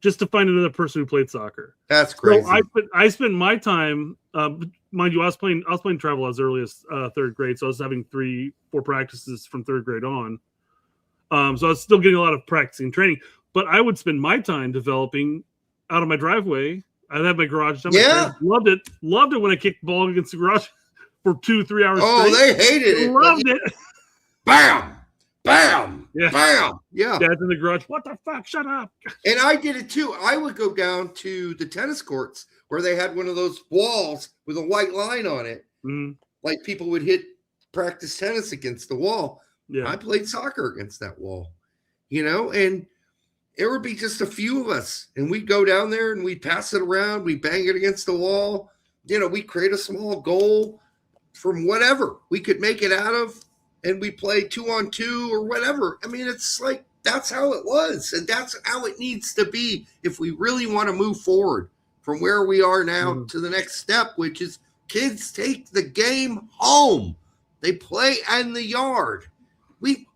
just to find another person who played soccer. That's crazy. So I spent my time, mind you, I was playing travel as early as third grade, so I was having 3-4 practices from third grade on. So I was still getting a lot of practicing and training, but I would spend my time developing out of my driveway. I'd have my garage done. Yeah. Loved it when I kicked the ball against the garage for 2-3 hours. Oh, straight. they hated it. Loved it. Bam, bam, Yeah. bam. Yeah. Dad's in the garage. What the fuck? Shut up. And I did it too. I would go down to the tennis courts where they had one of those walls with a white line on it. Mhm. Like people would hit practice tennis against the wall. Yeah. I played soccer against that wall, and it would be just a few of us. And we'd go down there and we'd pass it around. We'd bang it against the wall. We'd create a small goal from whatever we could make it out of. And we play 2-on-2 or whatever. I mean, it's like, that's how it was. And that's how it needs to be if we really want to move forward from where we are now to the next step, which is kids take the game home. They play in the yard.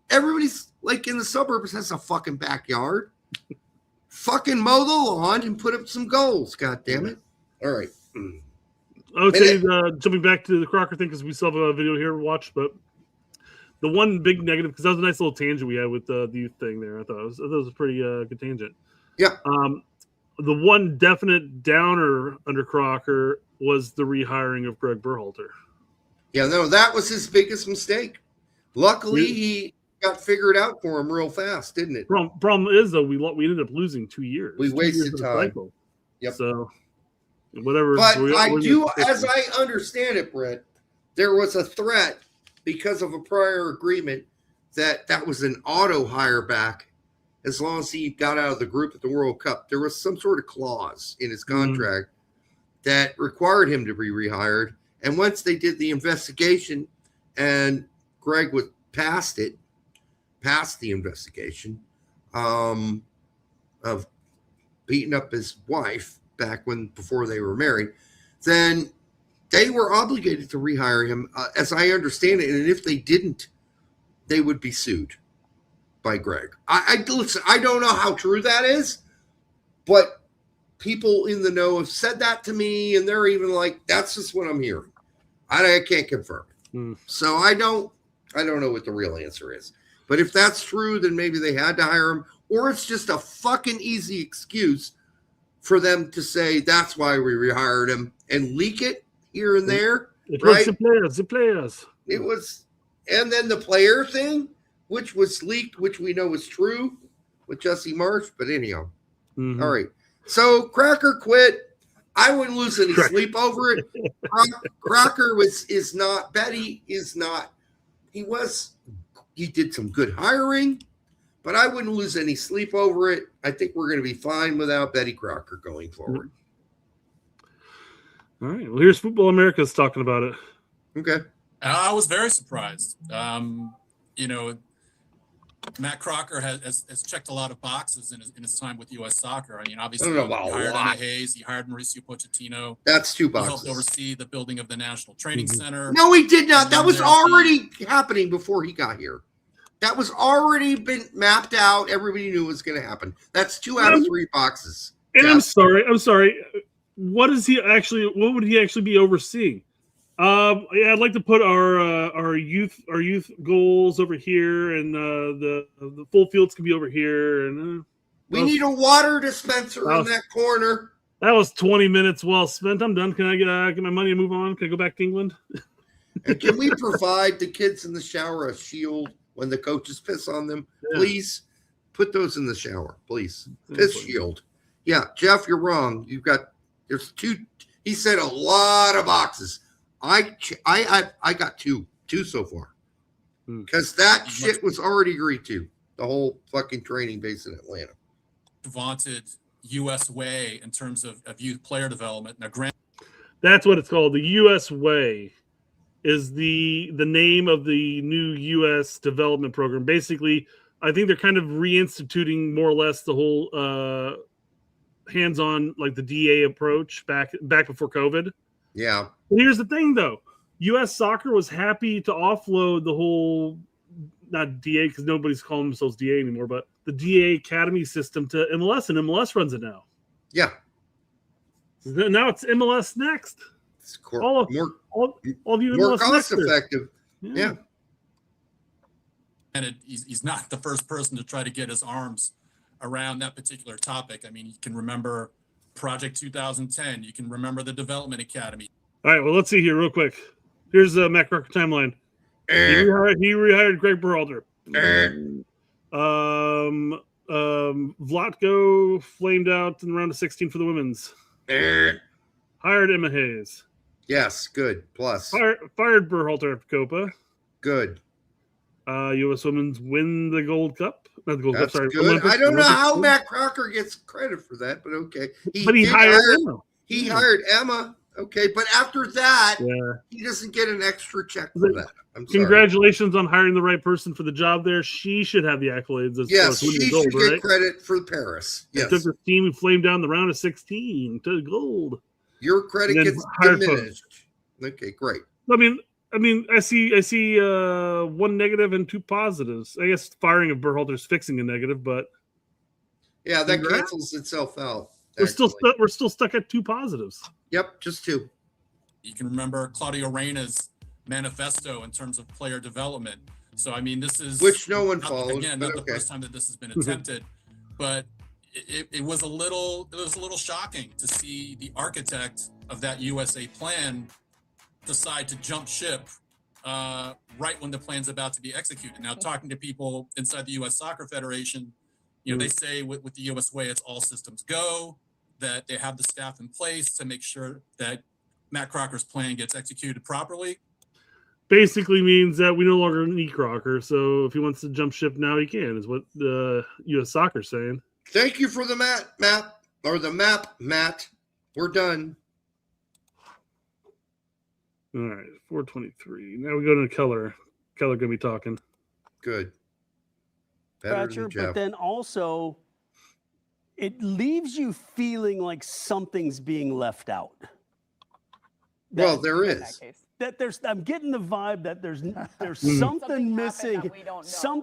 Everybody's like in the suburbs has a fucking backyard. Fucking mow the lawn and put up some goals. God damn it. All right. I would say jumping back to the Crocker thing, because we still have a video here to watch, but the one big negative, because that was a nice little tangent we had with the youth thing there. I thought it was a pretty good tangent. Yeah. The one definite downer under Crocker was the rehiring of Greg Berhalter. Yeah, no, that was his biggest mistake. Luckily, he got figured out for him real fast, didn't it? Problem is, though, we ended up losing 2 years. We 2 wasted years of the time. cycle. Yep. So, whatever. But as I understand it, Brett, there was a threat because of a prior agreement that was an auto hire back as long as he got out of the group at the World Cup. There was some sort of clause in his contract that required him to be rehired. And once they did the investigation and Greg was past the investigation of beating up his wife before they were married, then they were obligated to rehire him, as I understand it. And if they didn't, they would be sued by Greg. Listen, I don't know how true that is, but people in the know have said that to me, and they're even like, that's just what I'm hearing. I can't confirm it. So I don't know what the real answer is. But if that's true, then maybe they had to hire him, or it's just a fucking easy excuse for them to say that's why we rehired him and leak it here and there. It right? was the players. It was, and then the player thing, which was leaked, which we know is true with Jesse Marsh. But anyhow, all right. So Crocker quit. I wouldn't lose any sleep over it. Crocker is not. Betty is not. He did some good hiring, but I wouldn't lose any sleep over it. I think we're going to be fine without Betty Crocker going forward. All right. Well, here's Football America's talking about it. Okay. I was very surprised. Matt Crocker has checked a lot of boxes in his time with U.S. Soccer. I mean, obviously, he hired Anna Hayes, he hired Mauricio Pochettino. That's 2 boxes. He helped oversee the building of the National Training Center. No, he did not. That was already happening before he got here. That was already been mapped out. Everybody knew it was going to happen. That's 2 out of 3 boxes. And I'm sorry. What would he actually be overseeing? I'd like to put our youth goals over here, and the full fields can be over here. And we need a water dispenser in that corner. That was 20 minutes well spent. I'm done. Can I get my money and move on? Can I go back to England? And can we provide the kids in the shower a shield when the coaches piss on them? Yeah. Please put those in the shower, please. Piss shield. Yeah, Jeff, you're wrong. There's 2. He said a lot of boxes. I got 2 so far, because that shit was already agreed to. The whole fucking training base in Atlanta. Vaunted U.S. way in terms of youth player development. Now, that's what it's called. The U.S. way is the name of the new U.S. development program. Basically, I think they're kind of reinstituting more or less the whole hands-on, like the DA approach back before COVID. Yeah. But here's the thing, though. U.S. Soccer was happy to offload the whole not DA because nobody's calling themselves DA anymore, but the DA Academy system to MLS, and MLS runs it now. Yeah. Now it's MLS Next. It's all of you more MLS cost Nexters. effective. Yeah. And he's not the first person to try to get his arms around that particular topic. I mean, you can remember Project 2010. You can remember the Development Academy. All right, well, let's see here real quick. Here's the Matt Crocker timeline. He rehired Greg Berhalter. Vlatko flamed out in the round of 16 for the women's. Hired Emma Hayes. Yes, good. Plus. Fired Berhalter after Copa. Good. U.S. Women's win the Gold Cup. Not the Gold Cup, sorry. Good. Olympics, I don't know how Olympics. Matt Crocker gets credit for that, but okay. He hired Emma. He hired Emma. Okay, but after that, Yeah. he doesn't get an extra check for that. I'm sorry. Congratulations on hiring the right person for the job there. She should have the accolades. As Yes, far as she winning gold, should get right? credit for Paris. They Yes. took this team and flamed down the round of 16 to gold. Your credit And then gets hired diminished. Okay, great. I mean, I see one negative and two positives. I guess firing of Berhalter's fixing a negative, but Yeah, that Congrats. cancels itself out. we're still stuck at two positives. Yep, just two. You can remember Claudio Reyna's manifesto in terms of player development. So, I mean, this is Which no one not- followed, Again, but not the okay. first time that this has been attempted, but it was a little shocking to see the architect of that USA plan decide to jump ship right when the plan's about to be executed. Now, talking to people inside the U.S. Soccer Federation, they say with the U.S. way, it's all systems go, that they have the staff in place to make sure that Matt Crocker's plan gets executed properly. Basically means that we no longer need Crocker. So if he wants to jump ship now, he can. Is what the U.S. Soccer's saying. Thank you for the map, Matt. We're done. All right, 423. Now we go to Keller. Keller gonna be talking. Good. Better than Jeff. But then also, it leaves you feeling like something's being left out. Well, there is. That I'm getting the vibe that there's something missing.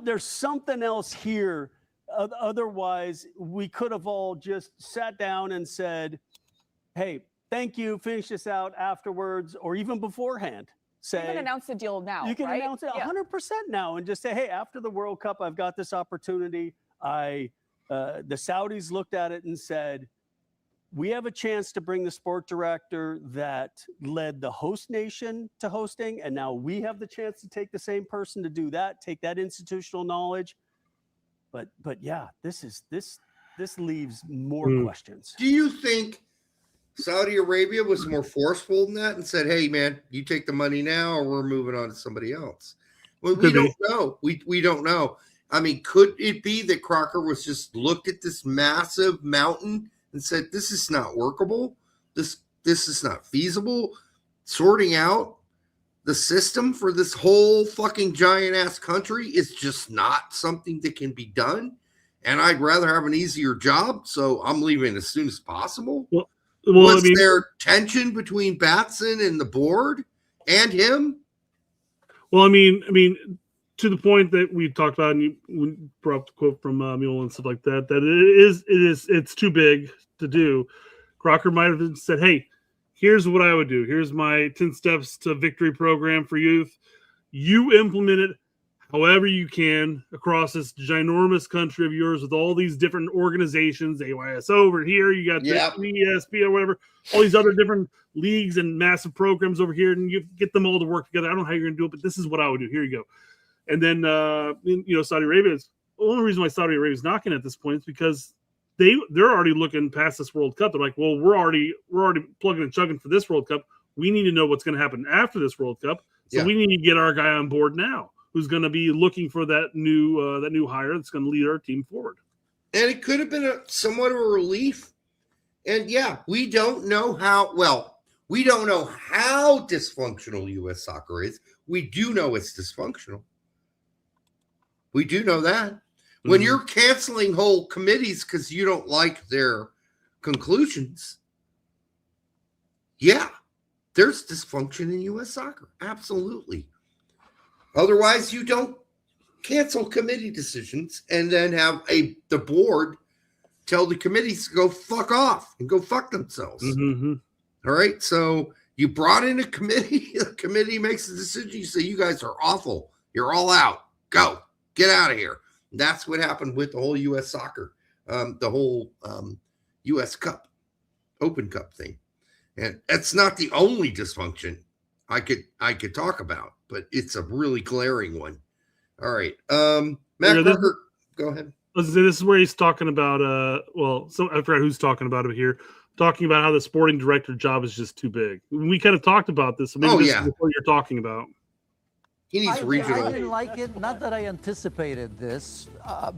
There's something else here. Otherwise, we could have all just sat down and said, "Hey, thank you. Finish this out afterwards, or even beforehand." Say, you can announce the deal now. You can right? announce it 100% now, and just say, "Hey, after the World Cup, I've got this opportunity." The Saudis looked at it and said, "We have a chance to bring the sport director that led the host nation to hosting, and now we have the chance to take the same person to do that, take that institutional knowledge." But yeah, this leaves more questions. Do you think Saudi Arabia was more forceful than that and said, "Hey, man, you take the money now, or we're moving on to somebody else"? Well, we don't know. We don't know. I mean, could it be that Crocker was just looked at this massive mountain and said, "This is not workable. This is not feasible." Sorting out the system for this whole fucking giant ass country is just not something that can be done. And I'd rather have an easier job, so I'm leaving as soon as possible. Was there tension between Batson and the board and him? Well, I mean, to the point that we talked about, and you brought up the quote from Mule and stuff like that, it's too big to do. Crocker might have said, "Hey, here's what I would do. Here's my 10 steps to victory program for youth. You implement it however you can across this ginormous country of yours with all these different organizations, AYSO over here, you got the ESP or whatever, all these other different leagues and massive programs over here, and you get them all to work together. I don't know how you're going to do it, but this is what I would do. Here you go." And then, Saudi Arabia is the only reason why Saudi Arabia is knocking at this point is because they're already looking past this World Cup. They're like, well, we're already plugging and chugging for this World Cup. We need to know what's going to happen after this World Cup. So we need to get our guy on board now, who's going to be looking for that new hire that's going to lead our team forward. And it could have been somewhat of a relief. And we don't know how dysfunctional U.S. soccer is. We do know it's dysfunctional. We do know that. When you're canceling whole committees because you don't like their conclusions, there's dysfunction in U.S. soccer. Absolutely. Otherwise, you don't cancel committee decisions and then have the board tell the committees to go fuck off and go fuck themselves. Mm-hmm. All right. So you brought in a committee, the committee makes a decision. You say, you guys are awful. You're all out. Go. Get out of here. That's what happened with the whole U.S. soccer, the whole U.S. Cup, Open Cup thing. And that's not the only dysfunction I could talk about, but it's a really glaring one. All right. Matt Parker, go ahead. This is where he's talking about, I forgot who's talking about it here, talking about how the sporting director job is just too big. We kind of talked about this. So maybe this is what you're talking about. He needs regional. I didn't like it. Not that I anticipated this,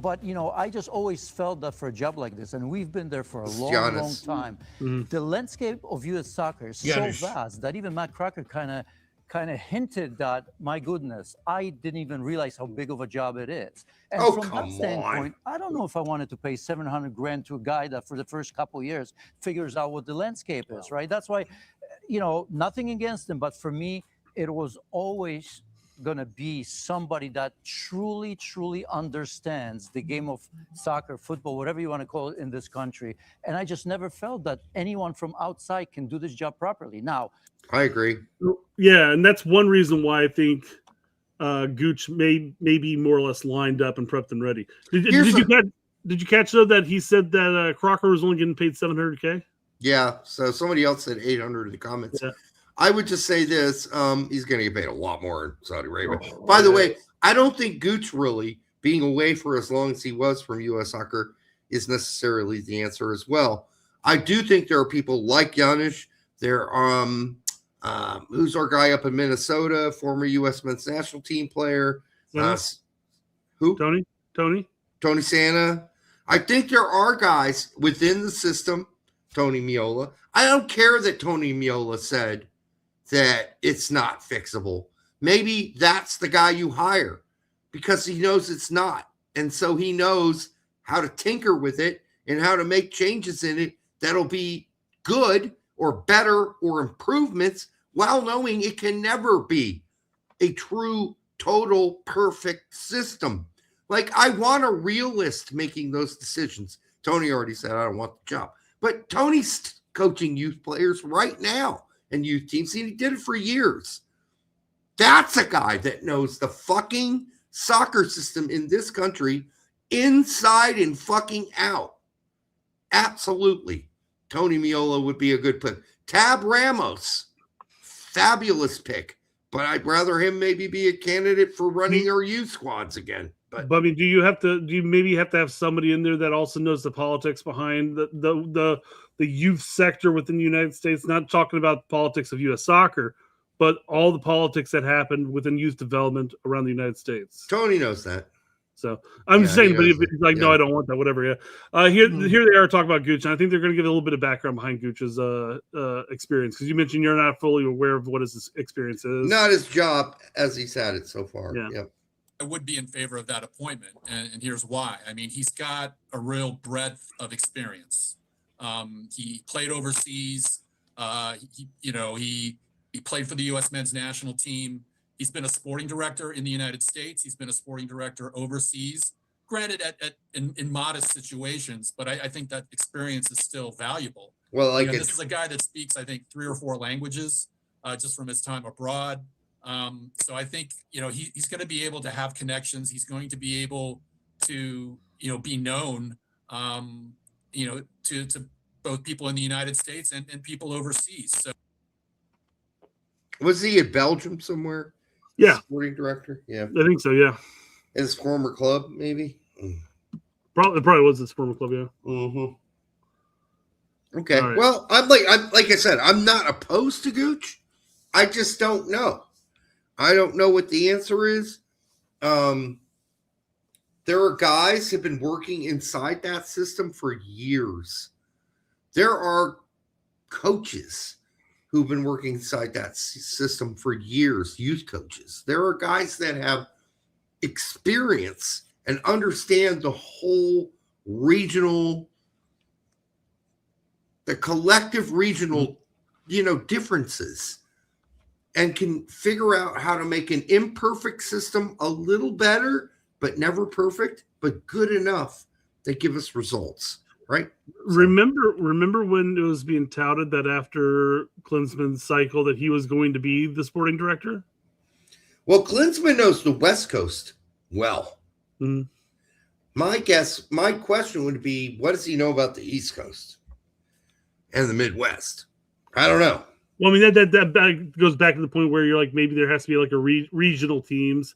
but I just always felt that for a job like this, and we've been there for a long time. Mm-hmm. The landscape of U.S. soccer is so vast that even Matt Crocker kind of hinted that, my goodness, I didn't even realize how big of a job it is. And from that standpoint, I don't know if I wanted to pay $700,000 to a guy that for the first couple of years figures out what the landscape is, right? That's why, nothing against him, but for me, it was always going to be somebody that truly understands the game of soccer, football, whatever you want to call it in this country. And I just never felt that anyone from outside can do this job properly. Now, I agree. Yeah, and that's one reason why I think Gooch may be more or less lined up and prepped and ready. Did you catch though that he said that Crocker was only getting paid $700K? Yeah, so somebody else said 800 in the comments. Yeah. I would just say this, he's going to get paid a lot more in Saudi Arabia. By the way, I don't think Gooch really being away for as long as he was from U.S. soccer is necessarily the answer as well. I do think there are people like Janusz. There who's our guy up in Minnesota, former U.S. men's national team player. Who? Tony Santa. I think there are guys within the system, Tony Meola. I don't care that Tony Meola said that it's not fixable. Maybe that's the guy you hire because he knows it's not. And so he knows how to tinker with it and how to make changes in it that'll be good or better or improvements while knowing it can never be a true, total, perfect system. Like, I want a realist making those decisions. Tony already said, I don't want the job. But Tony's coaching youth players right now and youth teams. He did it for years. That's a guy that knows the fucking soccer system in this country inside and fucking out. Absolutely. Tony Meola would be a good pick. Tab Ramos, fabulous pick. But I'd rather him maybe be a candidate for running our youth squads again. But I mean, do you maybe have to have somebody in there that also knows the politics behind the youth sector within the United States? Not talking about the politics of U.S. soccer, but all the politics that happen within youth development around the United States. Tony knows that. So I'm just saying, but if he's like, no, I don't want that, whatever. Yeah. Here they are talking about Gooch, and I think they're going to give a little bit of background behind Gooch's experience, because you mentioned you're not fully aware of what his experience is. Not his job as he's had it so far. Yeah. Yep. I would be in favor of that appointment, and here's why. I mean, he's got a real breadth of experience. He played overseas. He played for the U.S. men's national team. He's been a sporting director in the United States. He's been a sporting director overseas. Granted, in modest situations, but I think that experience is still valuable. Well, this is a guy that speaks, I think, 3 or 4 languages just from his time abroad. So I think, he's going to be able to have connections. He's going to be able to, be known, to both people in the United States and people overseas. So was he at Belgium somewhere? Yeah. Sporting director? Yeah. I think so, yeah. His former club, maybe? Probably was his former club, yeah. Mm-hmm. Okay. Right. Well, I'm like I said, I'm not opposed to Gooch. I just don't know. I don't know what the answer is. There are guys who have been working inside that system for years. There are coaches who've been working inside that system for years, youth coaches. There are guys that have experience and understand the whole regional, the collective regional, differences, and can figure out how to make an imperfect system a little better, but never perfect, but good enough that give us results, right? So, remember when it was being touted that after Klinsman's cycle that he was going to be the sporting director? well, Klinsman knows the West Coast well. Mm-hmm. My question would be, what does he know about the East Coast and the Midwest? I don't know. Well, I mean, that goes back to the point where you're like, maybe there has to be like a regional teams.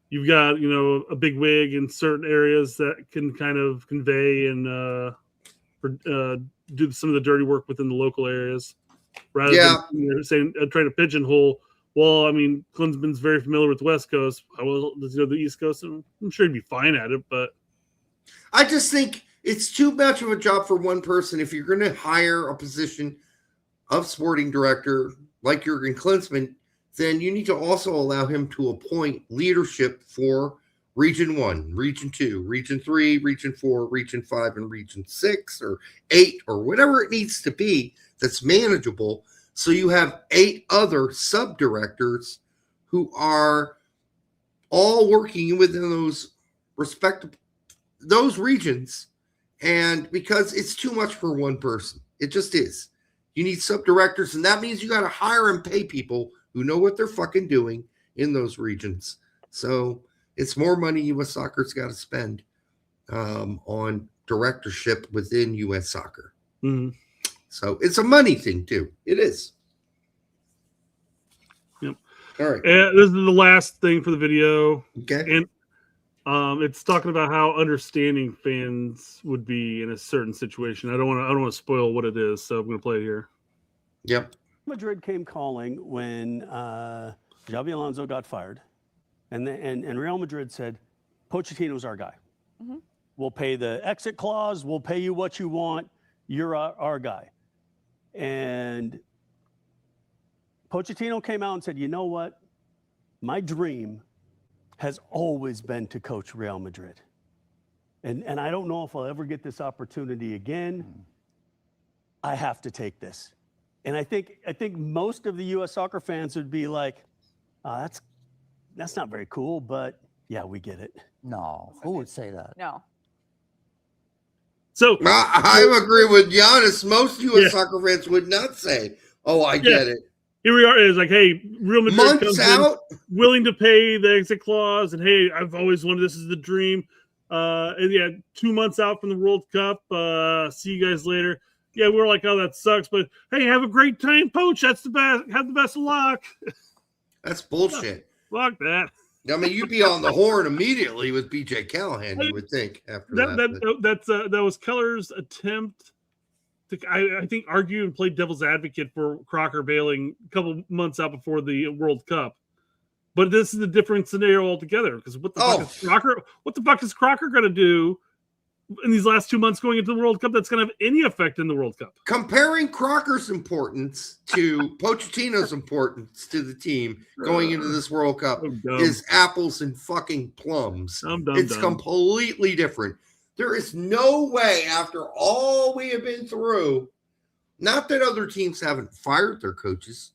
You've got, a big wig in certain areas that can kind of convey and do some of the dirty work within the local areas, rather than saying trying to pigeonhole. Well, I mean, Klinsman's very familiar with the West Coast. Does he know the East Coast? I'm sure he'd be fine at it, but I just think it's too much of a job for one person. If you're going to hire a position of sporting director like Jurgen Klinsmann, then you need to also allow him to appoint leadership for Region 1, Region 2, Region 3, Region 4, Region 5, and Region 6 or 8 or whatever it needs to be that's manageable. So you have 8 other sub-directors who are all working within those regions. And because it's too much for one person, it just is. You need sub-directors, and that means you got to hire and pay people who know what they're fucking doing in those regions. So it's more money U.S. Soccer's got to spend on directorship within U.S. Soccer. Mm-hmm. So it's a money thing too. It is. Yep. All right. And this is the last thing for the video. Okay. And it's talking about how understanding fans would be in a certain situation. I don't want to spoil what it is, so I'm going to play it here. Yep. Madrid came calling when Xabi Alonso got fired, and Real Madrid said, Pochettino's our guy. Mm-hmm. We'll pay the exit clause. We'll pay you what you want. You're our guy. And Pochettino came out and said, you know what? My dream has always been to coach Real Madrid. And I don't know if I'll ever get this opportunity again. I have to take this. And I think most of the U.S. soccer fans would be like, that's not very cool, but yeah, we get it. No, who would say that? No. So I agree with Giannis. Most U.S. soccer fans would not say, "Oh, I get it." Here we are. It's like, hey, Real Madrid Months comes out, in, willing to pay the exit clause, and hey, I've always wanted this is the dream. And yeah, 2 months out from the World Cup. See you guys later. Yeah, we're like, oh, that sucks, but hey, have a great time, Poach. That's the best. Have the best of luck. That's bullshit. Fuck that. I mean, you'd be on the horn immediately with BJ Callahan, you would think, after that. That was Keller's attempt to, I think, argue and play devil's advocate for Crocker bailing a couple months out before the World Cup. But this is a different scenario altogether, because what the fuck is Crocker going to do in these last 2 months going into the World Cup that's going to have any effect in the World Cup? Comparing Crocker's importance to Pochettino's importance to the team going into this World Cup is apples and fucking plums. It's completely different. There is no way, after all we have been through, not that other teams haven't fired their coaches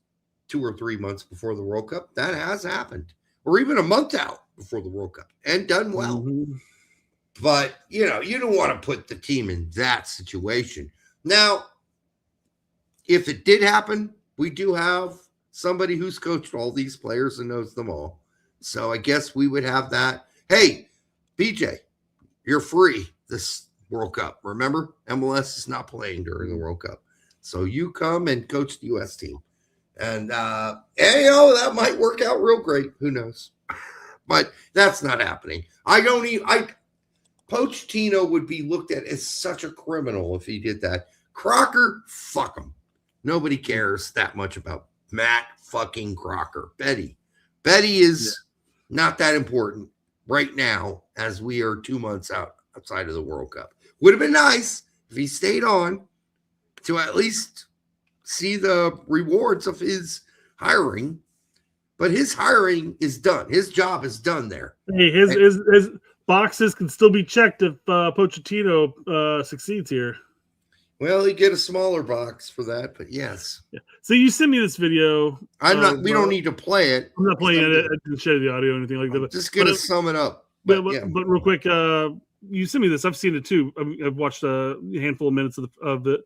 2 or 3 months before the World Cup. That has happened. Or even a month out before the World Cup and done well. Mm-hmm. But, you don't want to put the team in that situation. Now, if it did happen, we do have somebody who's coached all these players and knows them all. So I guess we would have that. Hey, BJ, you're free this World Cup. Remember, MLS is not playing during the World Cup. So you come and coach the U.S. team. And, that might work out real great. Who knows? But that's not happening. Pochettino would be looked at as such a criminal if he did that. Crocker, fuck him. Nobody cares that much about Matt fucking Crocker. Betty is not that important right now as we are 2 months outside of the World Cup. Would have been nice if he stayed on to at least see the rewards of his hiring. But his hiring is done. His job is done there. Hey, his boxes can still be checked if Pochettino succeeds here. Well, you get a smaller box for that, but yes. Yeah. So you send me this video. We don't need to play it. I'm not playing it. I didn't share the audio or anything like that. Just going to sum it up. But real quick, you sent me this. I've seen it too. I've watched a handful of minutes of it.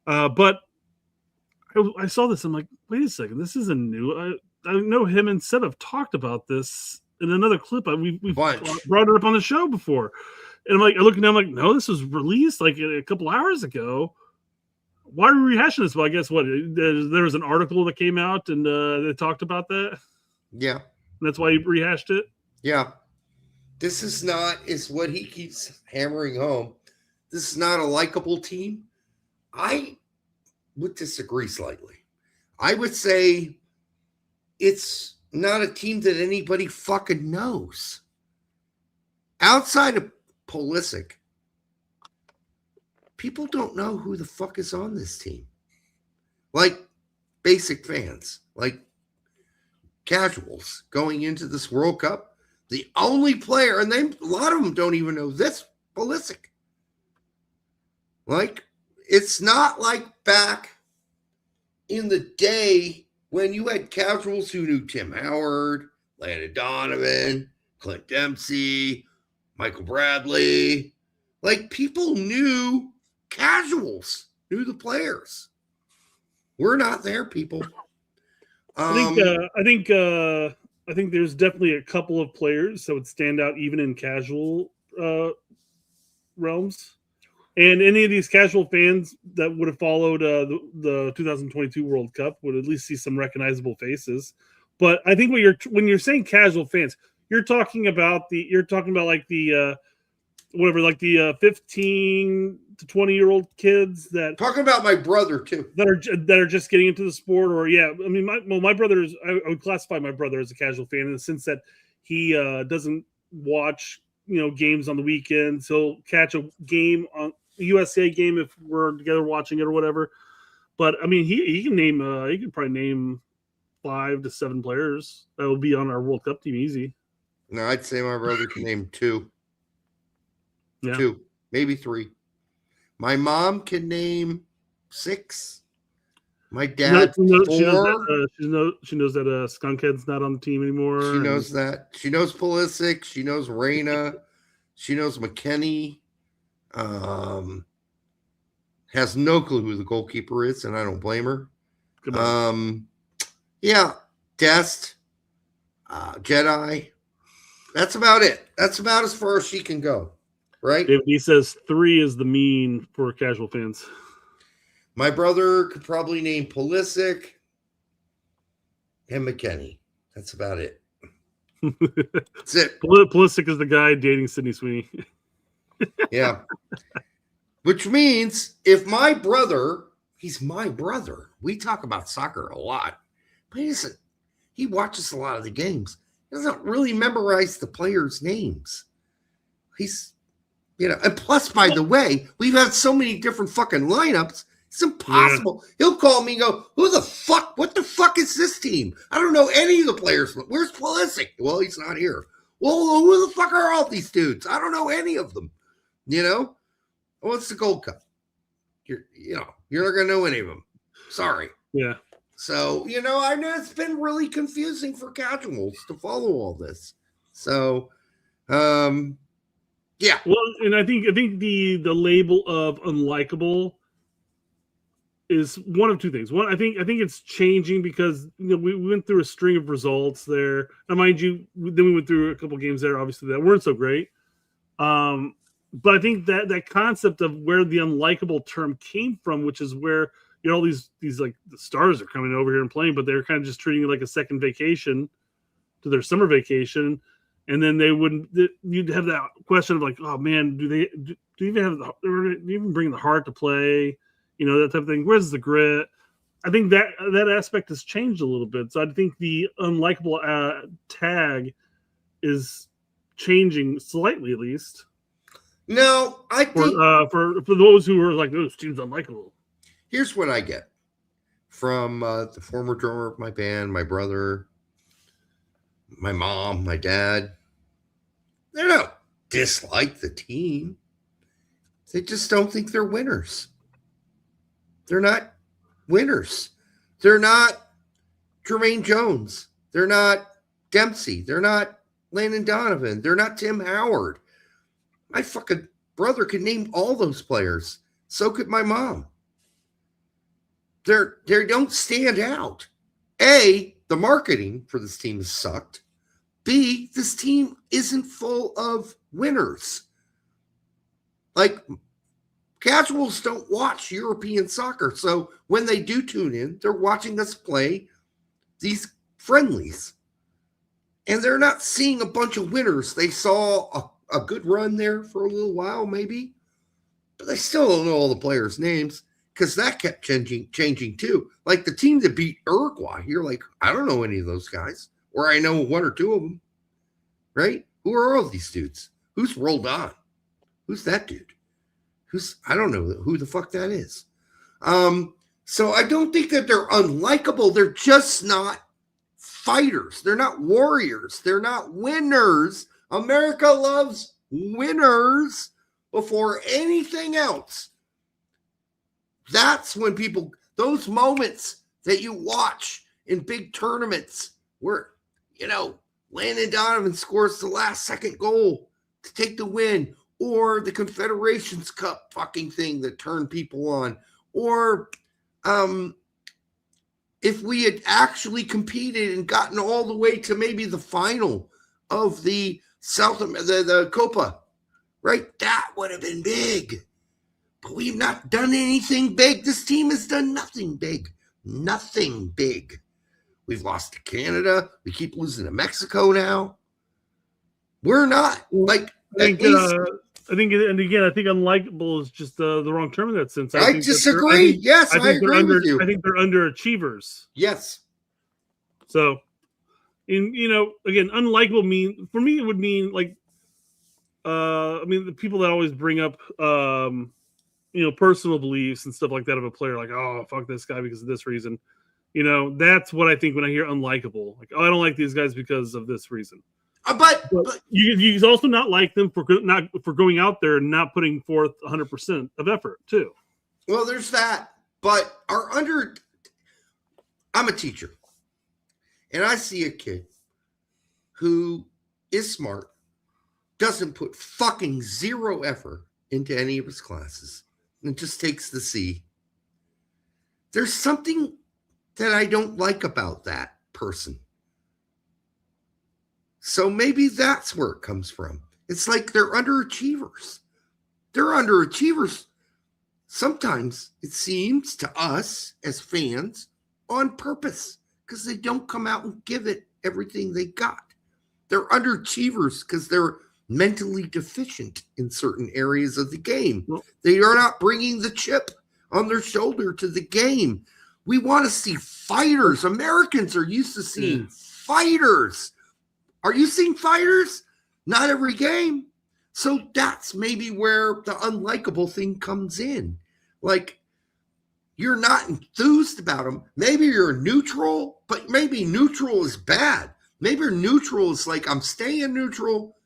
But I saw this. I'm like, wait a second, this isn't new. I know him and Seth have talked about this in another clip. We've brought it up on the show before. And I'm like, I look at him, I'm like, no, this was released like a couple hours ago. Why are we rehashing this? Well, I guess there was an article that came out and they talked about that. Yeah. And that's why he rehashed it. Yeah. This is what he keeps hammering home. This is not a likable team. I would disagree slightly. I would say it's not a team that anybody fucking knows. Outside of Pulisic, people don't know who the fuck is on this team. Like basic fans, like casuals going into this World Cup. The only player, and a lot of them don't even know this Pulisic. Like, it's not like back in the day when you had casuals who knew Tim Howard, Landon Donovan, Clint Dempsey, Michael Bradley. Like, people knew casuals, knew the players. We're not there, people. I think there's definitely a couple of players that would stand out even in casual realms. And any of these casual fans that would have followed the 2022 World Cup would at least see some recognizable faces. But I think when you're saying casual fans, you're talking about like the 15 to 20-year-old kids that talking about my brother too that are just getting into the sport. Or my brother is, I would classify my brother as a casual fan in the sense that he doesn't watch games on the weekends. He'll catch a game on a USA game if we're together watching it or whatever. But I mean, he can probably name 5 to 7 players that will be on our World Cup team easy. No, I'd say my brother can name 2. Yeah. 2, maybe 3. My mom can name 6. My dad, 4. She knows that Skunkhead's not on the team anymore. She knows that. She knows Pulisic. She knows Reyna. She knows McKennie. Has no clue who the goalkeeper is, and I don't blame her. Yeah, Dest, Jedi. That's about it. That's about as far as she can go, right? He says 3 is the mean for casual fans. My brother could probably name Pulisic and McKennie. That's about it. That's it. Pulisic is the guy dating Sydney Sweeney. Yeah. Which means if my brother, he's my brother. We talk about soccer a lot. But he watches a lot of the games. He doesn't really memorize the players' names. He's, and plus, by the way, we've had so many different fucking lineups. It's impossible. Yeah. He'll call me and go, what the fuck is this team? I don't know any of the players. Where's Pulisic? Well, he's not here. Well, who the fuck are all these dudes? I don't know any of them. Oh, it's the Gold Cup. You're not going to know any of them. Sorry. Yeah. So, I know it's been really confusing for casuals to follow all this. So, yeah. Well, and I think the label of unlikable is one of 2 things. One, I think it's changing because we went through a string of results there. Now, mind you, then we went through a couple games there, obviously, that weren't so great. But I think that concept of where the unlikable term came from, which is where all these like the stars are coming over here and playing, but they're kind of just treating it like a second vacation to their summer vacation, and then you'd have that question of like, oh man, do you even bring the heart to play? That type of thing. Where's the grit? I think that aspect has changed a little bit. So I think the unlikable tag is changing slightly, at least. No, I think for those who are like, those teams unlikable. Here's what I get from the former drummer of my band, my brother, my mom, my dad. They don't dislike the team. They just don't think they're winners. They're not winners. They're not Jermaine Jones. They're not Dempsey. They're not Landon Donovan. They're not Tim Howard. My fucking brother could name all those players. So could my mom. They don't stand out. A, the marketing for this team has sucked. B, this team isn't full of winners. Like, casuals don't watch European soccer. So when they do tune in, they're watching us play these friendlies. And they're not seeing a bunch of winners. They saw a good run there for a little while, maybe. But they still don't know all the players' names because that kept changing too. Like the team that beat Uruguay, you're like, I don't know any of those guys. Or I know one or two of them. Right? Who are all these dudes? Who's rolled on? Who's that dude? I don't know who the fuck that is. So I don't think that they're unlikable. They're just not fighters. They're not warriors. They're not winners. America loves winners before anything else. That's when those moments that you watch in big tournaments where, Landon Donovan scores the last second goal to take the win, or the Confederations Cup fucking thing that turned people on, or if we had actually competed and gotten all the way to maybe the final of the the Copa, right? That would have been big. But we've not done anything big. This team has done nothing big. Nothing big. We've lost to Canada. We keep losing to Mexico now. We're not like. I think unlikable is just the wrong term in that sense. I disagree. Yes, I agree with you. I think they're underachievers. Yes. So, again, unlikable for me, it would mean like, the people that always bring up, personal beliefs and stuff like that of a player, like, oh, fuck this guy because of this reason. That's what I think when I hear unlikable. Like, oh, I don't like these guys because of this reason. But you also not like them for going out there and not putting forth 100% of effort too. Well, there's that. But I'm a teacher, and I see a kid who is smart, doesn't put fucking zero effort into any of his classes, and just takes the C. There's something that I don't like about that person. So maybe that's where it comes from. It's like they're underachievers. They're underachievers. Sometimes it seems to us as fans on purpose because they don't come out and give it everything they got. They're underachievers because they're mentally deficient in certain areas of the game. They are not bringing the chip on their shoulder to the game. We want to see fighters. Americans are used to seeing fighters. Are you seeing fighters? Not every game. So that's maybe where the unlikable thing comes in. Like, you're not enthused about them. Maybe you're neutral, but maybe neutral is bad. Maybe neutral is like, I'm staying neutral.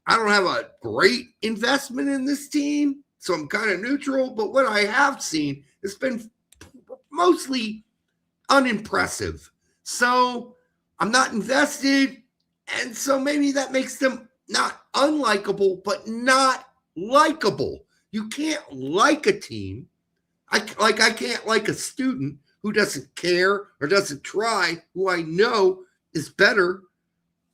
I don't have a great investment in this team, so I'm kind of neutral. But what I have seen has been mostly unimpressive. So I'm not invested. And so maybe that makes them not unlikable, but not likable. You can't like a team. I can't like a student who doesn't care or doesn't try, who I know is better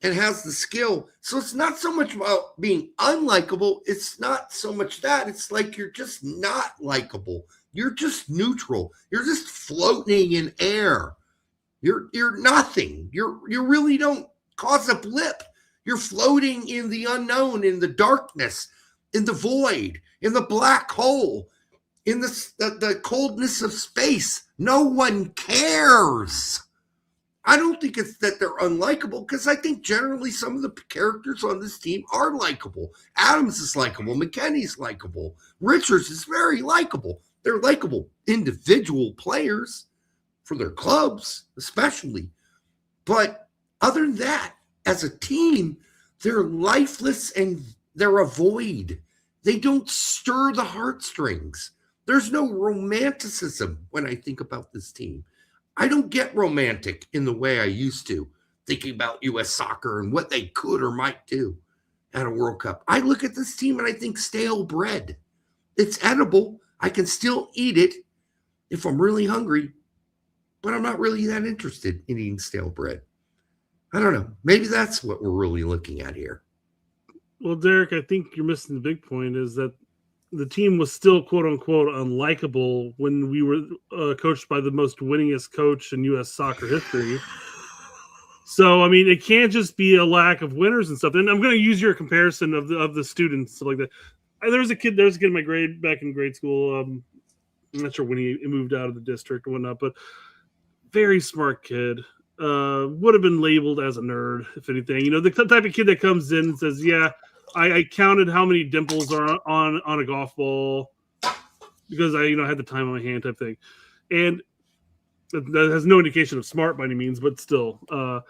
and has the skill. So it's not so much about being unlikable. It's not so much that. It's like you're just not likable. You're just neutral. You're just floating in air. You're nothing. You really don't cause a blip. You're floating in the unknown, in the darkness, in the void, in the black hole, in the coldness of space. No one cares. I don't think it's that they're unlikable, because I think generally some of the characters on this team are likable. Adams is likable. McKennie's likable. Richards is very likable. They're likable individual players for their clubs, especially. But other than that, as a team, they're lifeless and they're a void. They don't stir the heartstrings. There's no romanticism when I think about this team. I don't get romantic in the way I used to. thinking about U.S. soccer and what they could or might do at a World Cup. I look at this team and I think stale bread. It's edible. I can still eat it if I'm really hungry, but I'm not really that interested in eating stale bread. I don't know. Maybe that's what we're really looking at here. Well, Derek, I think you're missing the big point is that the team was still quote unquote unlikable when we were coached by the most winningest coach in U.S. soccer history. So, I mean, it can't just be a lack of winners and stuff. And I'm going to use your comparison of the students, stuff like that. There was a kid in my grade back in grade school. I'm not sure when he moved out of the district and whatnot, but very smart kid. Would have been labeled as a nerd, if anything. You know, the type of kid that comes in and says, yeah, I counted how many dimples are on a golf ball because I had the time on my hand type thing. And that has no indication of smart by any means, but still. But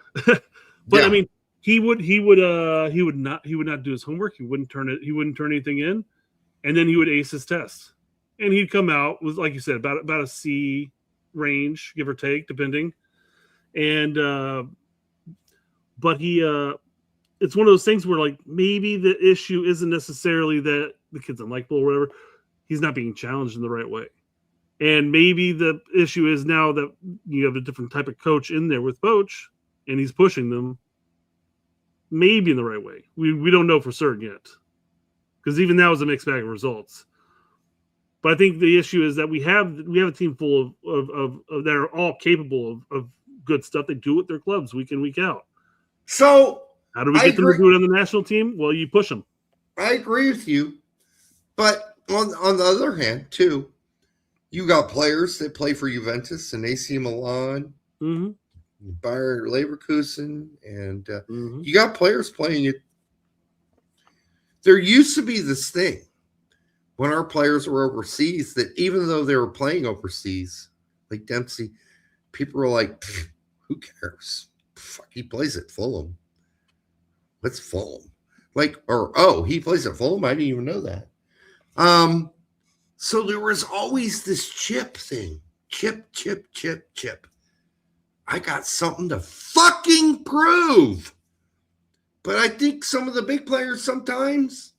yeah. I mean, he would not do his homework. He wouldn't turn anything in, and then he would ace his test. And he'd come out with, like you said, about a C range, give or take, depending. And but it's one of those things where, like, maybe the issue isn't necessarily that the kid's unlikable or whatever. He's not being challenged in the right way. And maybe the issue is now that you have a different type of coach in there with Boach, and he's pushing them maybe in the right way. We don't know for certain yet, because even now is a mixed bag of results. But I think the issue is that we have a team full of that are all capable of good stuff. They do it with their clubs week in, week out. So how do we get them to do it on the national team? Well, you push them. I agree with you. But on the other hand, too, you got players that play for Juventus and AC Milan, Bayer Leverkusen, and you got players playing it. There used to be this thing when our players were overseas that even though they were playing overseas, like Dempsey, people were like, who cares? Fuck, he plays at Fulham. What's Fulham? He plays at Fulham? I didn't even know that. So there was always this chip thing. Chip. I got something to fucking prove. But I think some of the big players sometimes,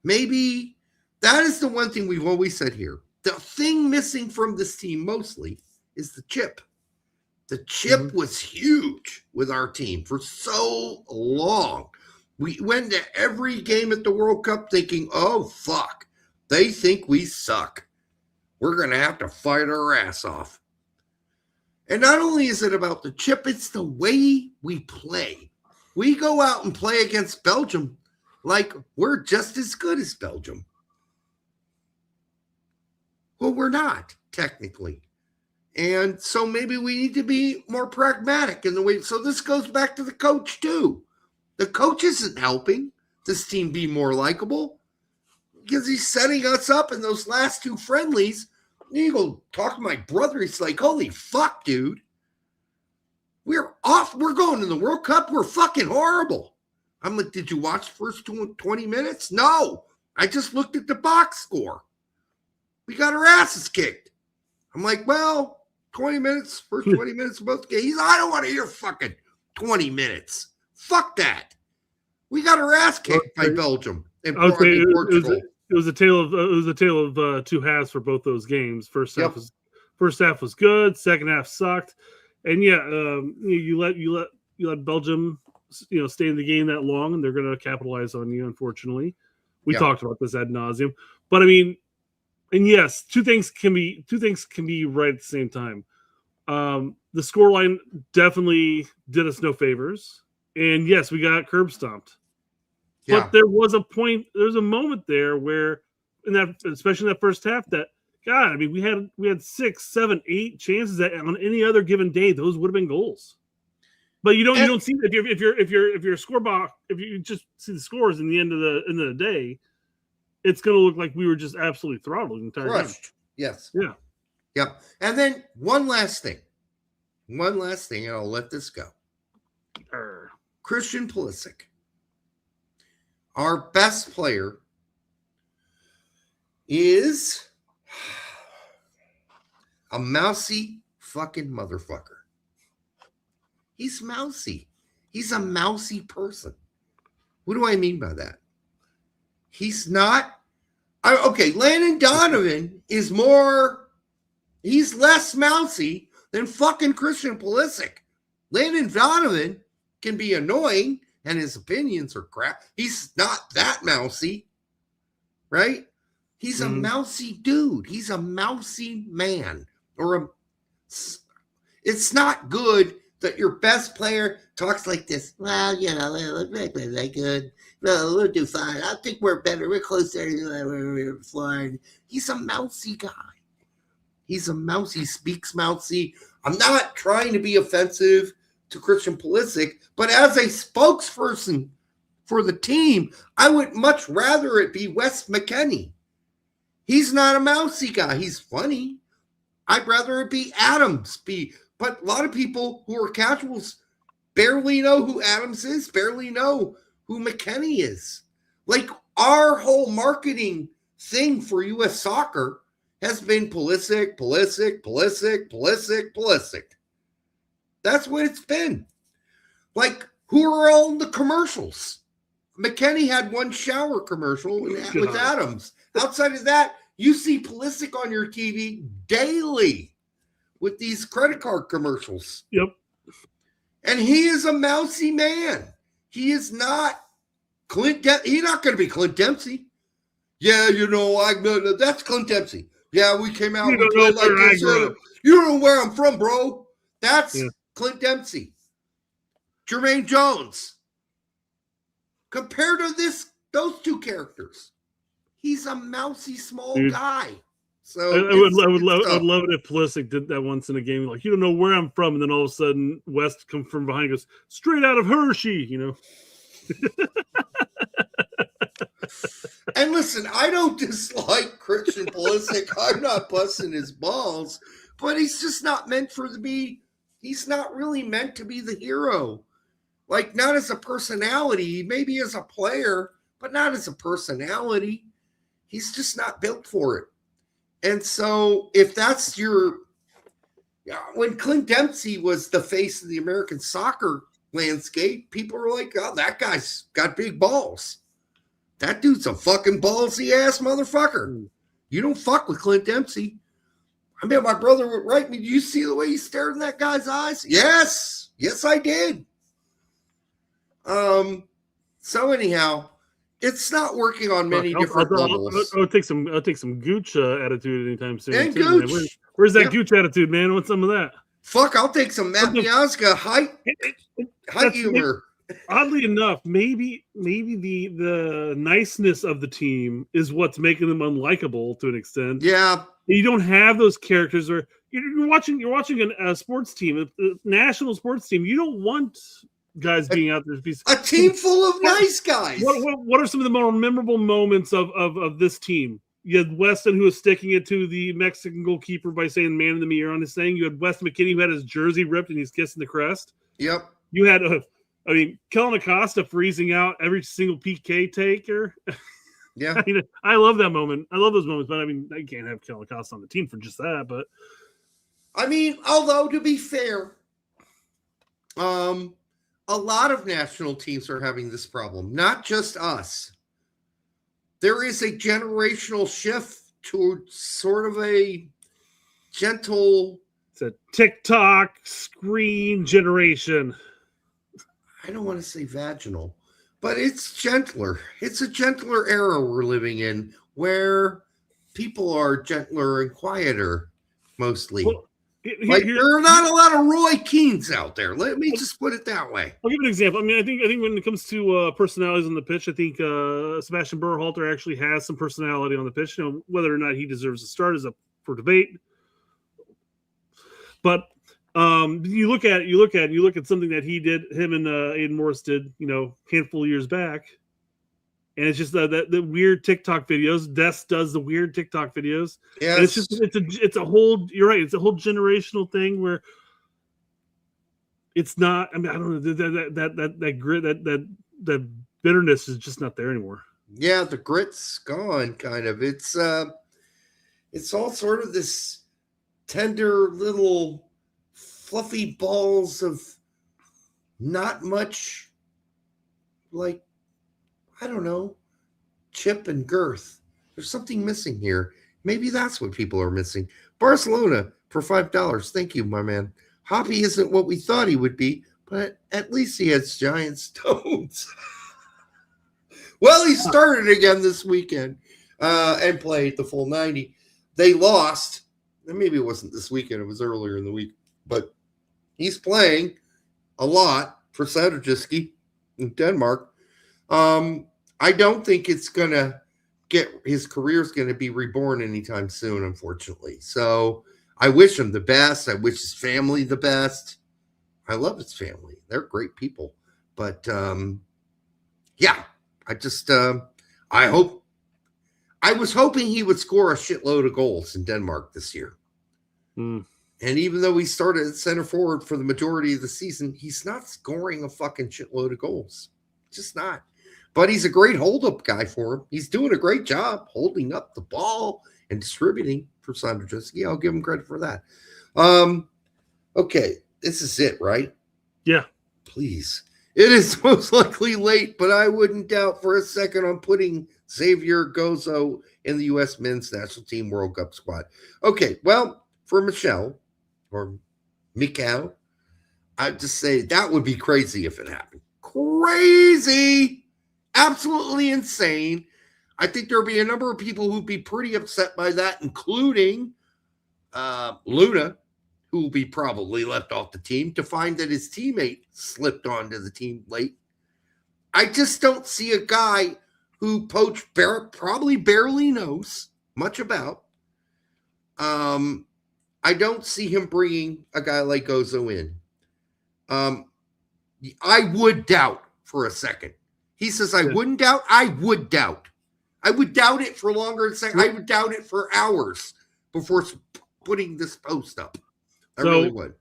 maybe that is the one thing we've always said here. The thing missing from this team mostly is the chip. The chip was huge with our team for so long. We went to every game at the World Cup thinking, oh, fuck. They think we suck. We're going to have to fight our ass off. And not only is it about the chip, it's the way we play. We go out and play against Belgium like we're just as good as Belgium. Well, we're not, technically. And so maybe we need to be more pragmatic in the way. So this goes back to the coach, too. The coach isn't helping this team be more likable, because he's setting us up in those last two friendlies. You go talk to my brother. He's like, holy fuck, dude. We're off. We're going to the World Cup. We're fucking horrible. I'm like, did you watch the first 20 minutes? No. I just looked at the box score. We got our asses kicked. I'm like, well, 20 minutes, first 20 minutes of both games. I don't want to hear fucking 20 minutes. Fuck that. We got our ass kicked by Belgium and Portugal. It was a tale of two halves for both those games. First half was good. Second half sucked. And yeah, you let Belgium, stay in the game that long, and they're going to capitalize on you. Unfortunately, we talked about this ad nauseum. But I mean, and yes, two things can be right at the same time. The scoreline definitely did us no favors, and yes, we got curb stomped. Yeah. But there was a moment there where, especially in that first half, that God, I mean, we had 6, 7, 8 chances that on any other given day, those would have been goals. But you don't see that if you're a score box, if you just see the scores in the end of the day, it's going to look like we were just absolutely throttled the entire time. Yes. Yeah. Yep. And then one last thing, and I'll let this go. Christian Pulisic, our best player, is a mousy fucking motherfucker. He's mousy. He's a mousy person. What do I mean by that? He's not. Okay, Landon Donovan is more. He's less mousy than fucking Christian Pulisic. Landon Donovan can be annoying, and his opinions are crap. He's not that mousy, right? He's a mousy dude. He's a mousy man. It's not good that your best player talks like this. Well, we're not good. Well, we'll do fine. I think we're better. We're closer. We're flying. He's a mousy guy. He speaks mousy. I'm not trying to be offensive to Christian Pulisic, but as a spokesperson for the team, I would much rather it be Wes McKennie. He's not a mousy guy. He's funny. I'd rather it be Adams. But a lot of people who are casuals barely know who Adams is, barely know who McKennie is. Like, our whole marketing thing for U.S. soccer has been Pulisic. That's what it's been. Like, who are all the commercials? McKennie had one shower commercial with Adams. Outside of that, you see Pulisic on your TV daily with these credit card commercials. Yep. And he is a mousy man. He is not he's not going to be Clint Dempsey. Yeah, that's Clint Dempsey. Yeah, we came out. We played like this. You don't know where I'm from, bro. That's Clint Dempsey. Jermaine Jones. Compared to those two characters, he's a mousy small guy. So I would love it if Pulisic did that once in a game. Like, you don't know where I'm from, and then all of a sudden West comes from behind and goes, straight out of Hershey, And listen, I don't dislike Christian Pulisic. I'm not busting his balls, but he's just not meant he's not really meant to be the hero. Like, not as a personality, maybe as a player, but not as a personality. He's just not built for it. And so if that's when Clint Dempsey was the face of the American soccer landscape, people were like, oh, that guy's got big balls. That dude's a fucking ballsy ass motherfucker. You don't fuck with Clint Dempsey. I mean, my brother would write me, do you see the way he stared in that guy's eyes? Yes. Yes, I did. So anyhow, it's not working on many different levels. I'll take some Gooch attitude anytime soon. And Gooch. Where's that Gooch attitude, man? What's some of that? Fuck, I'll take some Matt Miazga height humor. Oddly enough, maybe the niceness of the team is what's making them unlikable to an extent. Yeah, you don't have those characters, or you're watching a sports team, a national sports team. You don't want guys being out there. A team full of nice guys. What are some of the more memorable moments of this team? You had Weston, who was sticking it to the Mexican goalkeeper by saying "man in the mirror" on his thing. You had Weston McKennie, who had his jersey ripped and he's kissing the crest. Yep. You had, Kellen Acosta freezing out every single PK taker. Yeah. I love that moment. I love those moments, but I can't have Kellen Acosta on the team for just that. But although to be fair, a lot of national teams are having this problem, not just us. There is a generational shift to sort of a gentle. It's a TikTok screen generation. I don't want to say vaginal, but it's gentler. It's a gentler era we're living in where people are gentler and quieter mostly. Well, there are not a lot of Roy Keanes out there. Let me just put it that way. I'll give an example. I think when it comes to personalities on the pitch, I think Sebastian Berhalter actually has some personality on the pitch. Whether or not he deserves a start is up for debate. But you look at something that he did, him and Aiden Morris did, handful of years back, and it's just the weird TikTok videos. Des does the weird TikTok videos. Yeah, it's a whole. You're right. It's a whole generational thing where it's not. I don't know that grit, that bitterness is just not there anymore. Yeah, the grit's gone. Kind of. It's all sort of this tender little fluffy balls of not much, like, I don't know, chip and girth. There's something missing here. Maybe that's what people are missing. Barcelona for $5. Thank you, my man. Hoppy isn't what we thought he would be, but at least he has giant stones. Well, he started again this weekend and played the full 90. They lost. Maybe it wasn't this weekend. It was earlier in the week. But he's playing a lot for Sanderjiski in Denmark. I don't think it's going to his career's going to be reborn anytime soon, unfortunately. So I wish him the best. I wish his family the best. I love his family. They're great people. But yeah, I just I was hoping he would score a shitload of goals in Denmark this year. And even though he started at center forward for the majority of the season, he's not scoring a fucking shitload of goals. Just not. But he's a great hold-up guy for him. He's doing a great job holding up the ball and distributing for Sanderjiski. I'll give him credit for that. Okay, this is it, right? Yeah. Please. It is most likely late, but I wouldn't doubt for a second on putting Xavier Gozo in the U.S. men's national team World Cup squad. Okay, well, for Michelle or Mikal, I'd just say that would be crazy if it happened. Crazy! Absolutely insane. I think there'll be a number of people who'd be pretty upset by that, including Luna, who will be probably left off the team to find that his teammate slipped onto the team late. I just don't see a guy who Poach probably barely knows much about. I don't see him bringing a guy like Gozo in. I would doubt for a second. He says, I wouldn't doubt. I would doubt. I would doubt it for longer than a second. I would doubt it for hours before putting this post up. I really would.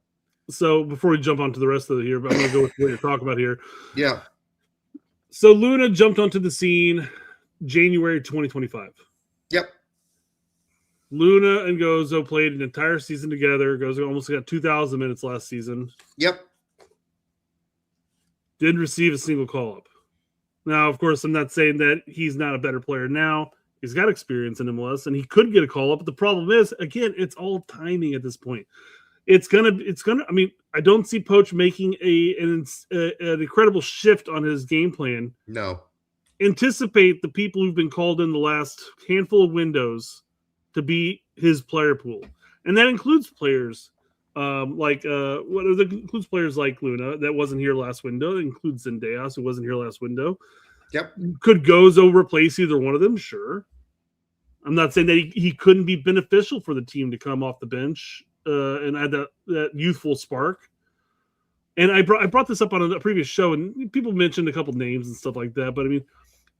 So before we jump onto the rest of it here, but I'm going to go with what you're talking about here. Yeah. So Luna jumped onto the scene January 2025. Yep. Luna and Gozo played an entire season together. Gozo almost got 2,000 minutes last season. Yep. Didn't receive a single call-up. Now, of course, I'm not saying that he's not a better player now. He's got experience in MLS, and he could get a call-up. But the problem is, again, it's all timing at this point. It's gonna. I mean, I don't see Poach making an incredible shift on his game plan. No. Anticipate the people who've been called in the last handful of windows to be his player pool, and that includes players includes players like Luna that wasn't here last window. It includes Zendejas, who wasn't here last window. Yep. Could Gozo replace either one of them? Sure. I'm not saying that he couldn't be beneficial for the team to come off the bench and add that youthful spark. And I brought this up on a previous show, and people mentioned a couple names and stuff like that. But I mean,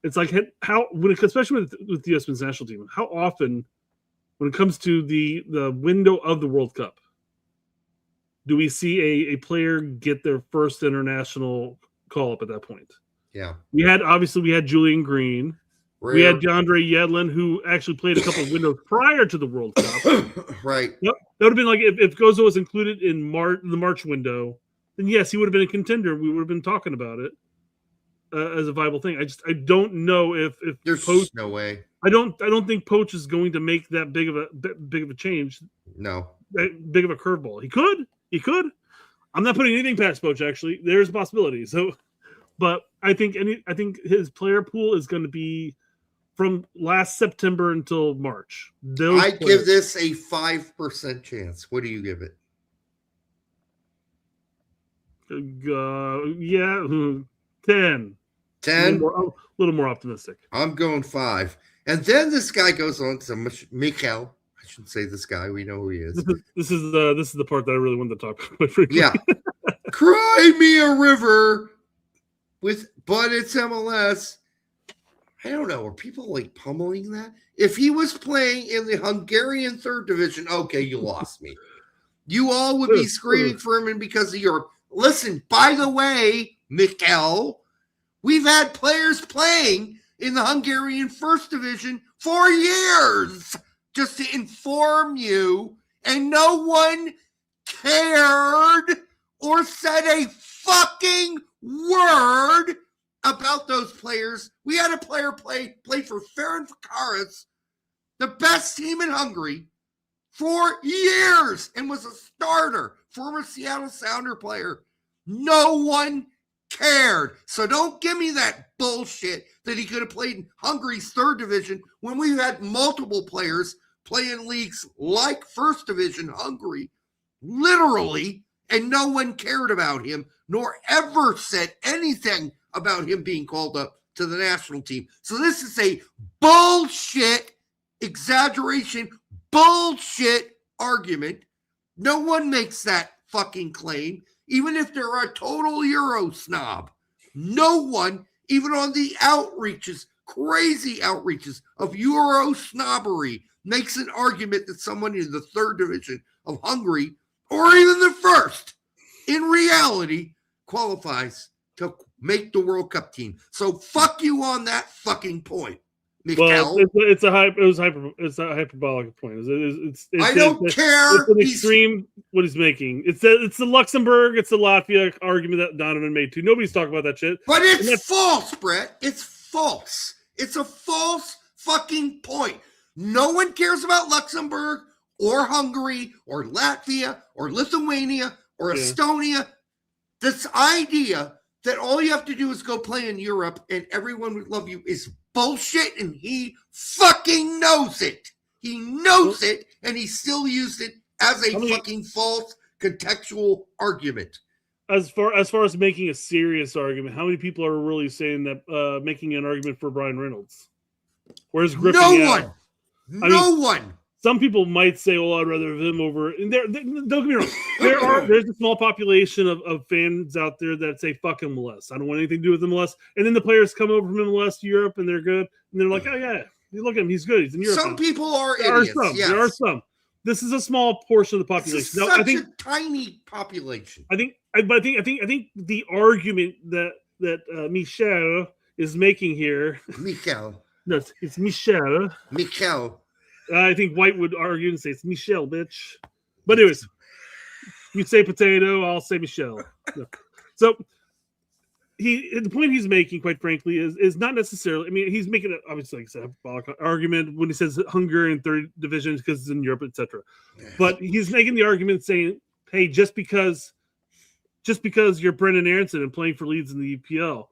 it's like especially with the U.S. men's national team, how often, when it comes to the window of the World Cup, do we see a player get their first international call up at that point? Yeah. We had Julian Green. Rare. We had DeAndre Yedlin, who actually played a couple of windows prior to the World Cup. Right. That would have been like if Gozo was included in the March window, then yes, he would have been a contender. We would have been talking about it as a viable thing. I don't know if there's Poach, no way. I don't think Poach is going to make that big of a change. No. That big of a curveball. He could. I'm not putting anything past Poach. Actually, there's a possibility. So, but I think his player pool is going to be from last September until March. Give this a 5% chance. What do you give it? Yeah, 10. 10? A little more optimistic. I'm going 5. And then this guy goes on to Mikal. I shouldn't say this guy. We know who he is. This is the part that I really wanted to talk about. Yeah. Cry me a river but it's MLS. I don't know. Are people like pummeling that? If he was playing in the Hungarian third division, okay, you lost me. You all would be screaming for him and because of your listen, by the way, Mikkel, we've had players playing in the Hungarian first division for years, just to inform you, and no one cared or said a fucking word about those players. We had a player play for Ferencváros, the best team in Hungary, for years and was a starter, former Seattle Sounder player. No one cared. So don't give me that bullshit that he could have played in Hungary's third division when we've had multiple players play in leagues like first division Hungary, literally, and no one cared about him, nor ever said anything about him being called up to the national team. So this is a bullshit exaggeration, bullshit argument. No one makes that fucking claim, even if they're a total Euro snob. No one, even on the outreaches, crazy outreaches of Euro snobbery, makes an argument that someone in the third division of Hungary, or even the first, in reality, qualifies to make the World Cup team. So fuck you on that fucking point. Well, it's a hyperbolic point. I don't care. It's an extreme what he's making. It's the Luxembourg, it's the Latvia argument that Donovan made too. Nobody's talking about that shit. But it's false, Brett. It's false. It's a false fucking point. No one cares about Luxembourg or Hungary or Latvia or Lithuania or Estonia. This idea that all you have to do is go play in Europe and everyone would love you is bullshit, and he fucking knows it. He knows it, and he still used it as a fucking false contextual argument. As far as making a serious argument, how many people are really saying that making an argument for Brian Reynolds? Where's Griffin? No one. Some people might say, "Well, I'd rather have him over." And don't get me wrong. There's a small population of fans out there that say, "Fuck MLS. I don't want anything to do with MLS." And then the players come over from MLS to Europe, and they're good, and they're like, "Oh yeah, you look at him. He's good. He's in Europe." Some people are idiots. Yes. There are some. This is a small portion of the population. Now, I think a tiny population. I think the argument that Michel is making here. No, it's Michel. I think White would argue and say it's Michelle, bitch. But anyways, you say potato, I'll say Michelle. No. So the point he's making, quite frankly, is not necessarily. I mean, he's making obviously like a hyperbolic argument when he says Hungary in third division because it's in Europe, etc. But he's making the argument saying, "Hey, just because you're Brendan Aronson and playing for Leeds in the EPL."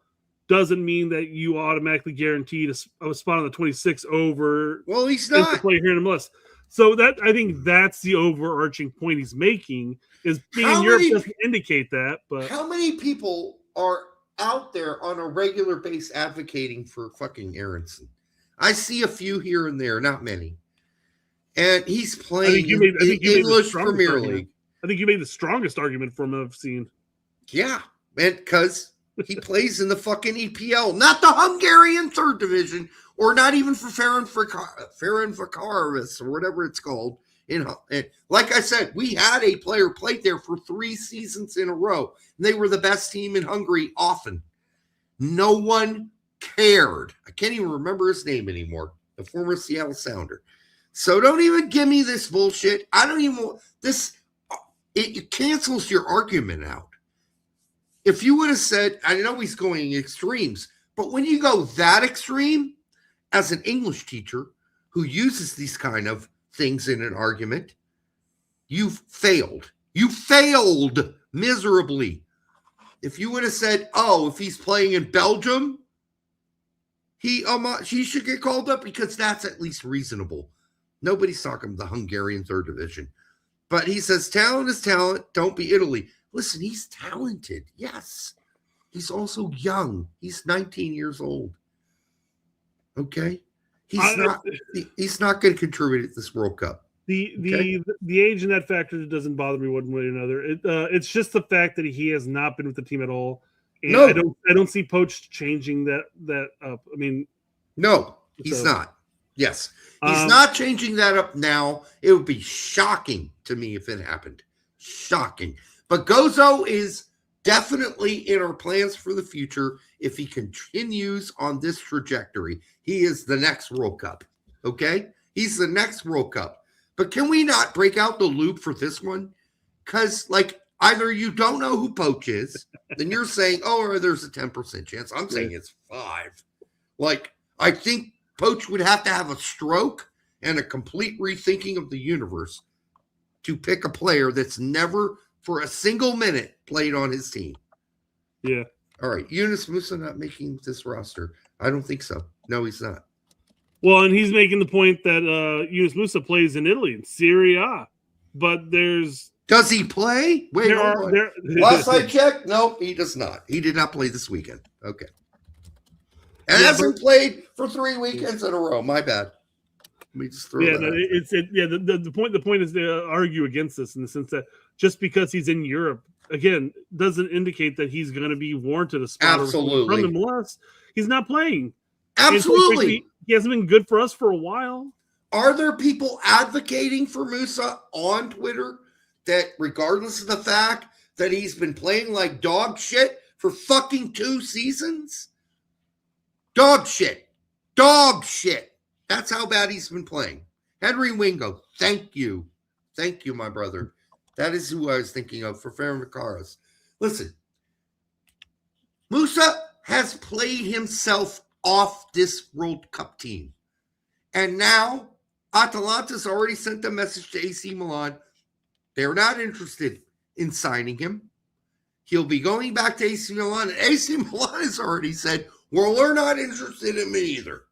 Doesn't mean that you automatically guaranteed a spot on the 26 over. Well, he's not to play here in MLS. So that I think that's the overarching point he's making is being in Europe doesn't indicate that. But how many people are out there on a regular base advocating for fucking Aronson? I see a few here and there, not many. And he's playing English Premier League. I think you made the strongest argument for him I've seen. Yeah, and because he plays in the fucking EPL, not the Hungarian third division, or not even for Ferencváros or whatever it's called. Like I said, we had a player play there for 3 seasons in a row. And they were the best team in Hungary often. No one cared. I can't even remember his name anymore. The former Seattle Sounder. So don't even give me this bullshit. I don't even want this. It cancels your argument out. If you would have said, I know he's going extremes, but when you go that extreme, as an English teacher who uses these kind of things in an argument, you've failed. You failed miserably. If you would have said, oh, if he's playing in Belgium, he should get called up because that's at least reasonable. Nobody's talking the Hungarian third division. But he says, talent is talent. Don't be Italy. Listen, he's talented. Yes. He's also young. He's 19 years old. Okay? He's not going to contribute at this World Cup. The age and that factor doesn't bother me one way or another. It's just the fact that he has not been with the team at all. And no. I don't see Poach changing that up. I mean, no, he's not. Yes. He's not changing that up now. It would be shocking to me if it happened. Shocking. But Gozo is definitely in our plans for the future if he continues on this trajectory. He is the next World Cup. Okay? He's the next World Cup. But can we not break out the loop for this one? Because, like, either you don't know who Poach is, then you're saying, oh, there's a 10% chance. I'm saying it's 5. Like, I think Poach would have to have a stroke and a complete rethinking of the universe to pick a player that's never for a single minute played on his team. Yeah. All right. Yunus Musa not making this roster. I don't think so. No, he's not. Well, and he's making the point that Yunus Musa plays in Italy, in Serie A. But Does he play? Wait, hold on. Last I checked, no, he does not. He did not play this weekend. Okay. And hasn't played for 3 weekends in a row. My bad. Let me just throw that out. The point is to argue against this in the sense that just because he's in Europe, again, doesn't indicate that he's going to be warranted a spot. Absolutely. From MLS. He's not playing. Absolutely. He hasn't been good for us for a while. Are there people advocating for Musa on Twitter that regardless of the fact that he's been playing like dog shit for fucking 2 seasons? Dog shit. Dog shit. That's how bad he's been playing. Henry Wingo, thank you. Thank you, my brother. That is who I was thinking of for Ferran Vicaras. Listen, Musa has played himself off this World Cup team. And now Atalanta's already sent a message to AC Milan. They're not interested in signing him. He'll be going back to AC Milan. And AC Milan has already said, well, we're not interested in him either,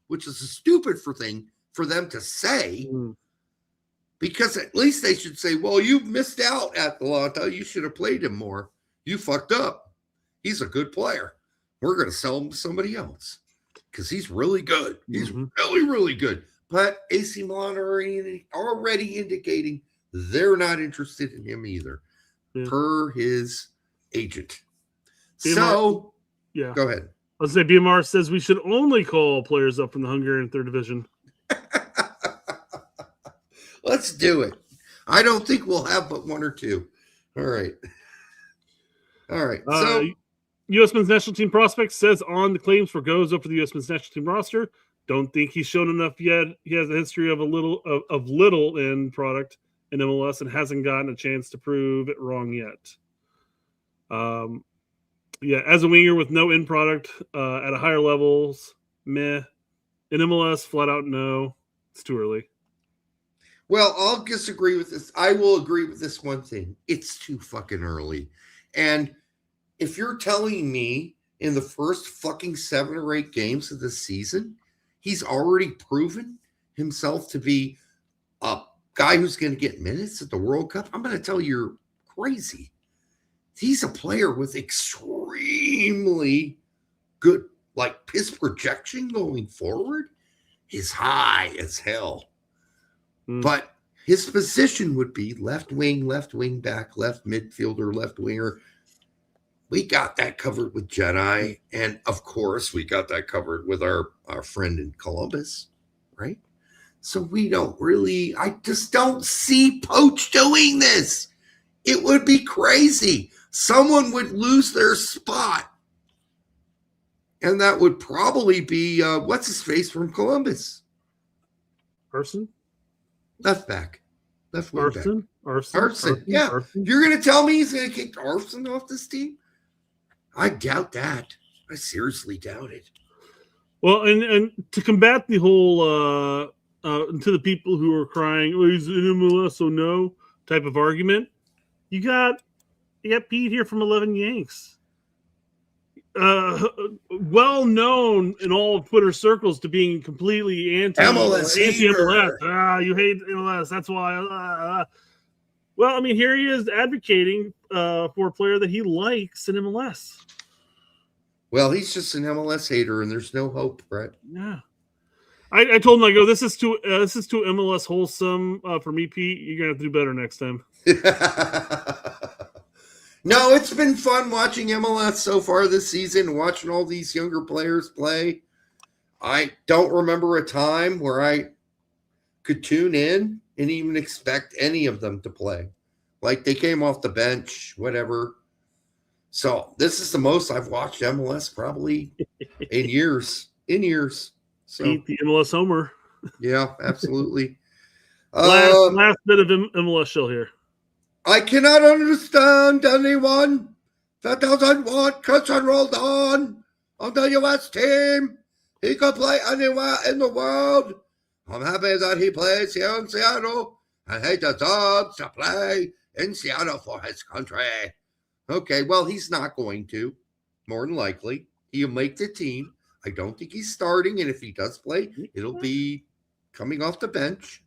which is a stupid thing for them to say, because at least they should say, well, you missed out, Atalanta. You should have played him more. You fucked up. He's a good player. We're going to sell him to somebody else because he's really good. He's really, really good. But AC Milan are already indicating they're not interested in him either, per his agent. So, go ahead. Let's say BMR says we should only call players up from the Hungarian 3rd Division. Let's do it. I don't think we'll have but 1 or 2. All right. So, U.S. men's national team prospect says on the claims for Gozo for the U.S. men's national team roster. Don't think he's shown enough yet. He has a history of little end product in MLS and hasn't gotten a chance to prove it wrong yet. As a winger with no end product at a higher levels, meh. In MLS, flat out no. It's too early. Well, I'll disagree with this. I will agree with this one thing. It's too fucking early. And if you're telling me in the first fucking 7 or 8 games of the season, he's already proven himself to be a guy who's going to get minutes at the World Cup, I'm going to tell you you're crazy. He's a player with extremely good, his projection going forward is high as hell. But his position would be left wing back, left midfielder, left winger. We got that covered with Jedi. And of course, we got that covered with our friend in Columbus, right? So I just don't see Poach doing this. It would be crazy. Someone would lose their spot. And that would probably be, what's his face from Columbus? Arson? Left back. Left wing back. Arson. Yeah. Arson. You're going to tell me he's going to kick Arson off this team? I doubt that. I seriously doubt it. Well, and to combat the whole, to the people who are crying, oh, he's in MLS, so no, type of argument, you got Pete here from 11 Yanks. Well known in all of Twitter circles to being completely MLS. You hate MLS. That's why. Well, I mean, here he is advocating for a player that he likes in MLS. Well, he's just an MLS hater, and there's no hope, Brett. Yeah. I told him, I go, this is too MLS wholesome for me, Pete. You're gonna have to do better next time. No, it's been fun watching MLS so far this season, watching all these younger players play. I don't remember a time where I could tune in and even expect any of them to play. Like they came off the bench, whatever. So this is the most I've watched MLS probably in years. So Pete, the MLS homer. Yeah, absolutely. Last bit of MLS shell here. I cannot understand anyone that doesn't want Christian Roldan on the U.S. team. He could play anywhere in the world. I'm happy that he plays here in Seattle, and he deserves to play in Seattle for his country. Okay, well, he's not going to, more than likely. He'll make the team. I don't think he's starting, and if he does play, it'll be coming off the bench.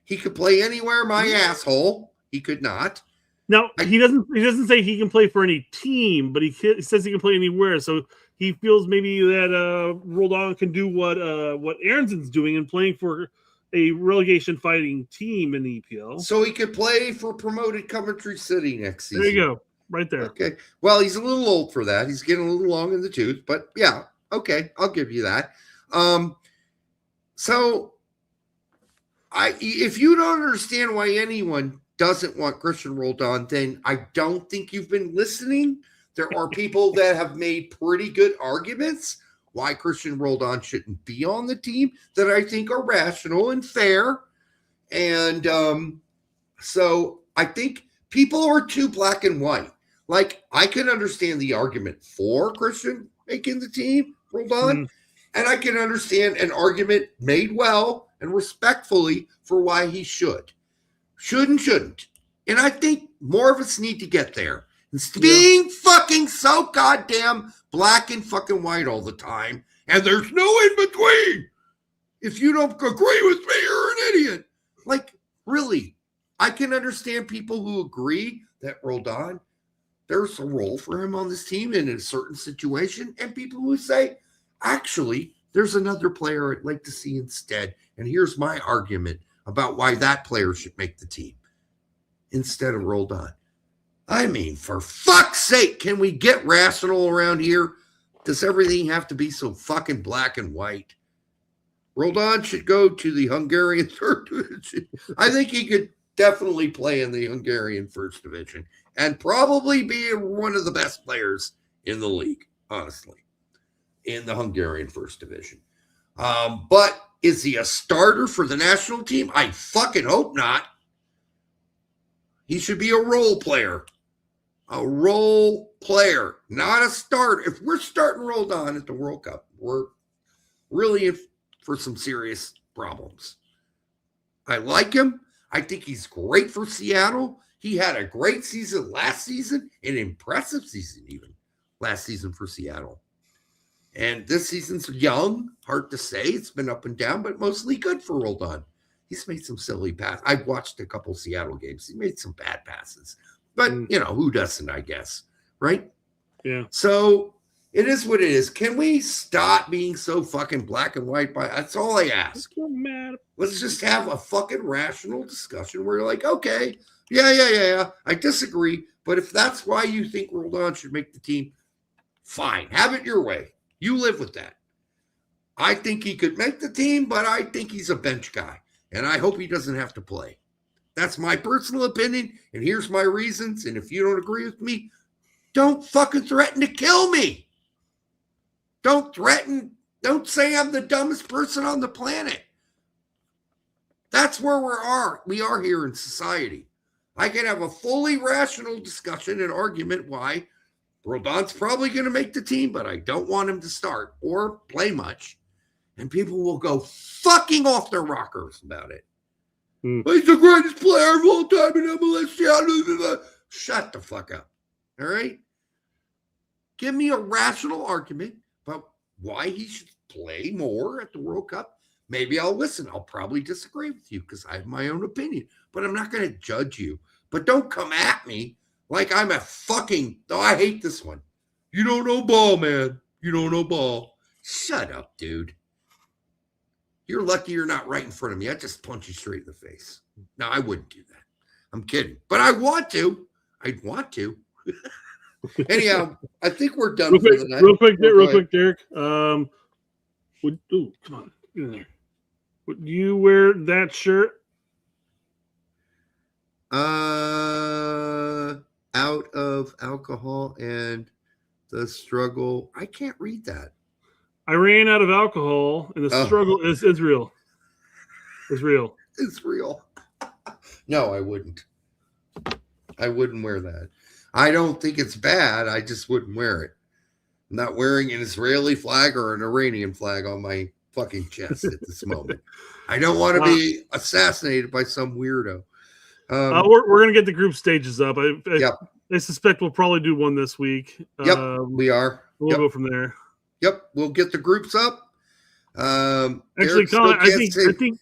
He could play anywhere, my asshole. He could not. Now, he doesn't say he can play for any team, but he says he can play anywhere. So he feels maybe that Roldan can do what Aaronson's doing and playing for a relegation fighting team in the EPL. So he could play for promoted Coventry City next season. There you go. Right there. Okay. Well, he's a little old for that. He's getting a little long in the tooth, but yeah. Okay. I'll give you that. If you don't understand why anyone doesn't want Christian Roldan, then I don't think you've been listening. There are people that have made pretty good arguments why Christian Roldan shouldn't be on the team that I think are rational and fair. And so I think people are too black and white. Like, I can understand the argument for Christian making the team, Roldan, and I can understand an argument made well and respectfully for why he should. Should and shouldn't. And I think more of us need to get there. Instead of being fucking so goddamn black and fucking white all the time, and there's no in between. If you don't agree with me, you're an idiot. Like, really, I can understand people who agree that Roldan, there's a role for him on this team in a certain situation, and people who say, actually, there's another player I'd like to see instead. And here's my argument about why that player should make the team instead of Roldan. I mean, for fuck's sake, can we get rational around here? Does everything have to be so fucking black and white? Roldan should go to the Hungarian third division. I think he could definitely play in the Hungarian first division and probably be one of the best players in the league, honestly, in the Hungarian first division. But is he a starter for the national team? I fucking hope not. He should be a role player. A role player, not a starter. If we're starting Roldan at the World Cup, we're really in for some serious problems. I like him. I think he's great for Seattle. He had a great season last season, an impressive season even last season for Seattle. And this season's young, hard to say. It's been up and down, but mostly good for Roldan. He's made some silly passes. I've watched a couple Seattle games. He made some bad passes. But, you know, who doesn't, I guess, right? Yeah. So it is what it is. Can we stop being so fucking black and white? That's all I ask. Let's just have a fucking rational discussion where you're like, okay, yeah, I disagree. But if that's why you think Roldan should make the team, fine. Have it your way. You live with that. I think he could make the team, but I think he's a bench guy. And I hope he doesn't have to play. That's my personal opinion, and here's my reasons. And if you don't agree with me, don't fucking threaten to kill me. Don't threaten. Don't say I'm the dumbest person on the planet. That's where we are here in society. I can have a fully rational discussion and argument why Roldan's probably going to make the team, but I don't want him to start or play much. And people will go fucking off their rockers about it. He's the greatest player of all time in MLS. Shut the fuck up. All right? Give me a rational argument about why he should play more at the World Cup. Maybe I'll listen. I'll probably disagree with you because I have my own opinion. But I'm not going to judge you. But don't come at me like I'm a fucking... Oh, I hate this one. You don't know ball, man. You don't know ball. Shut up, dude. You're lucky you're not right in front of me. I'd just punch you straight in the face. No, I wouldn't do that. I'm kidding. But I want to. I'd want to. Anyhow, I think we're done for the night. Real quick, Derek. Come on. Get in there. Would you wear that shirt? Out of alcohol and the struggle. I can't read that. I ran out of alcohol, and the struggle is Israel. It's real. No, I wouldn't. I wouldn't wear that. I don't think it's bad. I just wouldn't wear it. I'm not wearing an Israeli flag or an Iranian flag on my fucking chest at this moment. I don't want to be assassinated by some weirdo. We're gonna get the group stages up. I suspect we'll probably do one this week. We are. We'll go from there. Yep, we'll get the groups up. Actually, Colin, I think.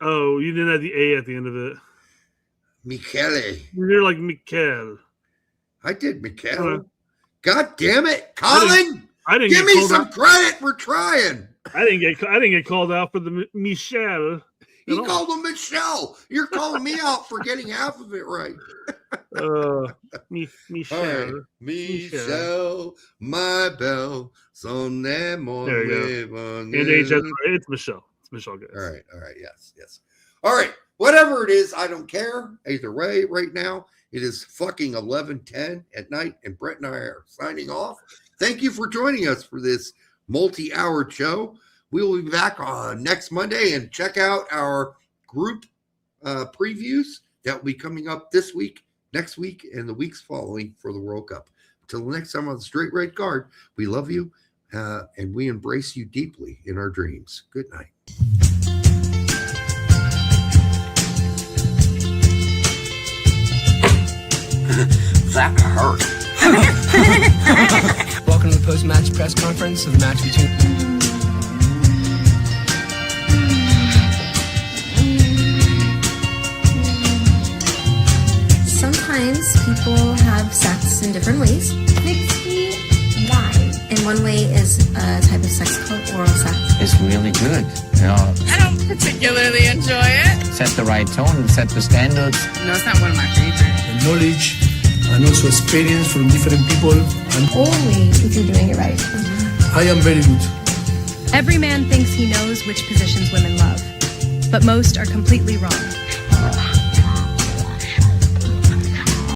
Oh, you didn't have the A at the end of it. Michele. You're like Mikel. I did Mikel. God damn it, Colin! I didn't give me some credit. We're trying. I didn't get called out for the Michelle. He called him Michelle. You're calling me out for getting half of it right. Michelle. Right. Michelle, my belle. Son de mon there you go. And it's Michelle. It's Michelle. Guys. All right. Yes. All right. Whatever it is, I don't care. Either way, right now, it is fucking 11:10 at night, and Brett and I are signing off. Thank you for joining us for this multi-hour show. We will be back on next Monday, and check out our group previews that will be coming up this week, next week, and the weeks following for the World Cup. Until the next time on the Straight Red Card, we love you, and we embrace you deeply in our dreams. Good night. That hurt. Welcome to the post-match press conference of the match between. Sometimes people have sex in different ways. 69. And one way is a type of sex called oral sex. It's really good. I don't particularly enjoy it. Set the right tone, set the standards. No, it's not one of my favorites. And knowledge and also experience from different people. And only if you're doing it right. I am very good. Every man thinks he knows which positions women love, but most are completely wrong.